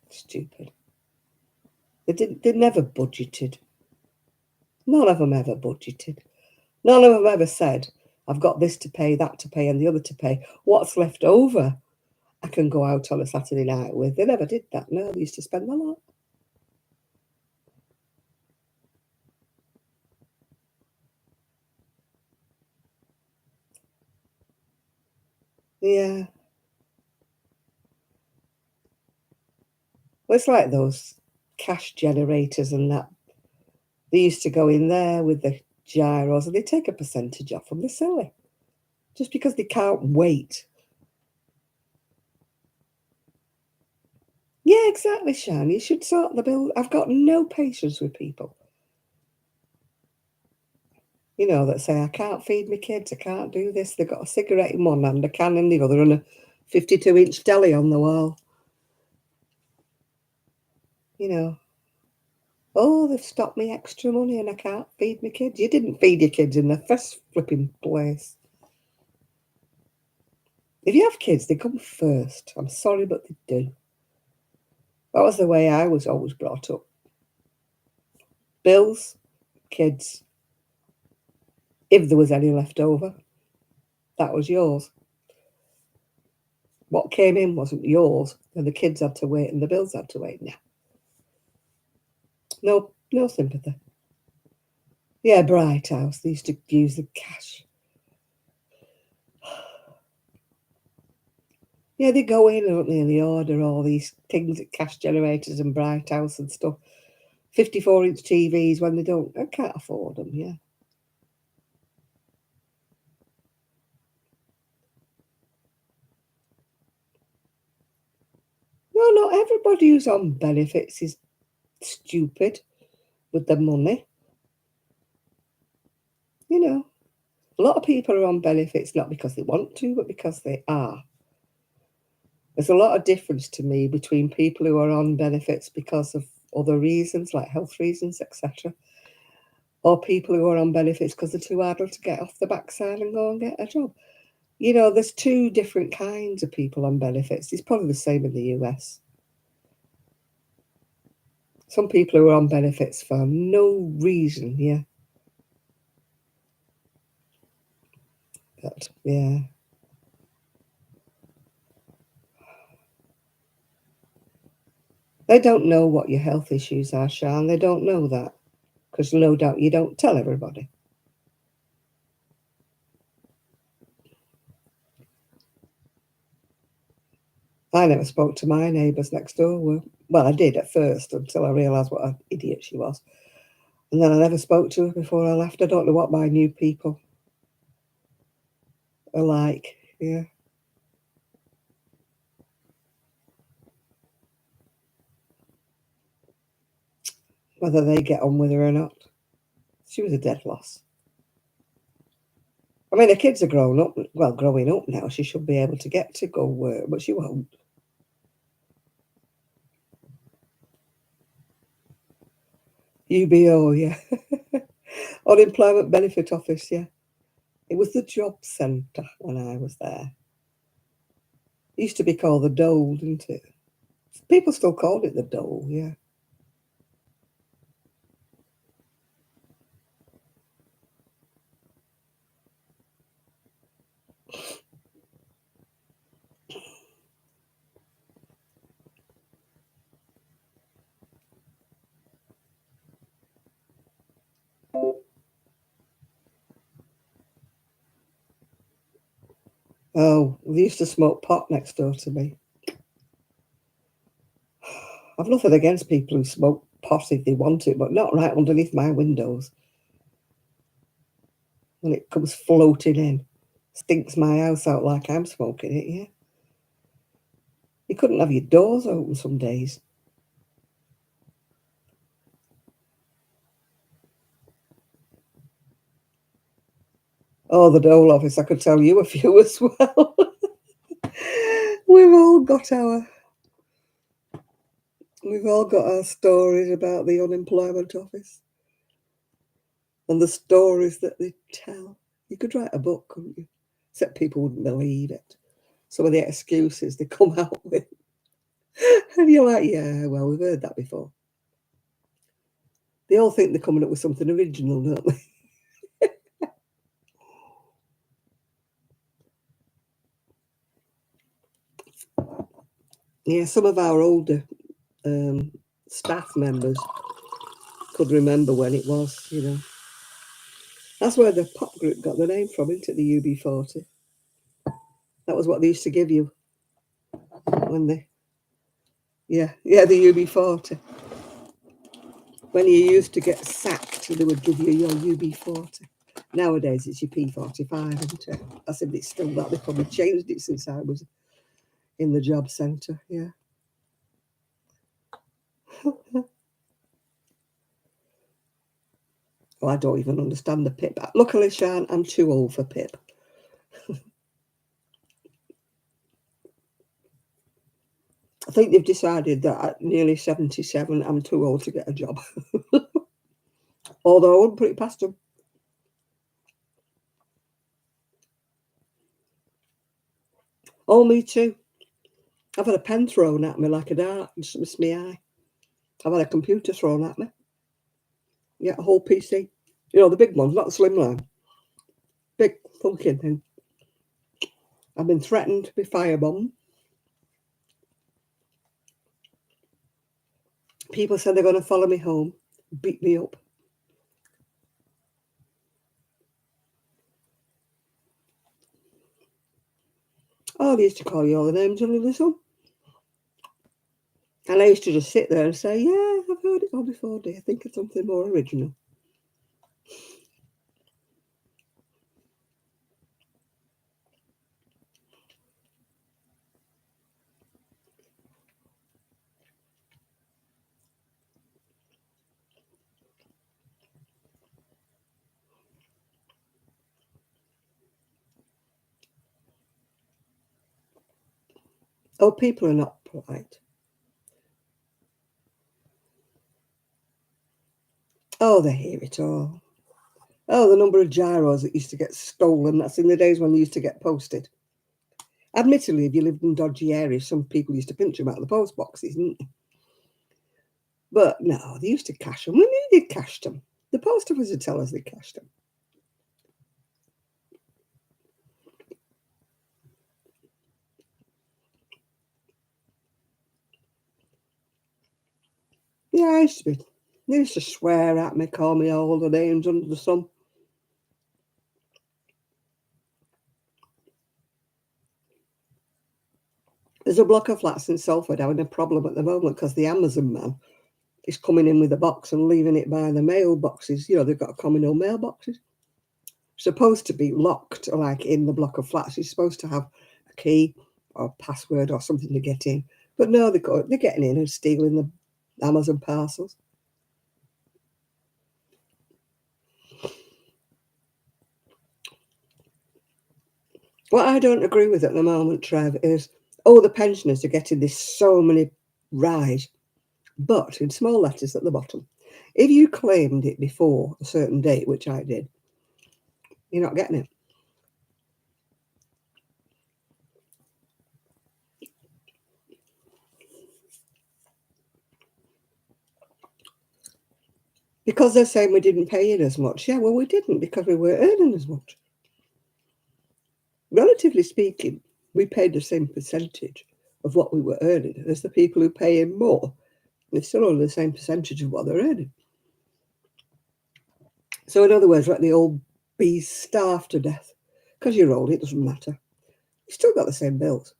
Stupid. They never budgeted. None of them ever budgeted. None of them ever said, I've got this to pay, that to pay, and the other to pay. What's left over, I can go out on a Saturday night with. They never did that. No, they used to spend a lot. Yeah. Well, it's like those cash generators and that. They used to go in there with the gyros and they take a percentage off them. They're silly. Just because they can't wait. Yeah, exactly, Shan. You should sort the bill. I've got no patience with people. That say, I can't feed my kids, I can't do this. They've got a cigarette in one hand, a can in the other, and a 52-inch telly on the wall. Oh, they've stopped me extra money and I can't feed my kids. You didn't feed your kids in the first flipping place. If you have kids, they come first. I'm sorry, but they do. That was the way I was always brought up. Bills, kids. If there was any left over, that was yours. What came in wasn't yours, and the kids had to wait and the bills had to wait. No sympathy. Yeah, Bright House. They used to use the cash. Yeah, they go in, don't they, and they order all these things at cash generators and Bright House and stuff. 54-inch TVs when they don't. I can't afford them, yeah. No, not everybody who's on benefits is stupid with the money. You know, a lot of people are on benefits not because they want to, but because they are. There's a lot of difference to me between people who are on benefits because of other reasons, like health reasons, etc., or people who are on benefits because they're too idle to get off the backside and go and get a job. You know, there's two different kinds of people on benefits. It's probably the same in the US. Some people who are on benefits for no reason, yeah. But, yeah. They don't know what your health issues are, Sian. They don't know that. Because no doubt you don't tell everybody. I never spoke to my neighbours next door. Well, I did at first until I realised what an idiot she was. And then I never spoke to her before I left. I don't know what my new people are like. Yeah. Whether they get on with her or not. She was a dead loss. I mean, the kids are grown up. Well, growing up now. She should be able to get to go work, but she won't. UBO, yeah. Unemployment Benefit Office, yeah. It was the job centre when I was there. It used to be called the Dole, didn't it? People still called it the Dole, yeah. Oh, they used to smoke pot next door to me. I've nothing against people who smoke pot if they want it, but not right underneath my windows. When it comes floating in, stinks my house out like I'm smoking it, yeah. You couldn't have your doors open some days. Oh, the Dole office, I could tell you a few as well. We've all got our we've all got our stories about the unemployment office and the stories that they tell. You could write a book, couldn't you? Except people wouldn't believe it. Some of the excuses they come out with. And you're like, yeah, well, we've heard that before. They all think they're coming up with something original, don't they? Yeah, some of our older staff members could remember when it was, you know. That's where the pop group got the name from, isn't it? The UB40. That was what they used to give you when they, yeah, the UB40. When you used to get sacked, they would give you your UB40. Nowadays, it's your P45, isn't it? I said it's still that. They probably changed it since I was in the job centre, yeah. Well, I don't even understand the pip. Luckily, Sian, I'm too old for pip. think they've decided that at nearly 77, I'm too old to get a job. Although I wouldn't put it past them. Oh, me too. I've had a pen thrown at me like a dart. Just missed my eye. I've had a computer thrown at me. Yeah, a whole PC. You know, the big ones, not the slimline. Big funky thing. I've been threatened to be firebombed. People said they're going to follow me home, beat me up. Oh, they used to call you all the names under the sun. And I used to just sit there and say, yeah, I've heard it all before, dear. Think of something more original. Oh, people are not polite. Oh, they hear it all. Oh, the number of gyros that used to get stolen. That's in the days when they used to get posted. Admittedly, if you lived in dodgy areas, some people used to pinch them out of the post boxes, didn't they? But no, they used to cash them. We knew they cashed them. The post office would tell us they cashed them. Yeah, I used to be. They used to swear at me, call me all the names under the sun. There's a block of flats in Salford having a problem at the moment because the Amazon man is coming in with a box and leaving it by the mailboxes. You know, they've got communal mailboxes. Supposed to be locked, like in the block of flats. You're supposed to have a key or a password or something to get in. But no, they're getting in and stealing the Amazon parcels. What I don't agree with at the moment, Trev, is the pensioners are getting this so many rise, but in small letters at the bottom. If you claimed it before a certain date, which I did, you're not getting it. Because they're saying we didn't pay in as much. Yeah, well, we didn't because we weren't earning as much. Relatively speaking, we paid the same percentage of what we were earning as the people who pay in more. They're still only the same percentage of what they're earning. So, in other words, let the old bees starve to death. Because you're old, it doesn't matter. You've still got the same bills.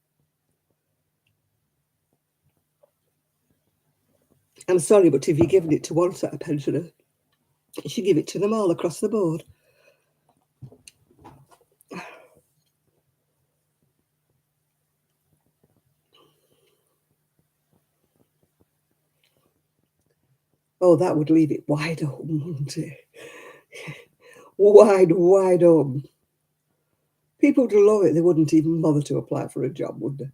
I'm sorry, but if you're giving it to one set of pensioners, you should give it to them all across the board. Oh, that would leave it wide open, wouldn't it? Wide open. People would love it. They wouldn't even bother to apply for a job, would they?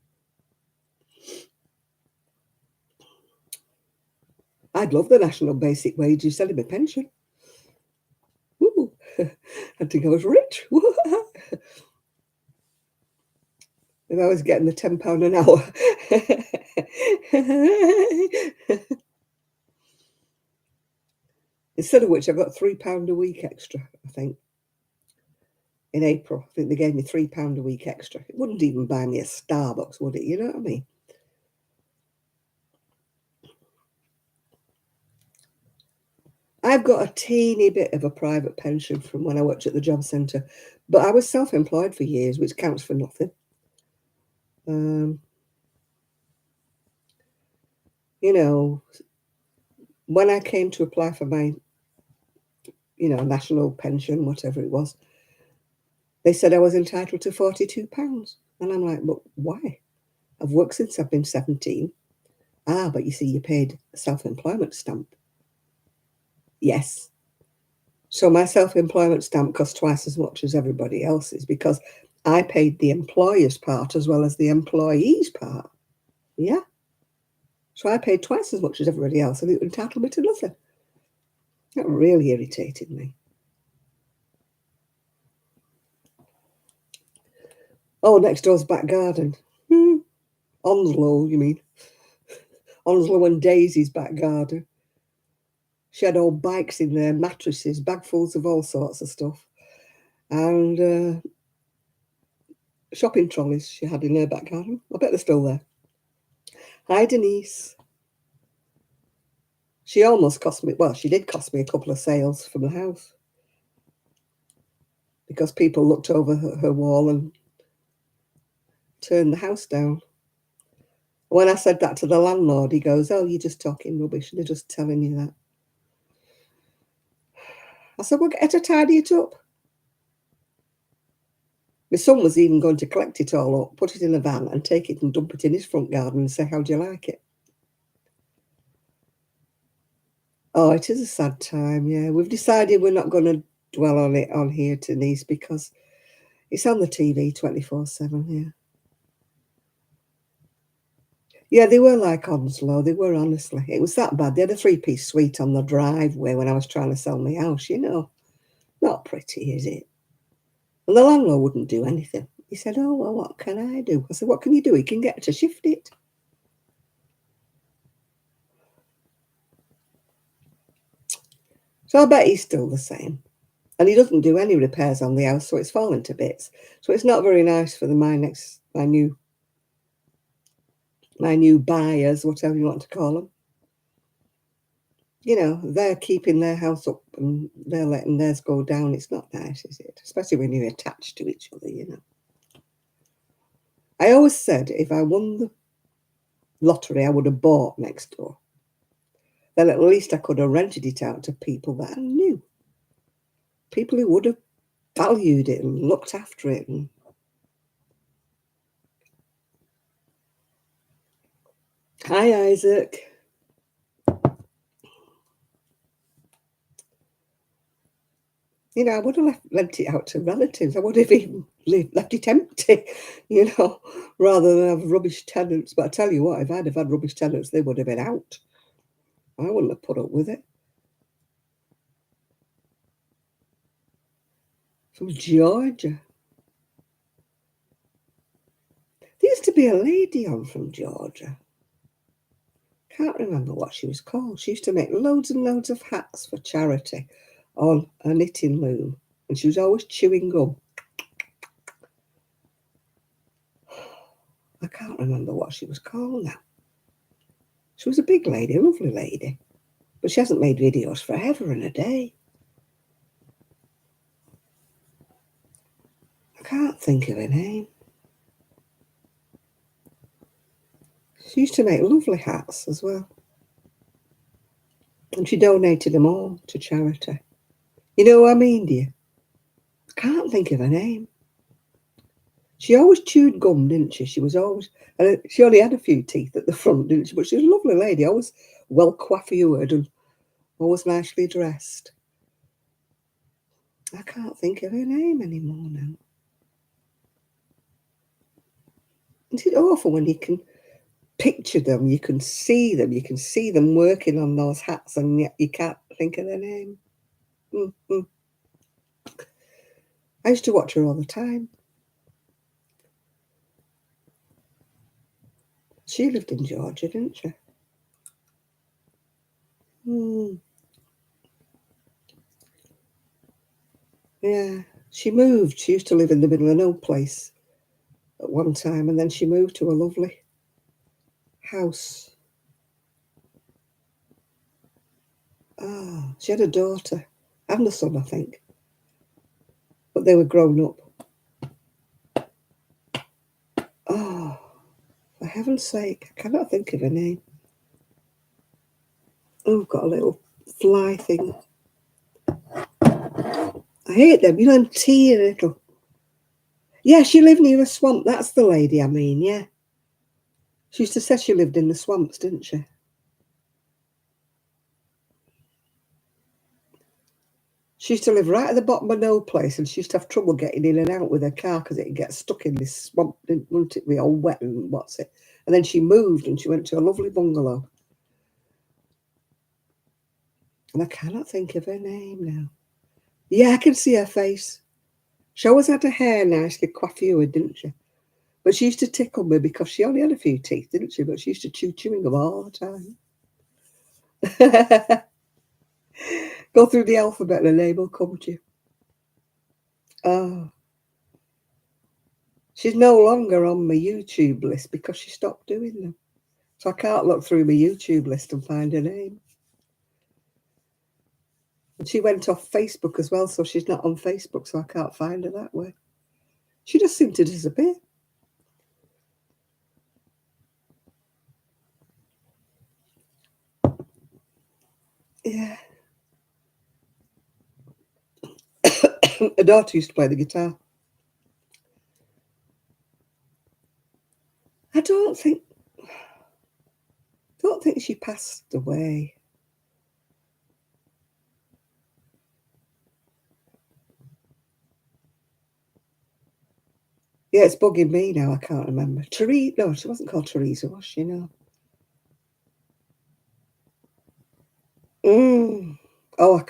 I'd love the national basic wage instead of my pension. Ooh, I'd think I was rich. If I was getting the £10 an hour. Instead of which, I got £3 a week extra, I think. In April, I think they gave me £3 a week extra. It wouldn't even buy me a Starbucks, would it? You know what I mean? I've got a teeny bit of a private pension from when I worked at the job centre, but I was self-employed for years, which counts for nothing. You know, when I came to apply for my, national pension, whatever it was, they said I was entitled to £42. And I'm like, but why? I've worked since I've been 17. Ah, but you see, you paid a self-employment stamp. Yes. So my self-employment stamp cost twice as much as everybody else's because I paid the employer's part as well as the employee's part. Yeah. So I paid twice as much as everybody else, and it entitled me to nothing. That really irritated me. Oh, next door's back garden. Onslow, you mean? Onslow and Daisy's back garden. She had old bikes in there, mattresses, bagfuls of all sorts of stuff, and shopping trolleys she had in her back garden. I bet they're still there. Hi, Denise. She almost cost me, well, she did cost me a couple of sales from the house because people looked over her wall and turned the house down. When I said that to the landlord, he goes, "Oh, you're just talking rubbish. They're just telling you that." I said, "Well, get her to tidy it up." My son was even going to collect it all up, put it in a van and take it and dump it in his front garden and say, "How do you like it?" Oh, it is a sad time, yeah. We've decided we're not going to dwell on it on here, Denise, because it's on the TV 24/7, yeah. Yeah, they were like Onslow. They were, honestly. It was that bad. They had a three-piece suite on the driveway when I was trying to sell my house, you know. Not pretty, is it? And the landlord wouldn't do anything. He said, "Oh, well, what can I do?" I said, "What can you do? He can get to shift it." So I bet he's still the same. And he doesn't do any repairs on the house, so it's fallen to bits. So it's not very nice for my new buyers, whatever you want to call them. You know, they're keeping their house up and they're letting theirs go down. It's not nice, is it? Especially when you're attached to each other, you know. I always said if I won the lottery, I would have bought next door. Then at least I could have rented it out to people that I knew. People who would have valued it and looked after it. And hi, Isaac. You know, I would have lent it out to relatives. I would have even left it empty, you know, rather than have rubbish tenants. But I tell you what, if I'd have had rubbish tenants, they would have been out. I wouldn't have put up with it. From Georgia. There used to be a lady on from Georgia. Can't remember what she was called. She used to make loads and loads of hats for charity on a knitting loom. And she was always chewing gum. I can't remember what she was called now. She was a big lady, a lovely lady. But she hasn't made videos forever and a day. I can't think of her name. She used to make lovely hats as well. And she donated them all to charity. You know what I mean, dear? I can't think of her name. She always chewed gum, didn't she? She was always, she only had a few teeth at the front, didn't she? But she was a lovely lady, always well coiffured and always nicely dressed. I can't think of her name anymore now. Isn't it awful when you can picture them, you can see them working on those hats, and yet you can't think of their name? Mm-hmm. I used to watch her all the time. She lived in Georgia, didn't she? Yeah. She moved. She used to live in the middle of no place at one time, and then she moved to a lovely house. Ah, she had a daughter and a son, I think, but they were grown up. Oh, for heaven's sake, I cannot think of her name. Oh, I've got a little fly thing. I hate them. You know, them teeny little. Yeah, she lived near a swamp. That's the lady I mean, yeah. She used to say she lived in the swamps, didn't she? She used to live right at the bottom of no place, and she used to have trouble getting in and out with her car because it'd get stuck in this swamp, wouldn't it? Be all wet and what's it? And then she moved and she went to a lovely bungalow. And I cannot think of her name now. Yeah, I can see her face. She always had her hair nicely coiffured, didn't she? But she used to tickle me because she only had a few teeth, didn't she? But she used to chew chewing gum all the time. Go through the alphabet and a name will come to you. Oh. She's no longer on my YouTube list because she stopped doing them. So I can't look through my YouTube list and find her name. And she went off Facebook as well, so she's not on Facebook, so I can't find her that way. She just seemed to disappear. Yeah. Her daughter used to play the guitar. I don't think she passed away. Yeah, it's bugging me now. I can't remember. Teresa? No, she wasn't called Teresa, was she? No. Oh, I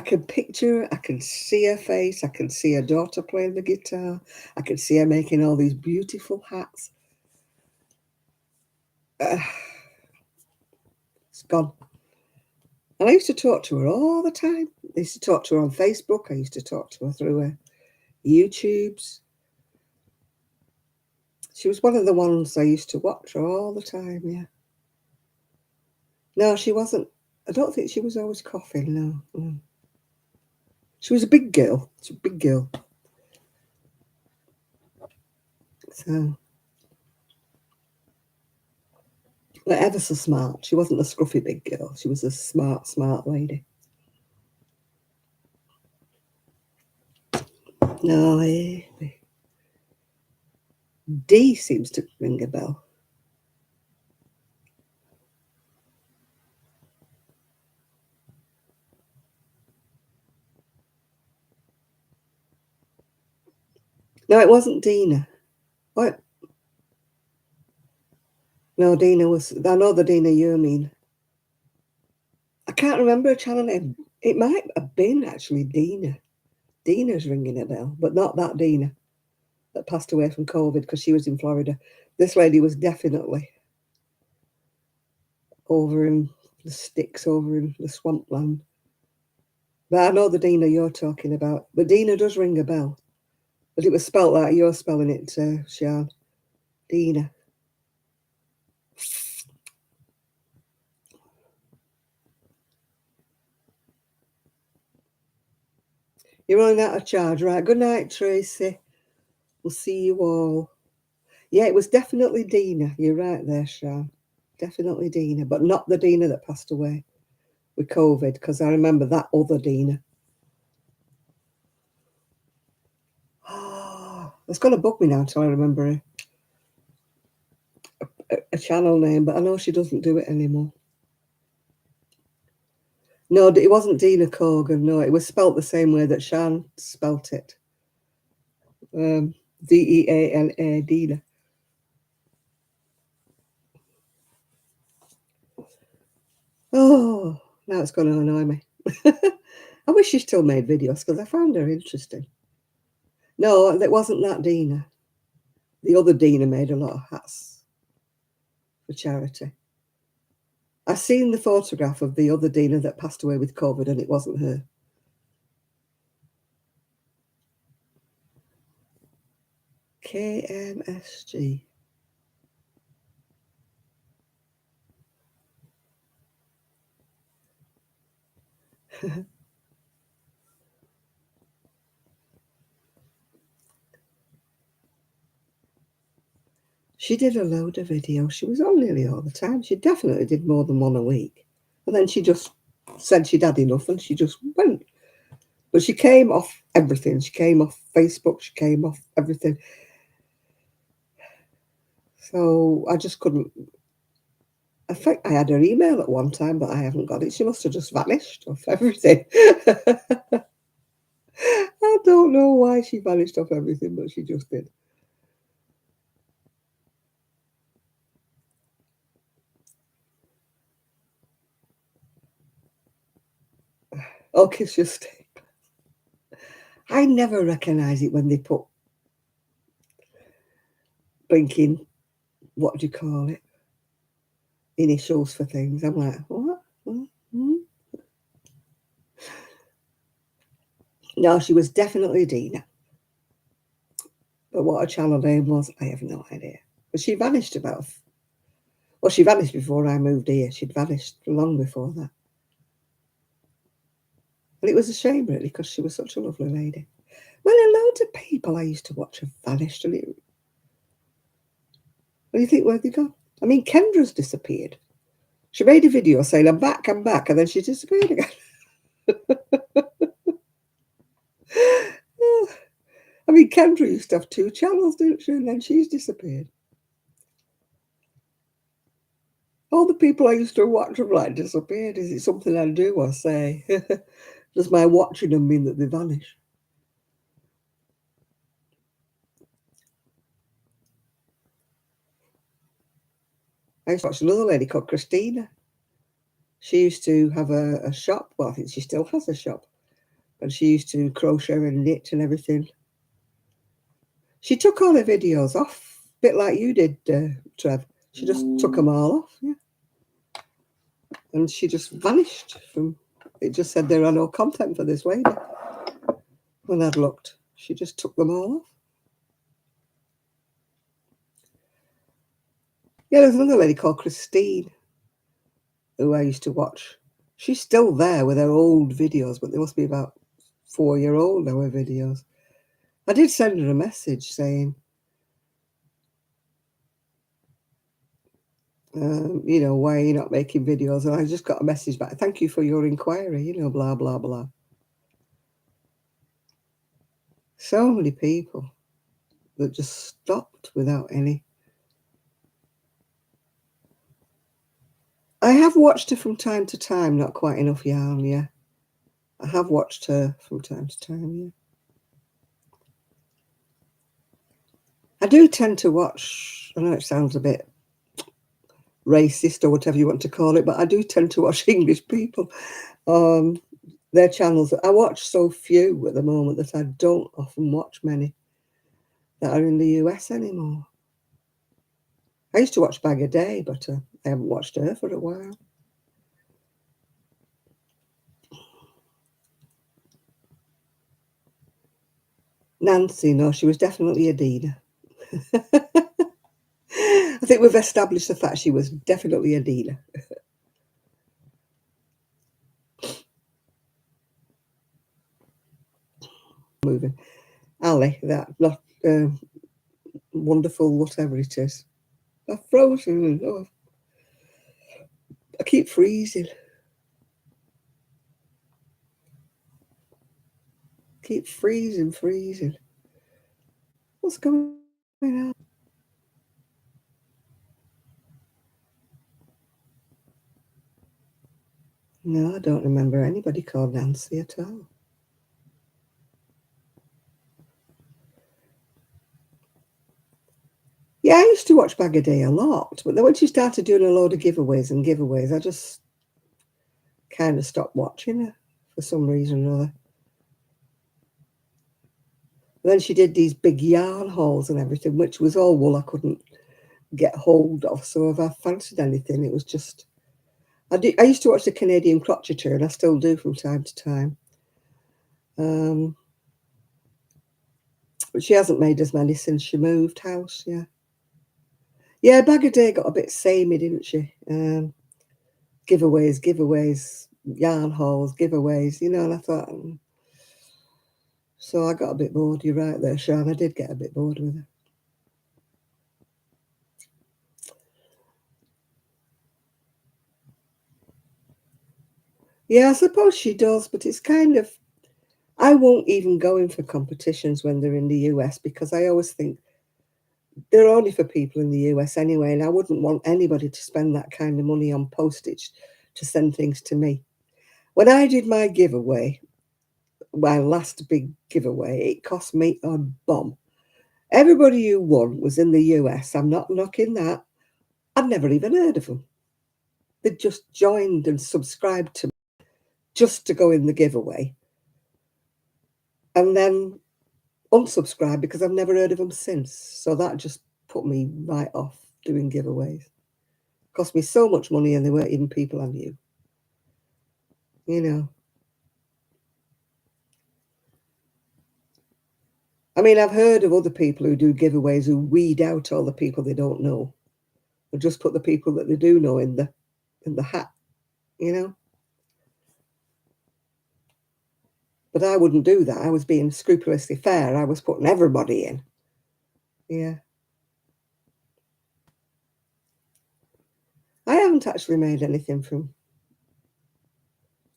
can picture her. I can see her face. I can see her daughter playing the guitar. I can see her making all these beautiful hats. It's gone. And I used to talk to her all the time. I used to talk to her on Facebook. I used to talk to her through her YouTubes. She was one of the ones I used to watch all the time, yeah. No, she wasn't. I don't think she was always coughing, no. She was a big girl. She's a big girl. So, ever so smart. She wasn't a scruffy big girl. She was a smart, smart lady. No, D seems to ring a bell. No, it wasn't Dina. What? No, Dina was. I know the Dina you mean. I can't remember her channel name. It might have been actually Dina. Dina's ringing a bell, but not that Dina that passed away from COVID because she was in Florida. This lady was definitely over in the sticks, over in the swampland. But I know the Dina you're talking about. But Dina does ring a bell. But it was spelt like you're spelling it, Sian. Dina. You're running out of charge, right? Good night, Tracy. We'll see you all. Yeah, it was definitely Dina. You're right there, Sian. Definitely Dina, but not the Dina that passed away with COVID, because I remember that other Dina. Oh, it's going to bug me now until I remember a channel name, but I know she doesn't do it anymore. No, it wasn't Dina Cogan. No, it was spelt the same way that Shan spelt it. Deana, Dina. Oh, now it's going to annoy me. I wish she still made videos because I found her interesting. No, it wasn't that Dina. The other Dina made a lot of hats for charity. I seen the photograph of the other Dina that passed away with COVID, and it wasn't her. KMSG. She did a load of videos. She was on nearly all the time. She definitely did more than one a week. And then she just said she'd had enough and she just went. But she came off everything. She came off Facebook. She came off everything. So I just couldn't. I think I had her email at one time, but I haven't got it. She must have just vanished off everything. I don't know why she vanished off everything, but she just did. Oh, kiss your stick. I never recognise it when they put blinking, what do you call it, initials for things. I'm like, what? Mm-hmm. No, she was definitely Dina. But what her channel name was, I have no idea. But she vanished well, she vanished before I moved here. She'd vanished long before that. And it was a shame, really, because she was such a lovely lady. Well, loads of people I used to watch have vanished. And what do you think, where'd they gone? I mean, Kendra's disappeared. She made a video saying, I'm back, and then she disappeared again. I mean, Kendra used to have 2 channels, didn't she? And then she's disappeared. All the people I used to watch have like disappeared. Is it something I do or say? Does my watching them mean that they vanish? I used to watch another lady called Christina. She used to have a shop. Well, I think she still has a shop. And she used to crochet and knit and everything. She took all her videos off, a bit like you did, Trev. She just took them all off, yeah. And she just vanished from. It just said there are no content for this lady. When I'd looked, she just took them all off. Yeah, there's another lady called Christine who I used to watch. She's still there with her old videos, but they must be about 4-year-old now, her videos. I did send her a message saying, why are you not making videos? And I just got a message back, thank you for your inquiry, blah, blah, blah. So many people that just stopped without any. I have watched her from time to time, not quite enough yarn, yeah. I have watched her from time to time, yeah. I do tend to watch, I know it sounds a bit racist or whatever you want to call it, but I do tend to watch English people. Their channels. I watch so few at the moment that I don't often watch many that are in the US anymore. I used to watch Bag a Day, but I haven't watched her for a while. Nancy, no, she was definitely a Dina. I think we've established the fact she was definitely a Dina. Moving. Ali, that wonderful whatever it is. I've frozen. Oh, I keep freezing. Keep freezing. What's going on? No, I don't remember anybody called Nancy at all. Yeah, I used to watch Bag a Day a lot, but then when she started doing a load of giveaways, I just kind of stopped watching her for some reason or other. And then she did these big yarn hauls and everything, which was all wool I couldn't get hold of. So if I fancied anything, it was just... I used to watch the Canadian Crocheter, and I still do from time to time. But she hasn't made as many since she moved house, yeah. Yeah, Bag a Day got a bit samey, didn't she? Giveaways, yarn hauls, giveaways, and I thought... So I got a bit bored. You're right there, Sean. I did get a bit bored with her. Yeah, I suppose she does, but it's kind of... I won't even go in for competitions when they're in the US because I always think they're only for people in the US anyway, and I wouldn't want anybody to spend that kind of money on postage to send things to me. When I did my giveaway, my last big giveaway, it cost me a bomb. Everybody who won was in the US. I'm not knocking that. I'd never even heard of them. They just joined and subscribed to me just to go in the giveaway, and then unsubscribe because I've never heard of them since. So that just put me right off doing giveaways. Cost me so much money, and they weren't even people I knew. You know. I mean, I've heard of other people who do giveaways who weed out all the people they don't know, or just put the people that they do know in the hat, you know. But I wouldn't do that. I was being scrupulously fair. I was putting everybody in. Yeah. I haven't actually made anything from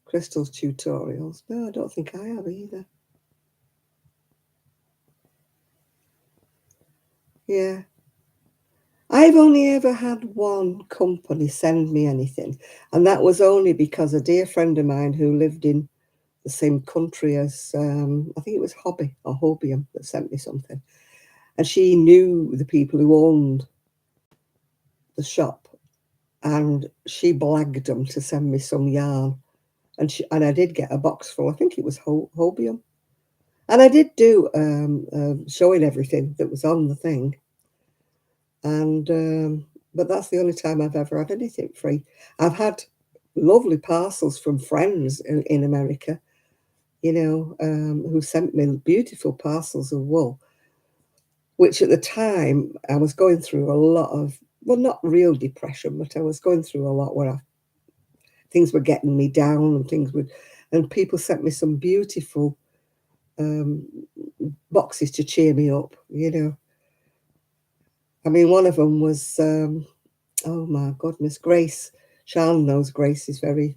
Crystal's tutorials. No, I don't think I have either. Yeah. I've only ever had one company send me anything, and that was only because a dear friend of mine who lived in the same country as, I think it was Hobby or Hobium that sent me something. And she knew the people who owned the shop, and she blagged them to send me some yarn. And I did get a box full. I think it was Hobium. And I did do showing everything that was on the thing. And but that's the only time I've ever had anything free. I've had lovely parcels from friends in America, you know, who sent me beautiful parcels of wool, which at the time I was going through a lot of, well, not real depression, but I was going through a lot where things were getting me down, and people sent me some beautiful um, boxes to cheer me up, you know. I mean, one of them was, oh my goodness, Grace. Sean knows Grace is very,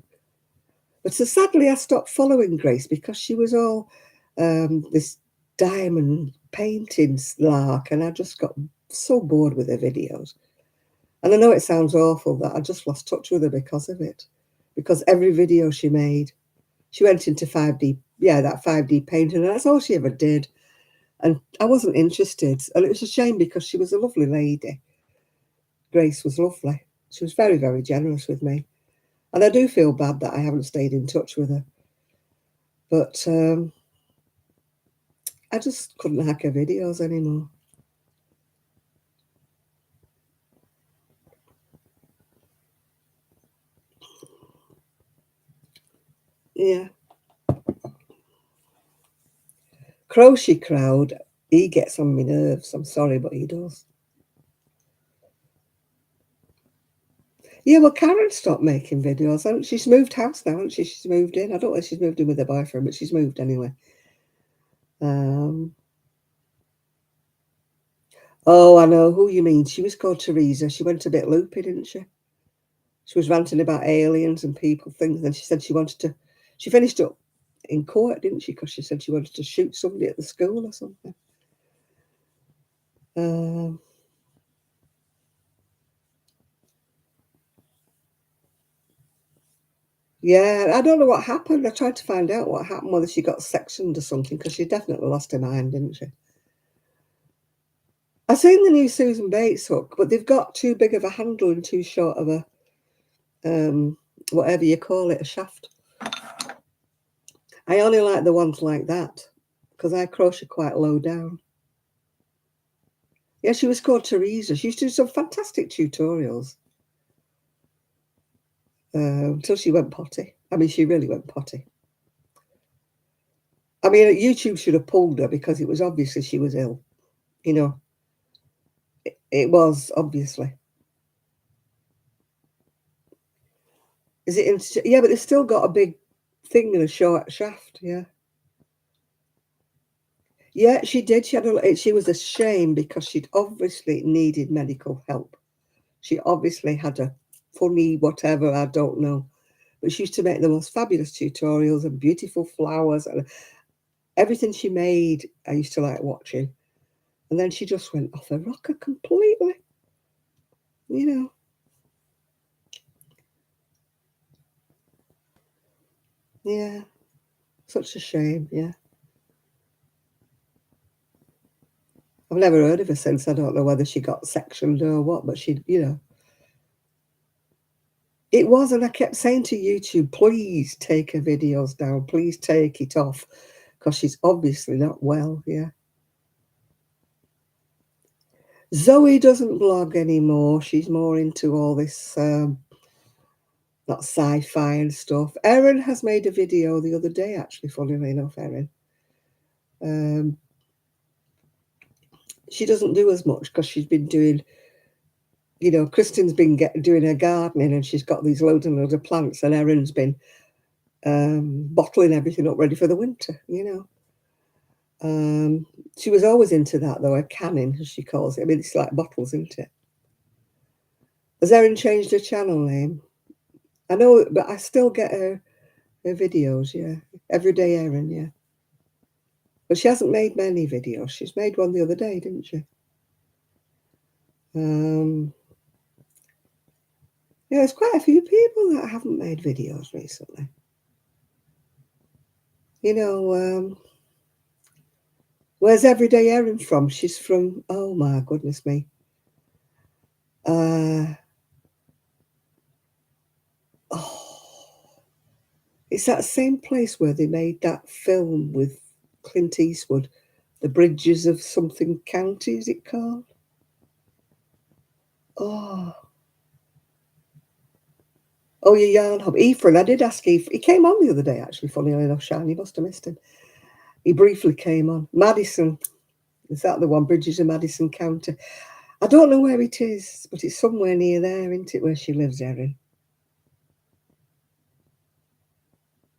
but so sadly I stopped following Grace because she was all this diamond paintings lark, and I just got so bored with her videos. And I know it sounds awful that I just lost touch with her because of it, because every video she made, she went into 5D, yeah, that 5D painting, and that's all she ever did. And I wasn't interested, and it was a shame because she was a lovely lady. Grace was lovely. She was very, very generous with me. And I do feel bad that I haven't stayed in touch with her. But I just couldn't hack her videos anymore. Yeah. Crochet crowd, he gets on my nerves. I'm sorry, but he does. Yeah, well, Karen stopped making videos. She's moved house now, hasn't she? She's moved in. I don't know if she's moved in with her boyfriend, but she's moved anyway. Oh, I know who you mean. She was called Teresa. She went a bit loopy, didn't she? She was ranting about aliens and people, things. And she said she finished up in court, didn't she? Because she said she wanted to shoot somebody at the school or something. Um, yeah, I don't know what happened. I tried to find out what happened, whether she got sectioned or something, because she definitely lost her mind, didn't she? I've seen the new Susan Bates hook, but they've got too big of a handle and too short of a, whatever you call it, a shaft. I only like the ones like that because I crochet quite low down. Yeah, she was called Teresa. She used to do some fantastic tutorials until she went potty. I mean, she really went potty. I mean, YouTube should have pulled her because it was obviously she was ill. You know, it was obviously. Is it in? Yeah, but they've still got a big thing and a short shaft. Yeah. Yeah, she did. She was ashamed because she'd obviously needed medical help. She obviously had a funny whatever, I don't know. But she used to make the most fabulous tutorials and beautiful flowers, and everything she made I used to like watching. And then she just went off the rocker completely, you know. Yeah, such a shame, yeah. I've never heard of her since. I don't know whether she got sectioned or what, but she, you know. It was, and I kept saying to YouTube, please take her videos down, please take it off, because she's obviously not well, yeah. Zoe doesn't blog anymore. She's more into all this, not sci-fi and stuff. Erin has made a video the other day, actually, funnily enough, Erin. She doesn't do as much because she's been doing, you know, Kristen's been doing her gardening and she's got these loads and loads of plants, and Erin's been bottling everything up ready for the winter, you know. She was always into that, though, a canning, as she calls it. I mean, it's like bottles, isn't it? Has Erin changed her channel name? I know, but I still get her videos, yeah. Everyday Erin, yeah. But she hasn't made many videos. She's made one the other day, didn't she? Yeah, there's quite a few people that haven't made videos recently. You know, where's Everyday Erin from? She's from, oh my goodness me. It's that same place where they made that film with Clint Eastwood, The Bridges of something county, is it called? Oh, your yarn hub. Ephraim, I did ask Ephraim. He came on the other day, actually, funny enough, Shane. You must have missed him. He briefly came on. Madison, is that the one? Bridges of Madison County. I don't know where it is, but it's somewhere near there, isn't it, where she lives, Erin?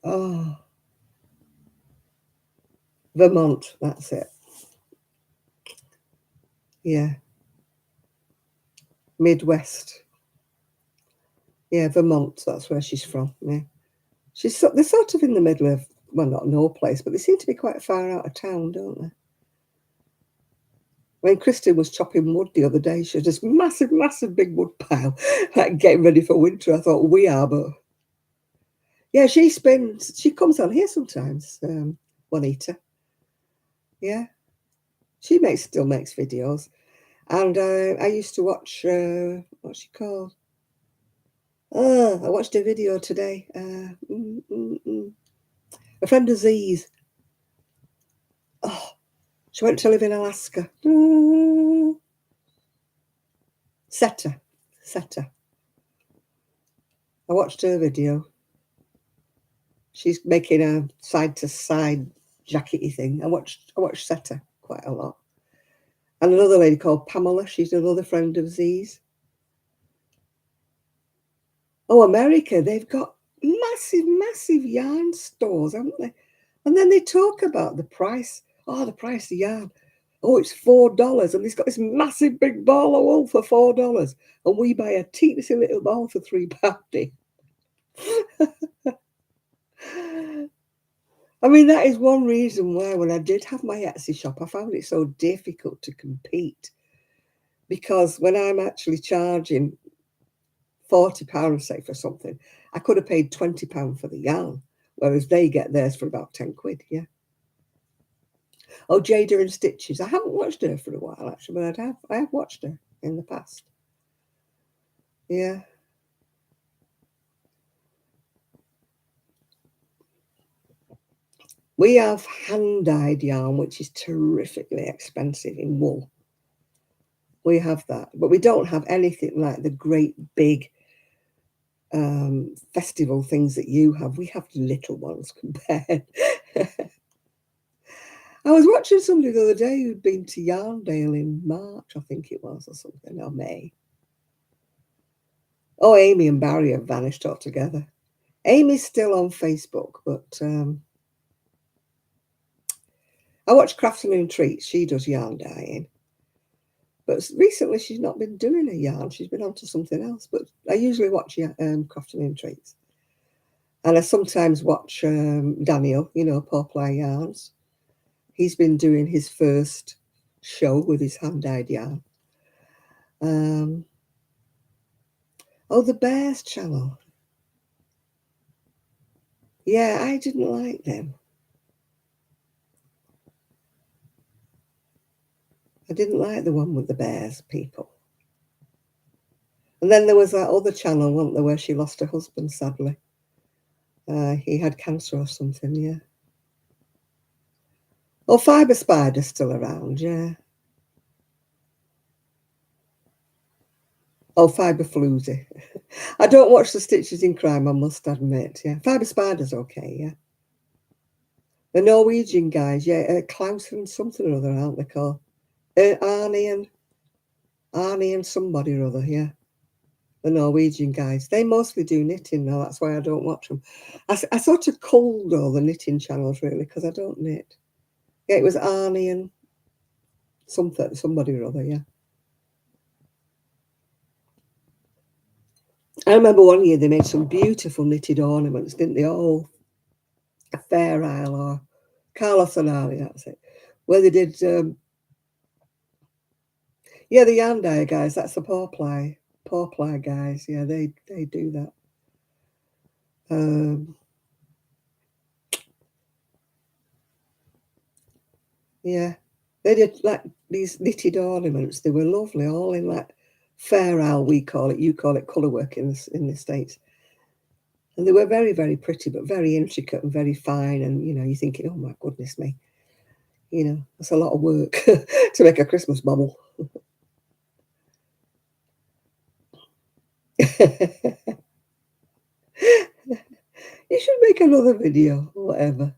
Oh, Vermont, that's it. Yeah. Midwest. Yeah, Vermont, that's where she's from, yeah. They're sort of in the middle of, well, not no place, but they seem to be quite far out of town, don't they? When Kristen was chopping wood the other day, she had this massive, massive big wood pile, like getting ready for winter. I thought, we are, but yeah, she comes on here sometimes, Juanita. Yeah, she still makes videos. And I used to watch, what's she called? I watched a video today. A friend of Z's. Oh, she went to live in Alaska. Seta. I watched her video. She's making a side-to-side jackety thing. I watched Seta quite a lot. And another lady called Pamela. She's another friend of Z's. Oh, America, they've got massive, massive yarn stores, haven't they? And then they talk about the price. Oh, the price of yarn. Oh, it's $4. And he's got this massive big ball of wool for $4. And we buy a teensy little ball for £3. I mean, that is one reason why when I did have my Etsy shop, I found it so difficult to compete. Because when I'm actually charging £40, say, for something, I could have paid £20 for the yarn, whereas they get theirs for about 10 quid, yeah. Oh, Jada and Stitches. I haven't watched her for a while, actually, but I have watched her in the past. Yeah. We have hand-dyed yarn, which is terrifically expensive in wool. We have that, but we don't have anything like the great big festival things that you have. We have little ones compared. I was watching somebody the other day who'd been to Yarndale in March, I think it was, or something, or May. Oh, Amy and Barry have vanished altogether. Amy's still on Facebook, but I watch Craftsman Treats. She does yarn dyeing. But recently she's not been doing a yarn. She's been on to something else. But I usually watch Craftsman Treats. And I sometimes watch Daniel, you know, Poplar Yarns. He's been doing his first show with his hand-dyed yarn. Oh, the Bears channel. Yeah, I didn't like them. I didn't like the one with the bears people. And then there was that other channel, wasn't there, where she lost her husband, sadly. He had cancer or something, yeah. Oh, Fibre Spider's still around, yeah. Oh, Fibre Floozy. I don't watch the Stitches in Crime, I must admit, yeah. Fibre Spider's okay, yeah. The Norwegian guys, yeah, Klaus and something or other, aren't they called? Arnie and somebody or other, yeah. The Norwegian guys. They mostly do knitting now, that's why I don't watch them. I sort of culled all the knitting channels, really, because I don't knit. Yeah, it was Arnie and somebody or other, yeah. I remember one year they made some beautiful knitted ornaments, didn't they? All Fair Isle or Carlos and Arnie, that's it. Where they did, yeah, the yarn dyer guys, that's the paw ply guys, yeah, they do that. Yeah, they did like these knitted ornaments. They were lovely, all in like Fair Isle, we call it. You call it colour work in the States. And they were very, very pretty, but very intricate and very fine. And, you're thinking, oh my goodness me, that's a lot of work to make a Christmas bubble. You should make another video or whatever.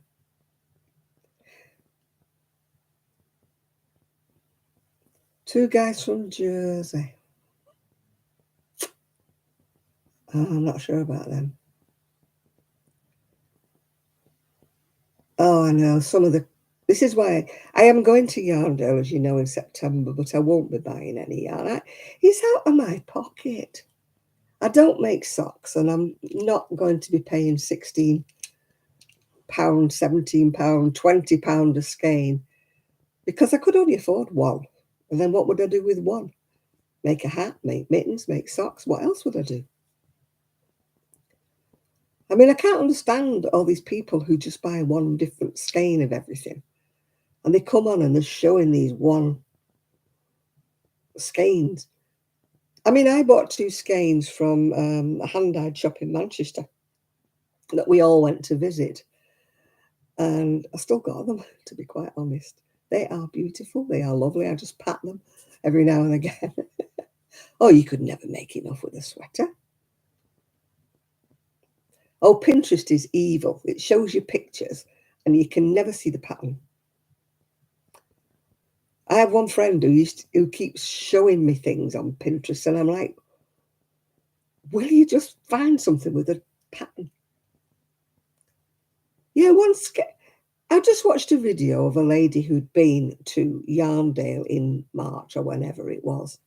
Two guys from Jersey. Oh, I'm not sure about them. Oh, I know. This is why I am going to Yarndale, as you know, in September, but I won't be buying any yarn. It's out of my pocket. I don't make socks, and I'm not going to be paying £16, £17, £20 a skein because I could only afford one. And then what would I do with one? Make a hat, make mittens, make socks. What else would I do? I mean, I can't understand all these people who just buy one different skein of everything. And they come on and they're showing these one skeins. I mean, I bought two skeins from a hand-dyed shop in Manchester that we all went to visit. And I still got them, to be quite honest. They are beautiful. They are lovely. I just pat them every now and again. Oh, you could never make enough with a sweater. Oh, Pinterest is evil. It shows you pictures and you can never see the pattern. I have one friend who keeps showing me things on Pinterest, and I'm like, will you just find something with a pattern? Yeah, I just watched a video of a lady who'd been to Yarndale in March or whenever it was,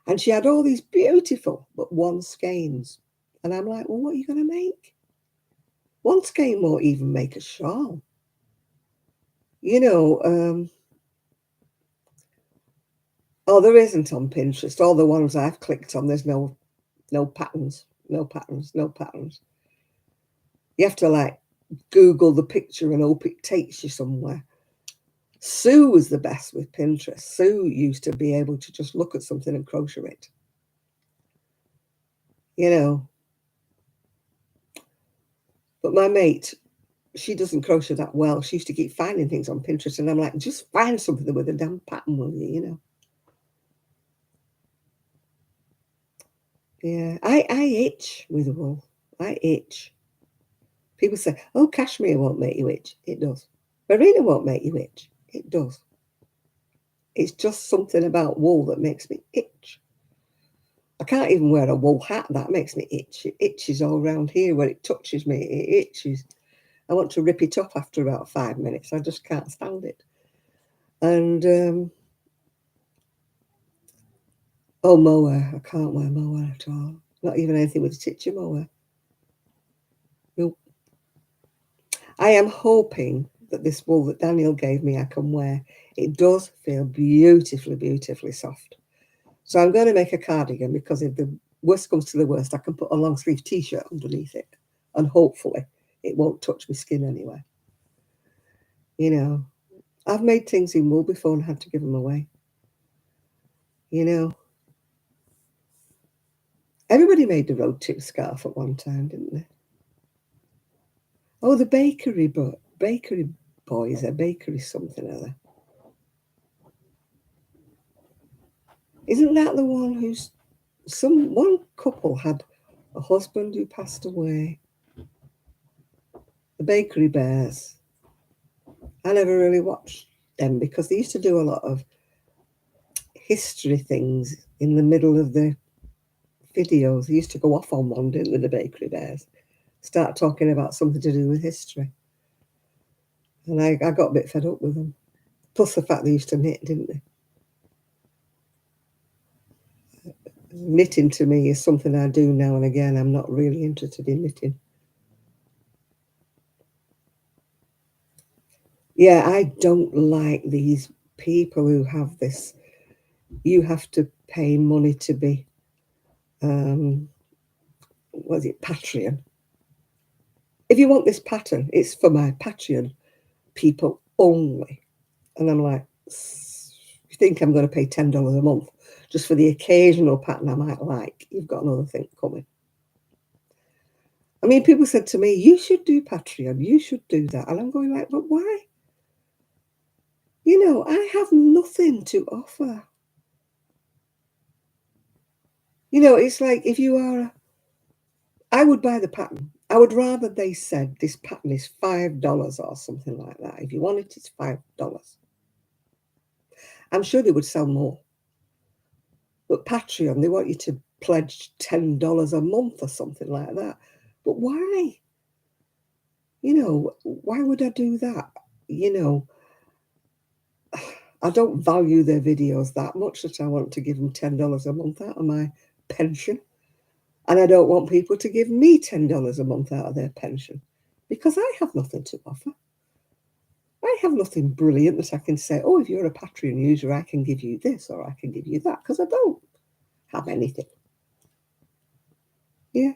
and she had all these beautiful but one skeins. And I'm like, well, what are you going to make? One skein won't even make a shawl. Oh, there isn't on Pinterest. All the ones I've clicked on, there's no patterns, no patterns, no patterns. You have to like Google the picture and hope it takes you somewhere. Sue was the best with Pinterest. Sue used to be able to just look at something and crochet it. But my mate, she doesn't crochet that well. She used to keep finding things on Pinterest, and I'm like, just find something with a damn pattern, will you? Yeah, I itch with wool. I itch. People say, oh, cashmere won't make you itch. It does. Merino won't make you itch. It does. It's just something about wool that makes me itch. I can't even wear a wool hat. That makes me itch. It itches all around here where it touches me. It itches. I want to rip it off after about 5 minutes. I just can't stand it. And, oh, mower. I can't wear mower at all. Not even anything with a stitcher mower. Nope. I am hoping that this wool that Daniel gave me I can wear. It does feel beautifully, beautifully soft. So I'm going to make a cardigan because if the worst comes to the worst, I can put a long sleeve t-shirt underneath it. And hopefully it won't touch my skin anyway. I've made things in wool before and had to give them away. Everybody made the road tip scarf at one time, didn't they? Oh, the bakery boys, a bakery something or other. Isn't that the one who's one couple had a husband who passed away? The Bakery Bears. I never really watched them because they used to do a lot of history things in the middle of the videos. They used to go off on one, didn't they, the Bakery Bears? Start talking about something to do with history. And I got a bit fed up with them. Plus the fact they used to knit, didn't they? Knitting to me is something I do now and again. I'm not really interested in knitting. Yeah, I don't like these people who have this. You have to pay money to be, what is it, Patreon? If you want this pattern, it's for my Patreon people only. And I'm like, you think I'm going to pay $10 a month just for the occasional pattern I might like? You've got another thing coming. I mean, people said to me, you should do Patreon, you should do that. And I'm going like, but why? You know, I have nothing to offer. You know, it's like if you are, I would buy the pattern. I would rather they said this pattern is $5 or something like that. If you want it, it's $5. I'm sure they would sell more. But Patreon, they want you to pledge $10 a month or something like that. But why? You know, why would I do that? You know, I don't value their videos that much that I want to give them $10 a month out of my pension. And I don't want people to give me $10 a month out of their pension because I have nothing to offer. I have nothing brilliant that I can say, oh, if you're a Patreon user, I can give you this or I can give you that, because I don't have anything. Yeah.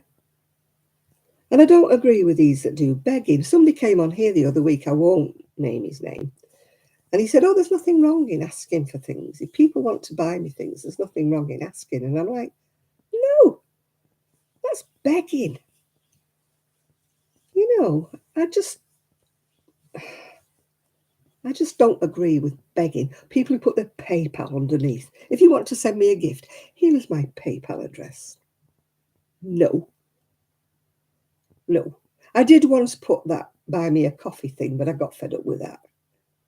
And I don't agree with these that do begging. Somebody came on here the other week, I won't name his name, and he said, oh, there's nothing wrong in asking for things. If people want to buy me things, there's nothing wrong in asking. And I'm like, no, that's begging. You know, I just don't agree with begging. People who put their PayPal underneath. If you want to send me a gift, here is my PayPal address. No. No. I did once put that buy me a coffee thing, but I got fed up with that.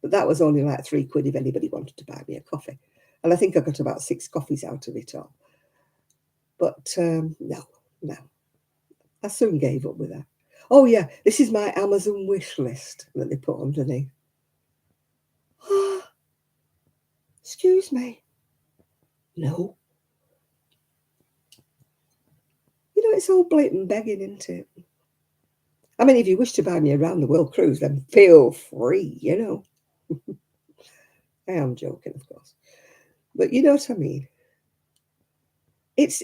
But that was only like £3 if anybody wanted to buy me a coffee. And I think I got about 6 coffees out of it all. But no. I soon gave up with that. Oh, yeah, this is my Amazon wish list that they put underneath. Excuse me. No. You know, it's all blatant begging, isn't it? I mean, if you wish to buy me a round the world cruise, then feel free, you know. I am joking, of course. But you know what I mean? It's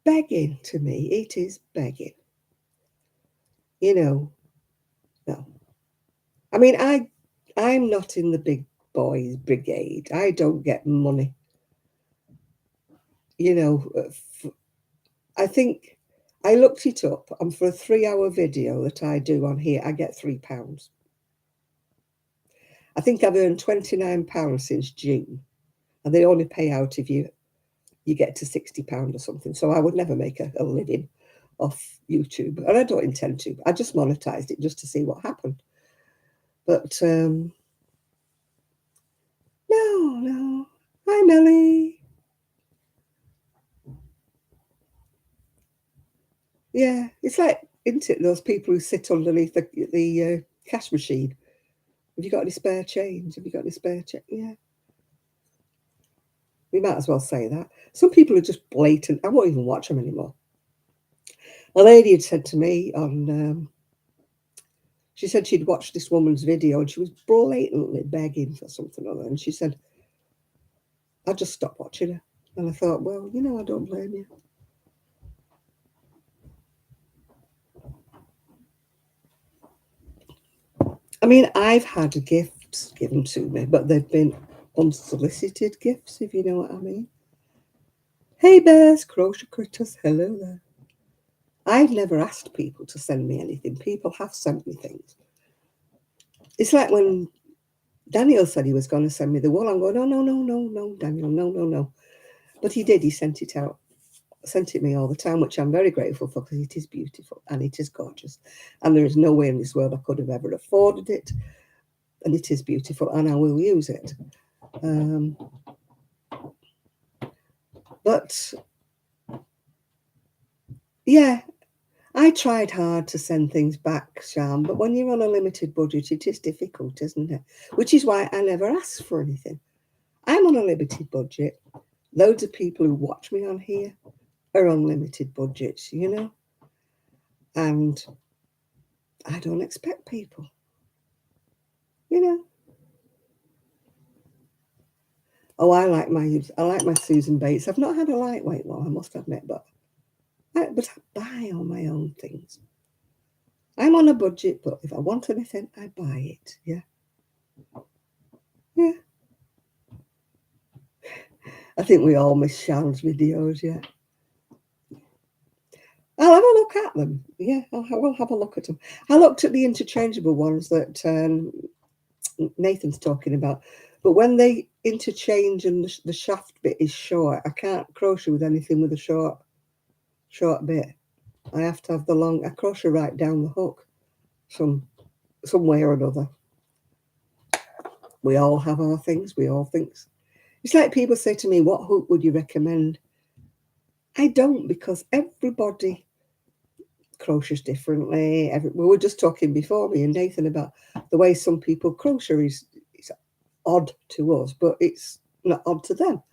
begging to me. It is begging. You know, no. I mean, I'm not in the big boys brigade. I don't get money. You know, I think I looked it up, and for a 3-hour video that I do on here, I get £3. I think I've earned £29 since June, and they only pay out if you get to £60 or something. So I would never make a living off YouTube, and I don't intend to. I just monetized it just to see what happened. But no. Hi, Melly. Yeah, it's like, isn't it, those people who sit underneath the cash machine. Have you got any spare change? Have you got any spare change? Yeah. We might as well say that. Some people are just blatant. I won't even watch them anymore. A lady had said to me on, she said she'd watched this woman's video and she was blatantly begging for something or other. And she said, I just stopped watching her. And I thought, well, you know, I don't blame you. I mean, I've had gifts given to me, but they've been unsolicited gifts, if you know what I mean. Hey bears, crochet critters, hello there. I've never asked people to send me anything. People have sent me things. It's like when Daniel said he was going to send me the wool. I'm going, no, Daniel, no. But he did. He sent it out, sent it me all the time, which I'm very grateful for because it is beautiful and it is gorgeous. And there is no way in this world I could have ever afforded it. And it is beautiful and I will use it. But yeah, I tried hard to send things back, Sham, but when you're on a limited budget, it is difficult, isn't it? Which is why I never ask for anything. I'm on a limited budget. Loads of people who watch me on here are on limited budgets, you know? And I don't expect people, you know? Oh, I like my Susan Bates. I've not had a lightweight one, I must admit, but I buy all my own things. I'm on a budget, but if I want anything, I buy it. Yeah. Yeah. I think we all miss Shan's videos, yeah. I'll have a look at them. Yeah, I will have a look at them. I looked at the interchangeable ones that Nathan's talking about, but when they interchange and the shaft bit is short, I can't crochet with anything with a short bit. I have to have the long. I crochet right down the hook, some way or another. We all have our things. We all think. It's like people say to me, "What hook would you recommend?" I don't, because everybody crochets differently. We were just talking before, me and Nathan, about the way some people crochet is odd to us, but it's not odd to them.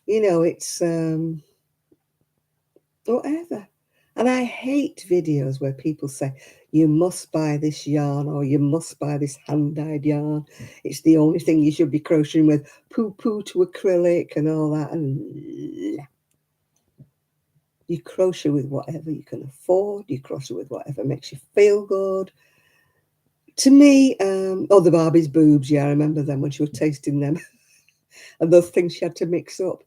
You know, it's whatever. And I hate videos where people say, you must buy this yarn or you must buy this hand-dyed yarn. It's the only thing you should be crocheting with. Poo-poo to acrylic and all that. And you crochet with whatever you can afford. You crochet with whatever makes you feel good. To me, the Barbie's boobs, yeah, I remember them when she was tasting them. And those things she had to mix up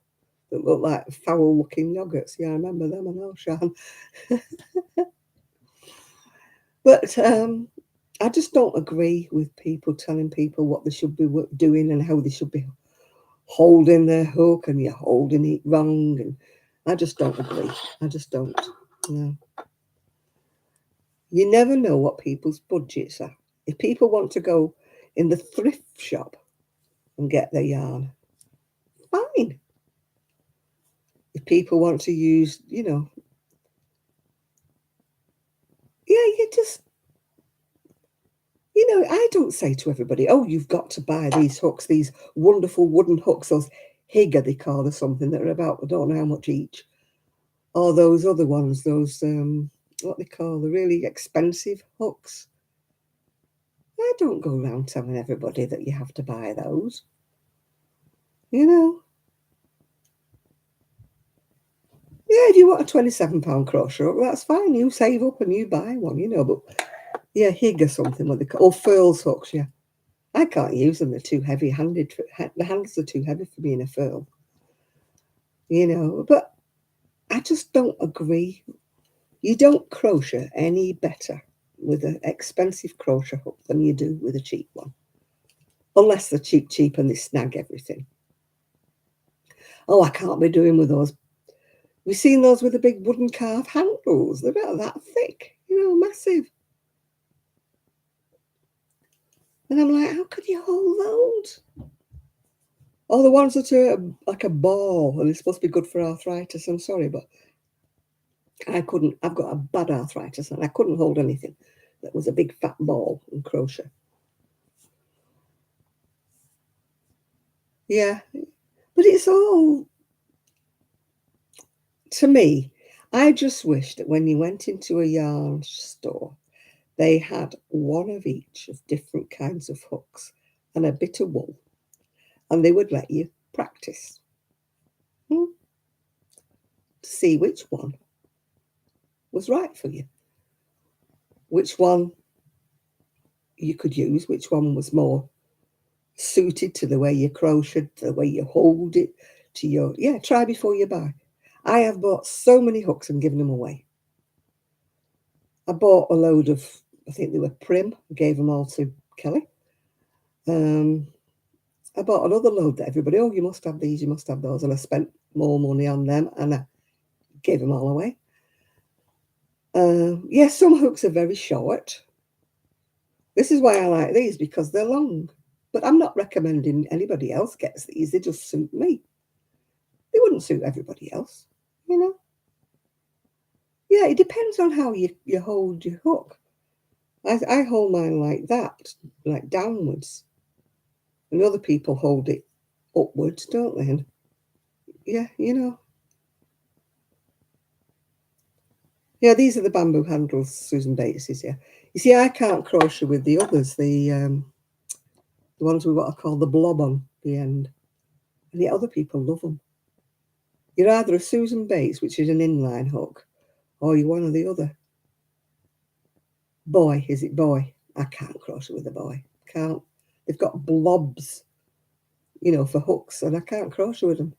that looked like foul-looking yogurts. Yeah, I remember them, I know, Shan. But I just don't agree with people telling people what they should be doing and how they should be holding their hook, and you're holding it wrong. And I just don't agree. I just don't. No. You never know what people's budgets are. If people want to go in the thrift shop and get their yarn, fine. If people want to use, yeah, I don't say to everybody, oh, you've got to buy these hooks, these wonderful wooden hooks, those Higger they call or something, that are about, I don't know how much each. Or those other ones, those, what they call the really expensive hooks. I don't go around telling everybody that you have to buy those. You know? Yeah, if you want a £27 crochet hook, that's fine. You save up and you buy one, but yeah, Hig or something, what they call, or furls hooks, yeah. I can't use them, they're too heavy-handed. The handles are too heavy for me in a furl. But I just don't agree. You don't crochet any better with an expensive crochet hook than you do with a cheap one. Unless they're cheap and they snag everything. Oh, I can't be doing with those. We've seen those with the big wooden carved handles. They're about that thick, massive. And I'm like, how could you hold those? Oh, the ones that are like a ball and it's supposed to be good for arthritis. I'm sorry, but I couldn't. I've got a bad arthritis and I couldn't hold anything that was a big fat ball in crochet. Yeah, but it's all, to me, I just wish that when you went into a yarn store, they had one of each of different kinds of hooks and a bit of wool, and they would let you practice to see which one was right for you, which one you could use, which one was more suited to the way you crocheted, the way you hold it, to your, try before you buy. I have bought so many hooks and given them away. I bought a load of, I think they were Prim, gave them all to Kelly. I bought another load that everybody, oh, you must have these, you must have those. And I spent more money on them and I gave them all away. Some hooks are very short. This is why I like these, because they're long. But I'm not recommending anybody else gets these. They just suit me. They wouldn't suit everybody else, you know. Yeah, it depends on how you hold your hook. I hold mine like that, like downwards. And other people hold it upwards, don't they? And yeah, you know. Yeah, these are the bamboo handles Susan Bates is, yeah. You see, I can't crochet with the others, the ones with what I call the blob on the end. And yet other people love them. You're either a Susan Bates, which is an inline hook, or you're one or the other. Boy, is it boy? I can't crochet with a boy. Can't. They've got blobs, you know, for hooks, and I can't crochet with them.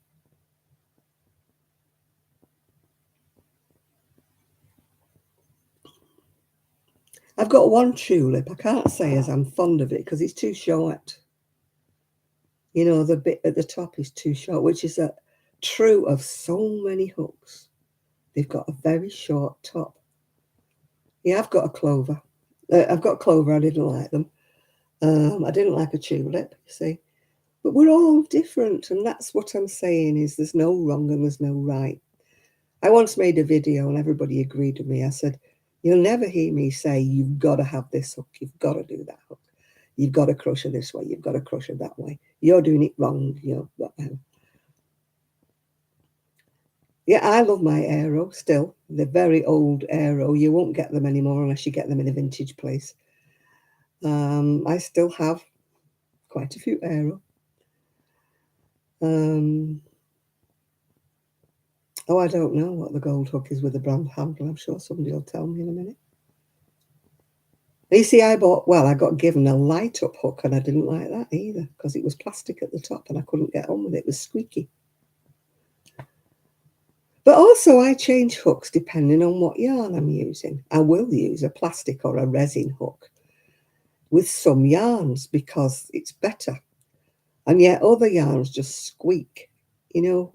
I've got one tulip. I can't say as I'm fond of it because it's too short. You know, the bit at the top is too short, which is true of so many hooks. They've got a very short top. Yeah, I've got a clover. I've got clover. I didn't like them. I didn't like a tulip, you see. But we're all different, and that's what I'm saying is there's no wrong and there's no right. I once made a video and everybody agreed with me. I said, you'll never hear me say, you've got to have this hook, you've got to do that hook. You've got to crochet this way, you've got to crochet that way. You're doing it wrong, you know. Yeah, I love my arrow still. The very old arrow. You won't get them anymore unless you get them in a vintage place. I still have quite a few arrow. Oh, I don't know what the gold hook is with the brand handle. I'm sure somebody will tell me in a minute. You see, I got given a light up hook and I didn't like that either because it was plastic at the top and I couldn't get on with it. It was squeaky. But also I change hooks depending on what yarn I'm using. I will use a plastic or a resin hook with some yarns because it's better. And yet other yarns just squeak, you know.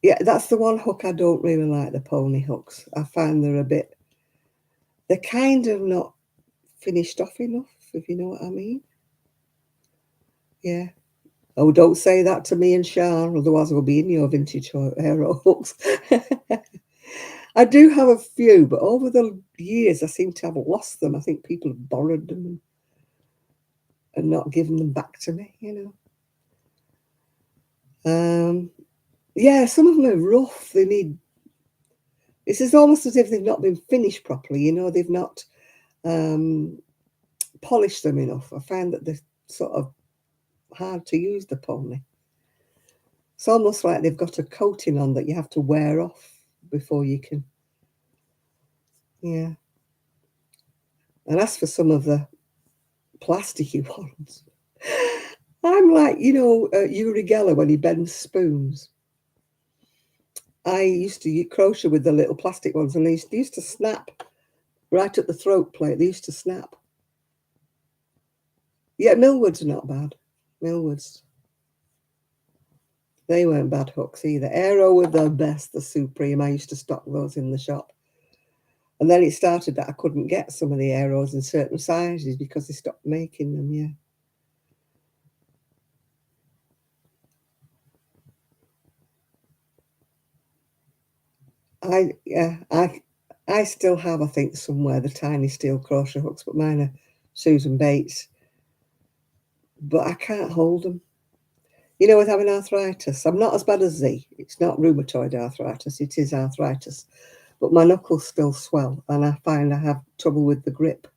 Yeah, that's the one hook I don't really like, the pony hooks. I find they're kind of not finished off enough, if you know what I mean. Yeah. Oh, don't say that to me and Sean, otherwise we'll be in your vintage arrow hooks. I do have a few, but over the years I seem to have lost them. I think people have borrowed them and not given them back to me, you know. Yeah, some of them are rough. They need. It's almost as if they've not been finished properly. You know, they've not polished them enough. I find that they're sort of hard to use, the pony. It's almost like they've got a coating on that you have to wear off before you can. Yeah. And as for some of the plasticky ones, I'm like, you know, Uri Geller when he bends spoons. I used to crochet with the little plastic ones and they used to snap right at the throat plate. They used to snap. Yeah, Millwood's not bad. Millwood's. They weren't bad hooks either. Aero were the best, the Supreme. I used to stock those in the shop. And then it started that I couldn't get some of the arrows in certain sizes because they stopped making them, yeah. I still have, I think, somewhere the tiny steel crochet hooks, but mine are Susan Bates. But I can't hold them. You know, with having arthritis, I'm not as bad as Z. It's not rheumatoid arthritis, it is arthritis. But my knuckles still swell and I find I have trouble with the grip,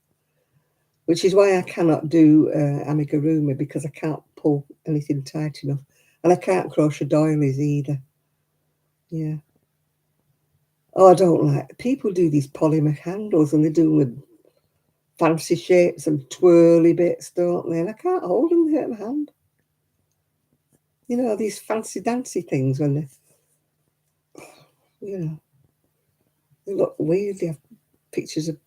which is why I cannot do amigurumi because I can't pull anything tight enough. And I can't crochet doilies either. Yeah. Oh, I don't like. People do these polymer handles and they do them with fancy shapes and twirly bits, don't they? And I can't hold them, they hurt my hand. You know, these fancy dancy things when they, you know, they look weird. They have pictures of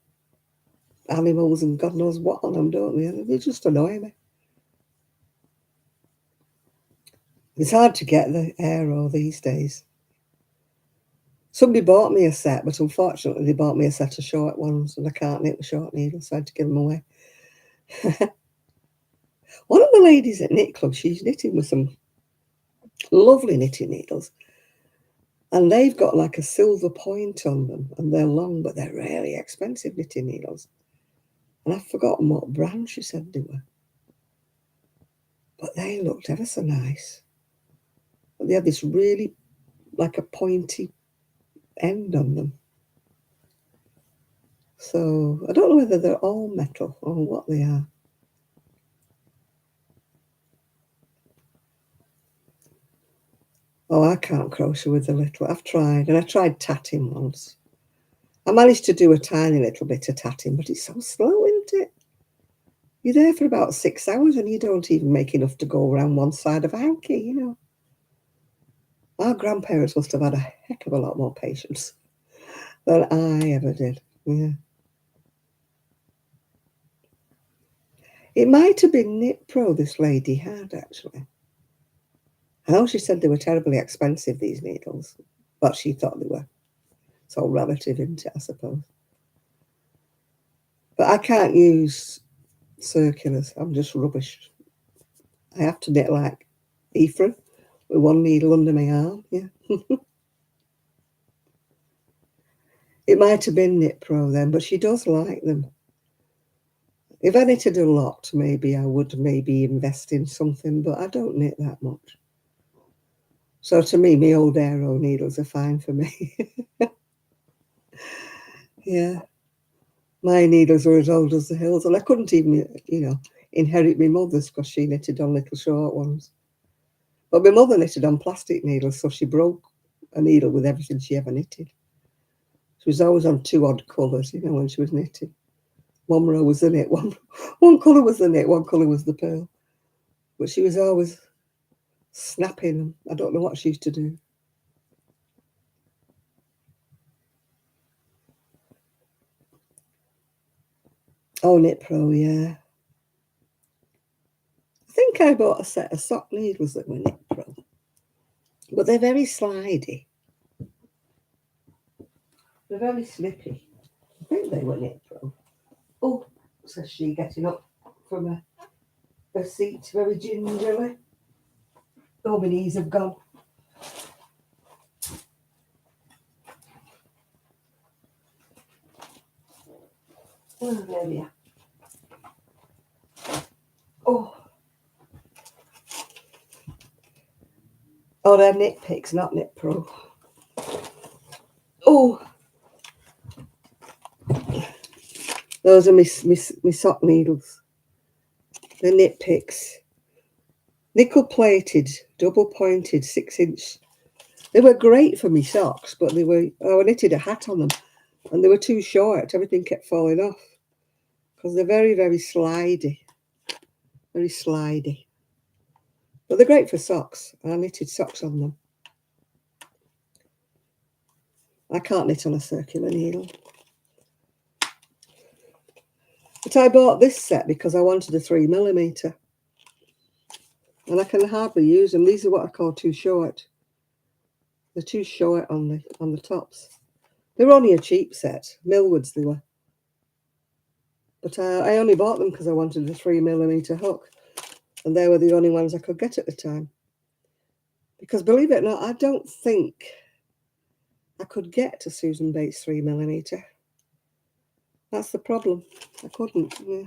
animals and God knows what on them, don't they? They just annoy me. It's hard to get the aero these days. Somebody bought me a set, but unfortunately they bought me a set of short ones and I can't knit with short needles, so I had to give them away. One of the ladies at Knit Club, she's knitting with some lovely knitting needles. And they've got like a silver point on them and they're long, but they're really expensive knitting needles. And I've forgotten what brand she said they were. But they looked ever so nice. But they had this really, like a pointy end on them. So I don't know whether they're all metal or what they are. Oh, I can't crochet with the little. I've tried, and I tried tatting once. I managed to do a tiny little bit of tatting, but it's so slow, isn't it? You're there for about 6 hours and you don't even make enough to go around one side of a hanky, you know. Our grandparents must have had a heck of a lot more patience than I ever did. Yeah. It might have been Knit Pro this lady had, actually. I know she said they were terribly expensive, these needles, but she thought they were. It's all relative, isn't it, I suppose. But I can't use circulars. I'm just rubbish. I have to knit like Ephraim with one needle under my arm. Yeah. It might have been Knit Pro then, but she does like them. If I knitted a lot, maybe I would maybe invest in something, but I don't knit that much. So to me, my old aero needles are fine for me. Yeah. My needles are as old as the hills, and I couldn't even, you know, inherit my mother's because she knitted on little short ones. But my mother knitted on plastic needles, so she broke a needle with everything she ever knitted. She was always on two odd colours, you know, when she was knitting. One row was the knit, one colour was the knit, one colour was the purl. But she was always snapping them. I don't know what she used to do. Oh, Knit Pro, yeah. I think I bought a set of sock needles that were Knit Pro. But they're very slidey. They're very snippy. I think they were Knit Pro. Oh, says she, getting up from her seat very gingerly. Oh, my knees have gone. Oh, there we are. Oh. Oh, they're Knit Picks, not Knit Pro. Oh. Those are my sock needles. They're Knit Picks. Nickel plated, double pointed, 6-inch. They were great for me socks, but they were, I knitted a hat on them and they were too short. Everything kept falling off because they're very, very slidey. Very slidey. But they're great for socks. I knitted socks on them. I can't knit on a circular needle. But I bought this set because I wanted a 3mm. And I can hardly use them. These are what I call too short. They're too short on the tops. They were only a cheap set. Millwards they were. But I only bought them because I wanted a 3mm hook. And they were the only ones I could get at the time. Because believe it or not, I don't think I could get to Susan Bates 3mm. That's the problem. I couldn't. Yeah.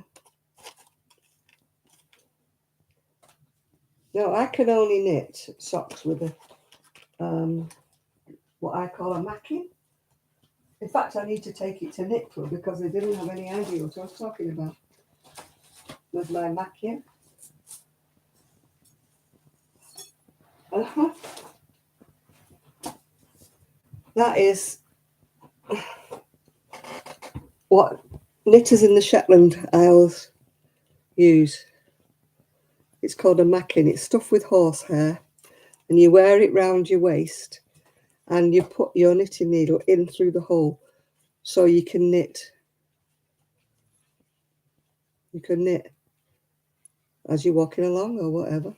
No, I can only knit socks with a what I call a macking. In fact, I need to take it to Knit Club because they didn't have any idea what I was talking about with my macking. That is what knitters in the Shetland Isles use. It's called a macking. It's stuffed with horsehair and you wear it round your waist, and you put your knitting needle in through the hole so you can knit. You can knit as you're walking along or whatever.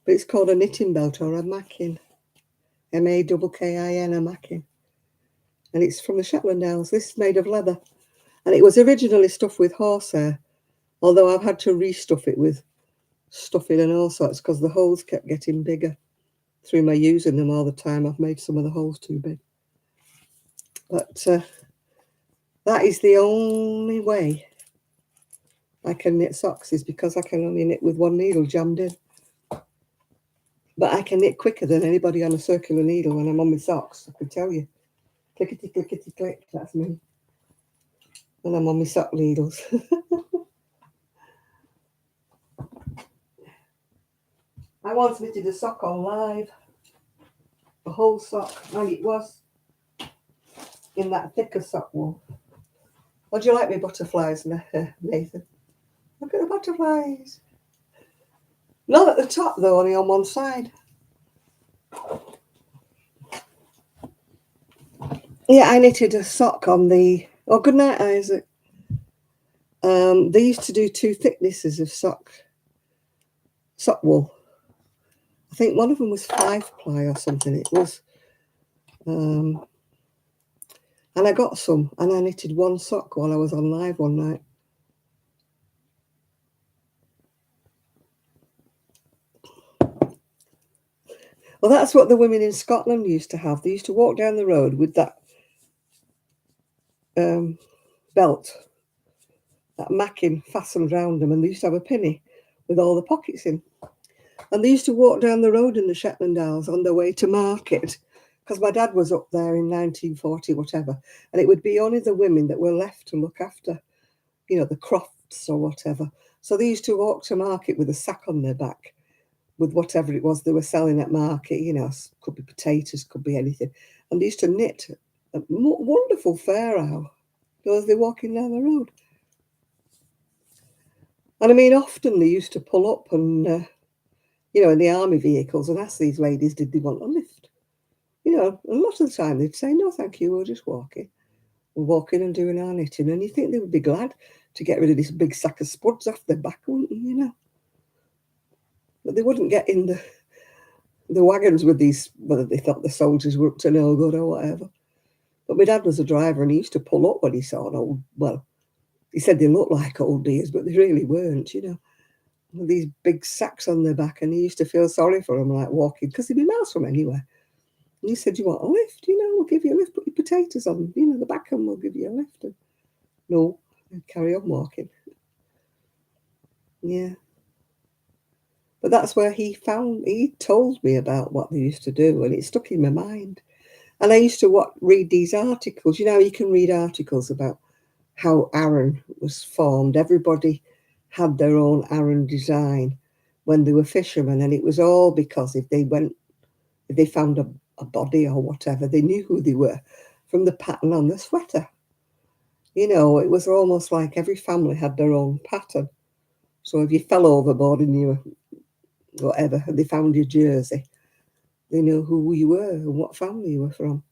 But it's called a knitting belt or a mackin. M-A-K-K-I-N, a mackin. And it's from the Shetland Isles. This is made of leather. And it was originally stuffed with horsehair, although I've had to restuff it with stuffing and all sorts because the holes kept getting bigger. Through my using them all the time, I've made some of the holes too big. But that is the only way I can knit socks, is because I can only knit with one needle jammed in. But I can knit quicker than anybody on a circular needle when I'm on my socks, I can tell you. Clickety, clickety, click, that's me. When I'm on my sock needles. I once knitted a sock on live. A whole sock, and it was in that thicker sock wool. Would you like me butterflies, Nathan? Look at the butterflies. Not at the top though, only on one side. Yeah, I knitted a sock on the... Oh, good night, Isaac. They used to do 2 thicknesses of sock wool. I think one of them was 5-ply or something. It was... and I got some, and I knitted one sock while I was on live one night. Well, that's what the women in Scotland used to have. They used to walk down the road with that belt, that macking fastened round them, and they used to have a pinny with all the pockets in. And they used to walk down the road in the Shetland Isles on their way to market, because my dad was up there in 1940, whatever, and it would be only the women that were left to look after, you know, the crofts or whatever. So they used to walk to market with a sack on their back with whatever it was they were selling at market, you know, could be potatoes, could be anything. And they used to knit a wonderful fair hour as they're walking down the road. And I mean, often they used to pull up and, you know, in the army vehicles and ask these ladies, did they want a lift? You know, a lot of the time they'd say, no, thank you, we're just walking. We're walking and doing our knitting. And you think they would be glad to get rid of this big sack of spuds off their back, wouldn't you, you know? But they wouldn't get in the wagons with these, whether they thought the soldiers were up to no good or whatever. But my dad was a driver and he used to pull up when he saw an old, well, he said they looked like old dears, but they really weren't, you know. With these big sacks on their back, and he used to feel sorry for them, like walking, because they'd be miles from anywhere. And he said, you want a lift? You know, we'll give you a lift, put your potatoes on, you know, the back, and we'll give you a lift. And no, I'd carry on walking. Yeah. But that's where he told me about what they used to do, and it stuck in my mind. And I used to read these articles. You know, you can read articles about how Aran was formed. Everybody had their own Aran design when they were fishermen, and it was all because if they found a body or whatever, they knew who they were from the pattern on the sweater. You know, it was almost like every family had their own pattern. So if you fell overboard and you were whatever, and they found your jersey, they knew who you were and what family you were from.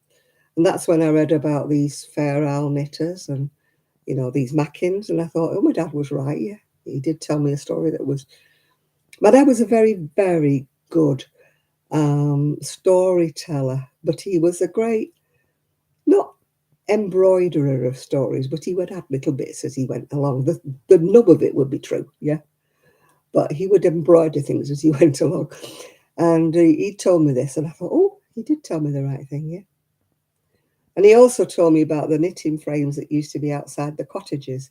And that's when I read about these Fair Isle knitters and, you know, these Mackins, and I thought, oh, my dad was right, yeah. He did tell me a story that was... My dad was a very, very good storyteller, but he was a great, not embroiderer of stories, but he would add little bits as he went along. The nub of it would be true, yeah. But he would embroider things as he went along. And he told me this, and I thought, oh, he did tell me the right thing, yeah. And he also told me about the knitting frames that used to be outside the cottages.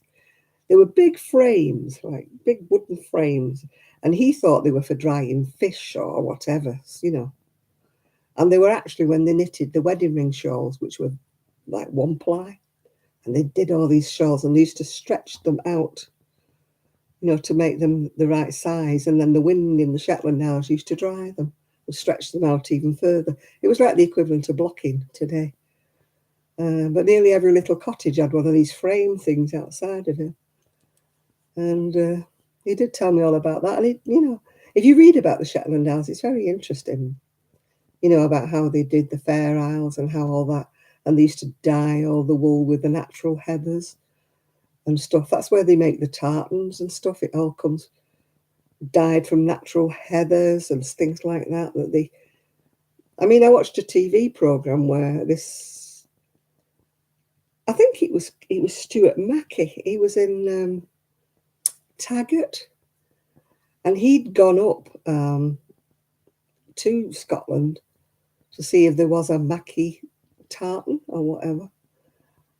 They were big frames, like big wooden frames, and he thought they were for drying fish or whatever, you know. And they were actually when they knitted the wedding ring shawls, which were like 1-ply. And they did all these shawls, and they used to stretch them out, you know, to make them the right size. And then the wind in the Shetland Isles used to dry them and stretch them out even further. It was like the equivalent of blocking today. But nearly every little cottage had one of these frame things outside of it. And he did tell me all about that. And, you know, If you read about the Shetland Isles, it's very interesting. You know, about how they did the Fair Isles and how all that, and they used to dye all the wool with the natural heathers and stuff. That's where they make the tartans and stuff. It all comes dyed from natural heathers and things like that. That they, I mean, I watched a TV program where this, I think it was Stuart Mackey. He was in Taggart, and he'd gone up to Scotland to see if there was a Mackey tartan or whatever.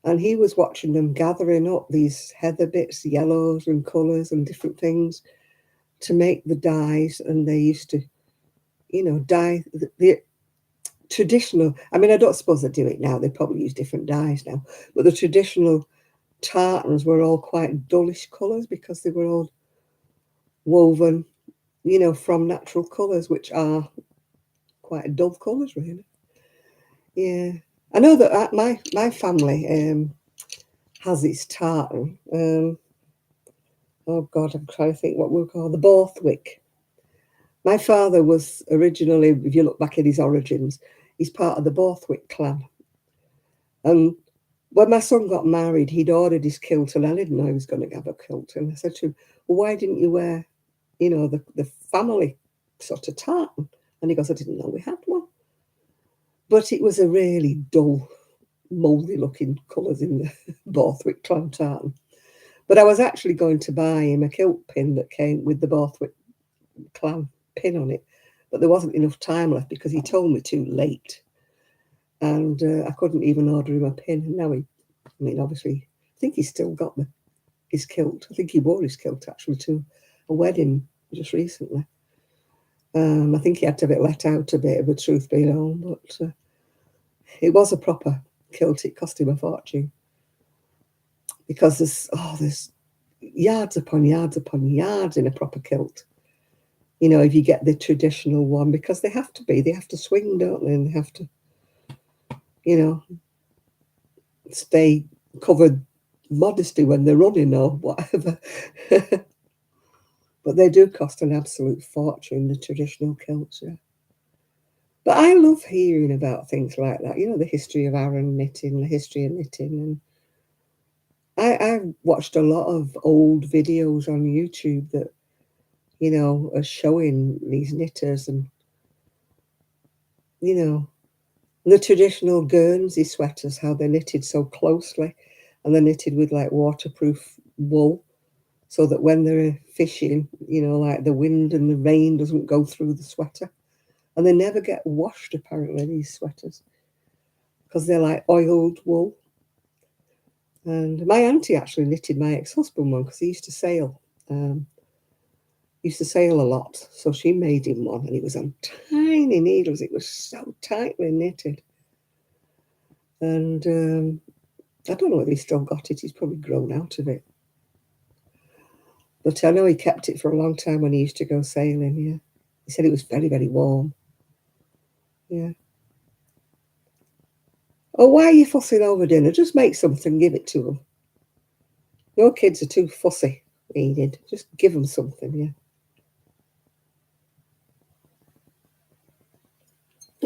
And he was watching them gathering up these heather bits, yellows and colours and different things to make the dyes. And they used to, dye the traditional. I mean, I don't suppose they do it now. They probably use different dyes now. But the traditional tartans were all quite dullish colours because they were all woven, from natural colours, which are quite dull colours, really. Yeah. I know that my family has its tartan. Oh God, I'm trying to think what we'll call the Borthwick. My father was originally, if you look back at his origins, he's part of the Borthwick clan. And when my son got married, he'd ordered his kilt, and I didn't know he was going to have a kilt. And I said to him, well, why didn't you wear, the family sort of tartan? And he goes, I didn't know we had one. But it was a really dull, mouldy looking colours in the Borthwick clan tartan. But I was actually going to buy him a kilt pin that came with the Borthwick clan pin on it. But there wasn't enough time left because he told me too late. And I couldn't even order him a pin. And now obviously, I think he's still got his kilt. I think he wore his kilt actually to a wedding just recently. I think he had to have it let out a bit, of truth be known, but it was a proper kilt. It cost him a fortune because there's yards upon yards upon yards in a proper kilt. If you get the traditional one, because they have to swing, don't they? And they have to, stay covered modesty when they're running or whatever. But they do cost an absolute fortune, the traditional kilts, yeah. But I love hearing about things like that, the history of Aran knitting, the history of knitting. And I've watched a lot of old videos on YouTube that, are showing these knitters and, the traditional Guernsey sweaters, how they're knitted so closely, and they're knitted with like waterproof wool, so that when they're fishing, like the wind and the rain doesn't go through the sweater. And they never get washed, apparently, these sweaters, because they're like oiled wool. And my auntie actually knitted my ex-husband one because he used to sail. A lot, so she made him one, and it was on tiny needles. It was so tightly knitted. And I don't know whether he's still got it. He's probably grown out of it. But I know he kept it for a long time when he used to go sailing, yeah. He said it was very, very warm. Yeah. Oh, why are you fussing over dinner? Just make something, give it to them. Your kids are too fussy, Enid. Just give them something, yeah.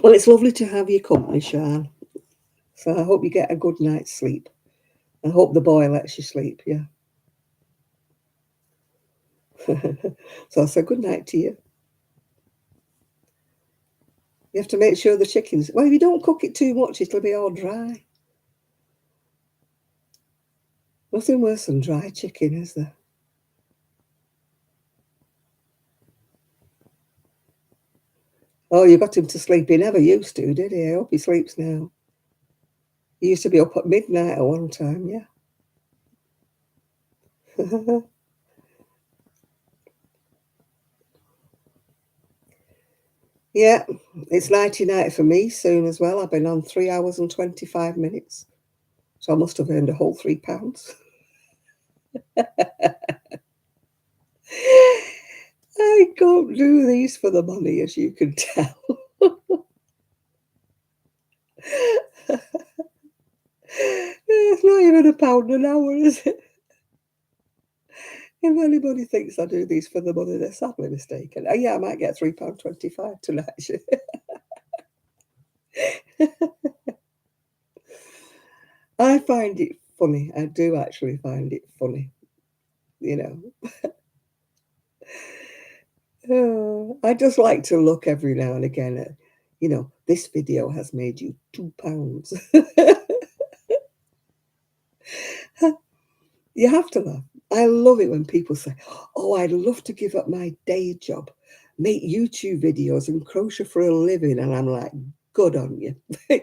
Well, it's lovely to have your company, Sian. So I hope you get a good night's sleep. I hope the boy lets you sleep, yeah. So I'll say good night to you. You have to make sure the chicken's... Well, if you don't cook it too much, it'll be all dry. Nothing worse than dry chicken, is there? Oh, you got him to sleep. He never used to, did he? I hope he sleeps now. He used to be up at midnight at one time, yeah. Yeah, it's nighty-night for me soon as well. I've been on 3 hours and 25 minutes. So I must have earned a whole £3. I don't do these for the money, as you can tell. It's not even £1 an hour, is it? If anybody thinks I do these for the money, they're sadly mistaken. Yeah, I might get £3.25 tonight. I find it funny. I do actually find it funny. You know, I just like to look every now and again at, this video has made you £2. You have to laugh. I love it when people say, "Oh, I'd love to give up my day job, make YouTube videos and crochet for a living." And I'm like, good on you.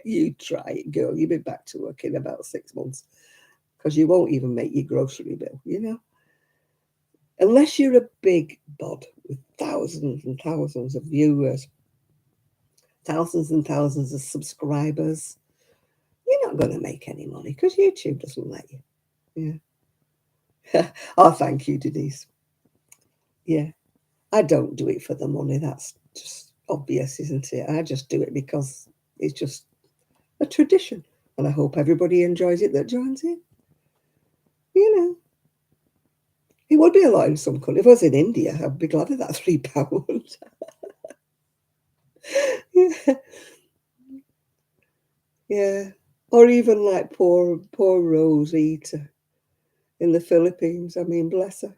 You try it, girl. You'll be back to work in about 6 months because you won't even make your grocery bill. Unless you're a big bod with thousands and thousands of viewers, thousands and thousands of subscribers, you're not going to make any money because YouTube doesn't let you. Yeah. Oh, thank you, Denise. Yeah. I don't do it for the money. That's just obvious, isn't it? I just do it because it's just a tradition. And I hope everybody enjoys it that joins in. It would be a lot in some countries. If I was in India, I'd be glad of that £3. Yeah. Yeah. Or even like poor Rosita in the Philippines. I mean, bless her.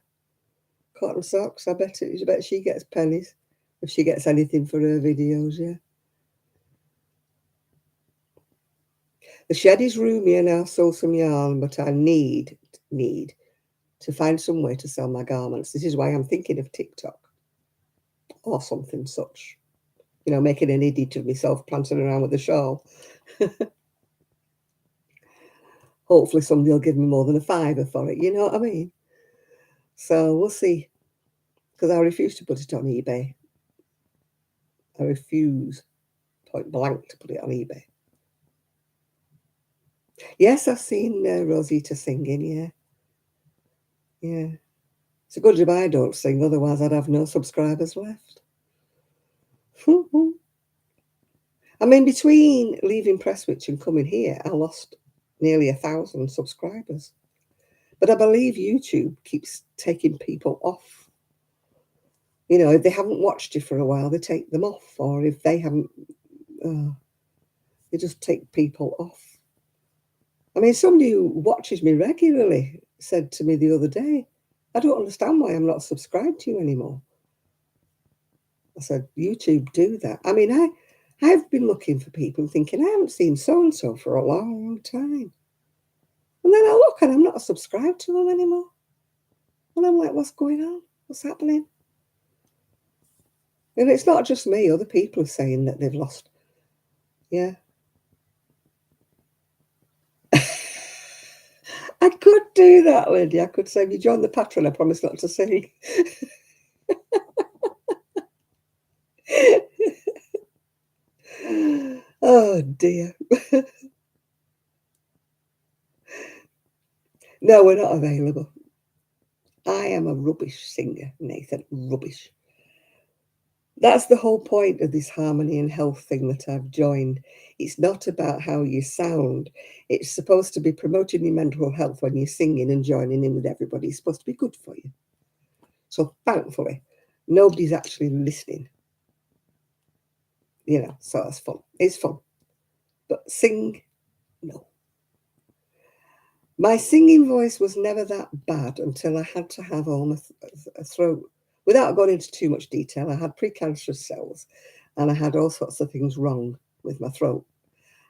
Cotton socks. I bet she gets pennies if she gets anything for her videos, yeah. The shed is roomy and I'll sew some yarn, but I need to find some way to sell my garments. This is why I'm thinking of TikTok or something such. Making an idiot of myself prancing around with a shawl. Hopefully somebody will give me more than a fiver for it, you know what I mean? So we'll see. Because I refuse to put it on eBay. I refuse, point blank, to put it on eBay. Yes, I've seen Rosita singing, yeah. Yeah. It's a good job I don't sing, otherwise I'd have no subscribers left. I mean, between leaving Prestwich and coming here, I lost nearly 1,000 subscribers. But I believe YouTube keeps taking people off. If they haven't watched you for a while, they take them off. Or if they haven't, they just take people off. I mean, somebody who watches me regularly said to me the other day, "I don't understand why I'm not subscribed to you anymore." I said, "YouTube do that." I mean, I've been looking for people thinking, I haven't seen so-and-so for a long time. And then I look and I'm not subscribed to them anymore. And I'm like, what's going on? What's happening? And it's not just me. Other people are saying that they've lost. Yeah. I could do that, Lydia. I could say, if you join the Patreon, I promise not to sing. Oh, dear. No, we're not available. I am a rubbish singer, Nathan. Rubbish. That's the whole point of this harmony and health thing that I've joined. It's not about how you sound. It's supposed to be promoting your mental health when you're singing and joining in with everybody. It's supposed to be good for you. So thankfully, nobody's actually listening. So that's fun. It's fun. But sing, no. My singing voice was never that bad until I had to have all my throat. Without going into too much detail, I had precancerous cells and I had all sorts of things wrong with my throat.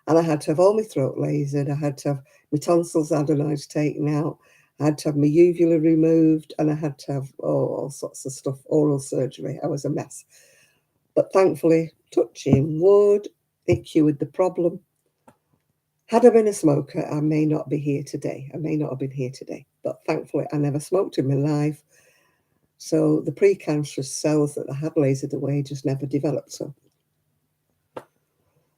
And I had to have all my throat lasered. I had to have my tonsils adenoids taken out. I had to have my uvula removed. And I had to have all sorts of stuff, oral surgery. I was a mess. But thankfully, touching wood, it cured the problem. Had I been a smoker, I may not be here today. I may not have been here today. But thankfully, I never smoked in my life. So the precancerous cells that I had lasered away just never developed.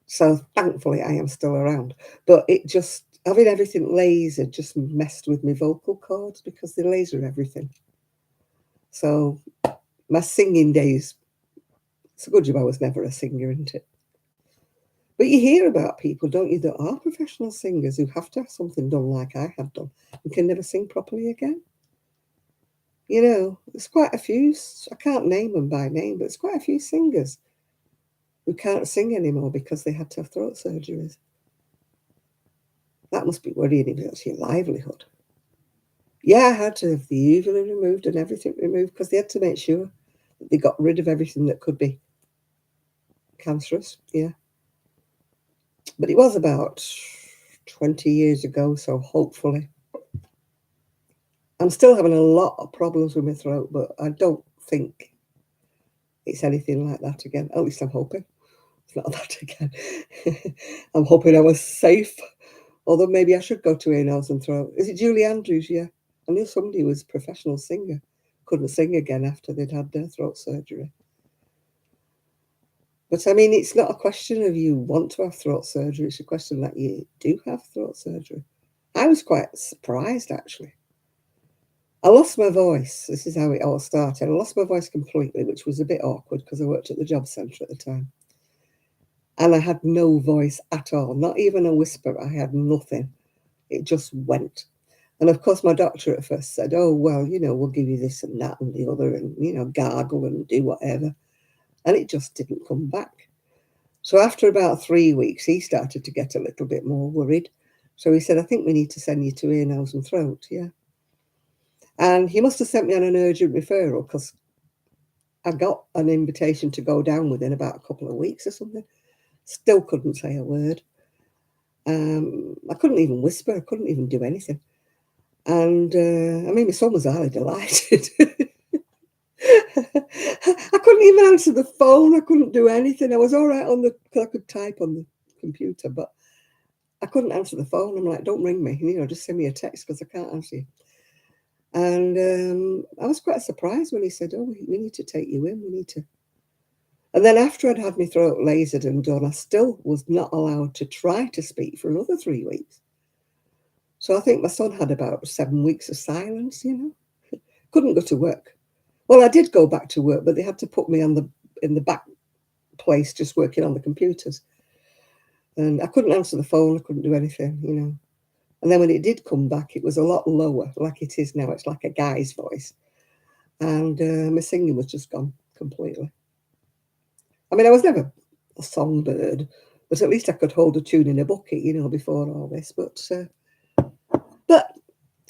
So thankfully, I am still around. But it just, having everything lasered just messed with my vocal cords because they laser everything. So my singing days, it's a good job I was never a singer, isn't it? But you hear about people, don't you, that are professional singers who have to have something done like I have done and can never sing properly again. You know, there's quite a few, I can't name them by name, but there's quite a few singers who can't sing anymore because they had to have throat surgeries. That must be worrying if that's your livelihood. Yeah, I had to have the uvula removed and everything removed because they had to make sure that they got rid of everything that could be cancerous. Yeah. But it was about 20 years ago, so hopefully. I'm still having a lot of problems with my throat, but I don't think it's anything like that again. At least I'm hoping it's not that again. I'm hoping I was safe. Although maybe I should go to ear, nose and throat. Is it Julie Andrews? Yeah. I knew somebody who was a professional singer. Couldn't sing again after they'd had their throat surgery. But I mean, it's not a question of you want to have throat surgery. It's a question that you do have throat surgery. I was quite surprised, actually. I lost my voice. This is how it all started. I lost my voice completely, which was a bit awkward because I worked at the job centre at the time. And I had no voice at all, not even a whisper. I had nothing. It just went. And of course, my doctor at first said, oh, well, you know, we'll give you this and that and the other and, you know, gargle and do whatever. And it just didn't come back. So after about 3 weeks, he started to get a little bit more worried. So he said, I think we need to send you to ear, nose and throat. Yeah. And he must have sent me on an urgent referral because I got an invitation to go down within about a couple of weeks or something. Still couldn't say a word. I couldn't even whisper. I couldn't even do anything. And I mean, my son was highly delighted. I couldn't even answer the phone. I couldn't do anything. I was all right on because I could type on the computer, but I couldn't answer the phone. I'm like, don't ring me, you know, just send me a text because I can't answer you. And I was quite surprised when he said, oh, we need to take you in. We need to. And then after I'd had my throat lasered and done, I still was not allowed to try to speak for another 3 weeks. So I think my son had about 7 weeks of silence, you know. Couldn't go to work. Well, I did go back to work, but they had to put me in the back place just working on the computers. And I couldn't answer the phone. I couldn't do anything, you know. And then when it did come back, it was a lot lower, like it is now. It's like a guy's voice. And my singing was just gone completely. I mean, I was never a songbird, but at least I could hold a tune in a bucket, you know, before all this. But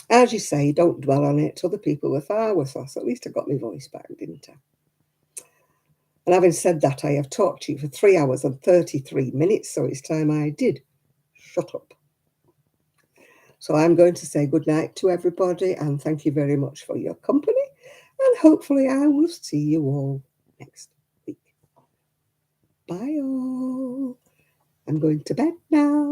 as you say, don't dwell on it. Other people were far worse off. So at least I got my voice back, didn't I? And having said that, I have talked to you for 3 hours and 33 minutes, so it's time I did shut up. So I'm going to say good night to everybody and thank you very much for your company. And hopefully I will see you all next week. Bye all. I'm going to bed now.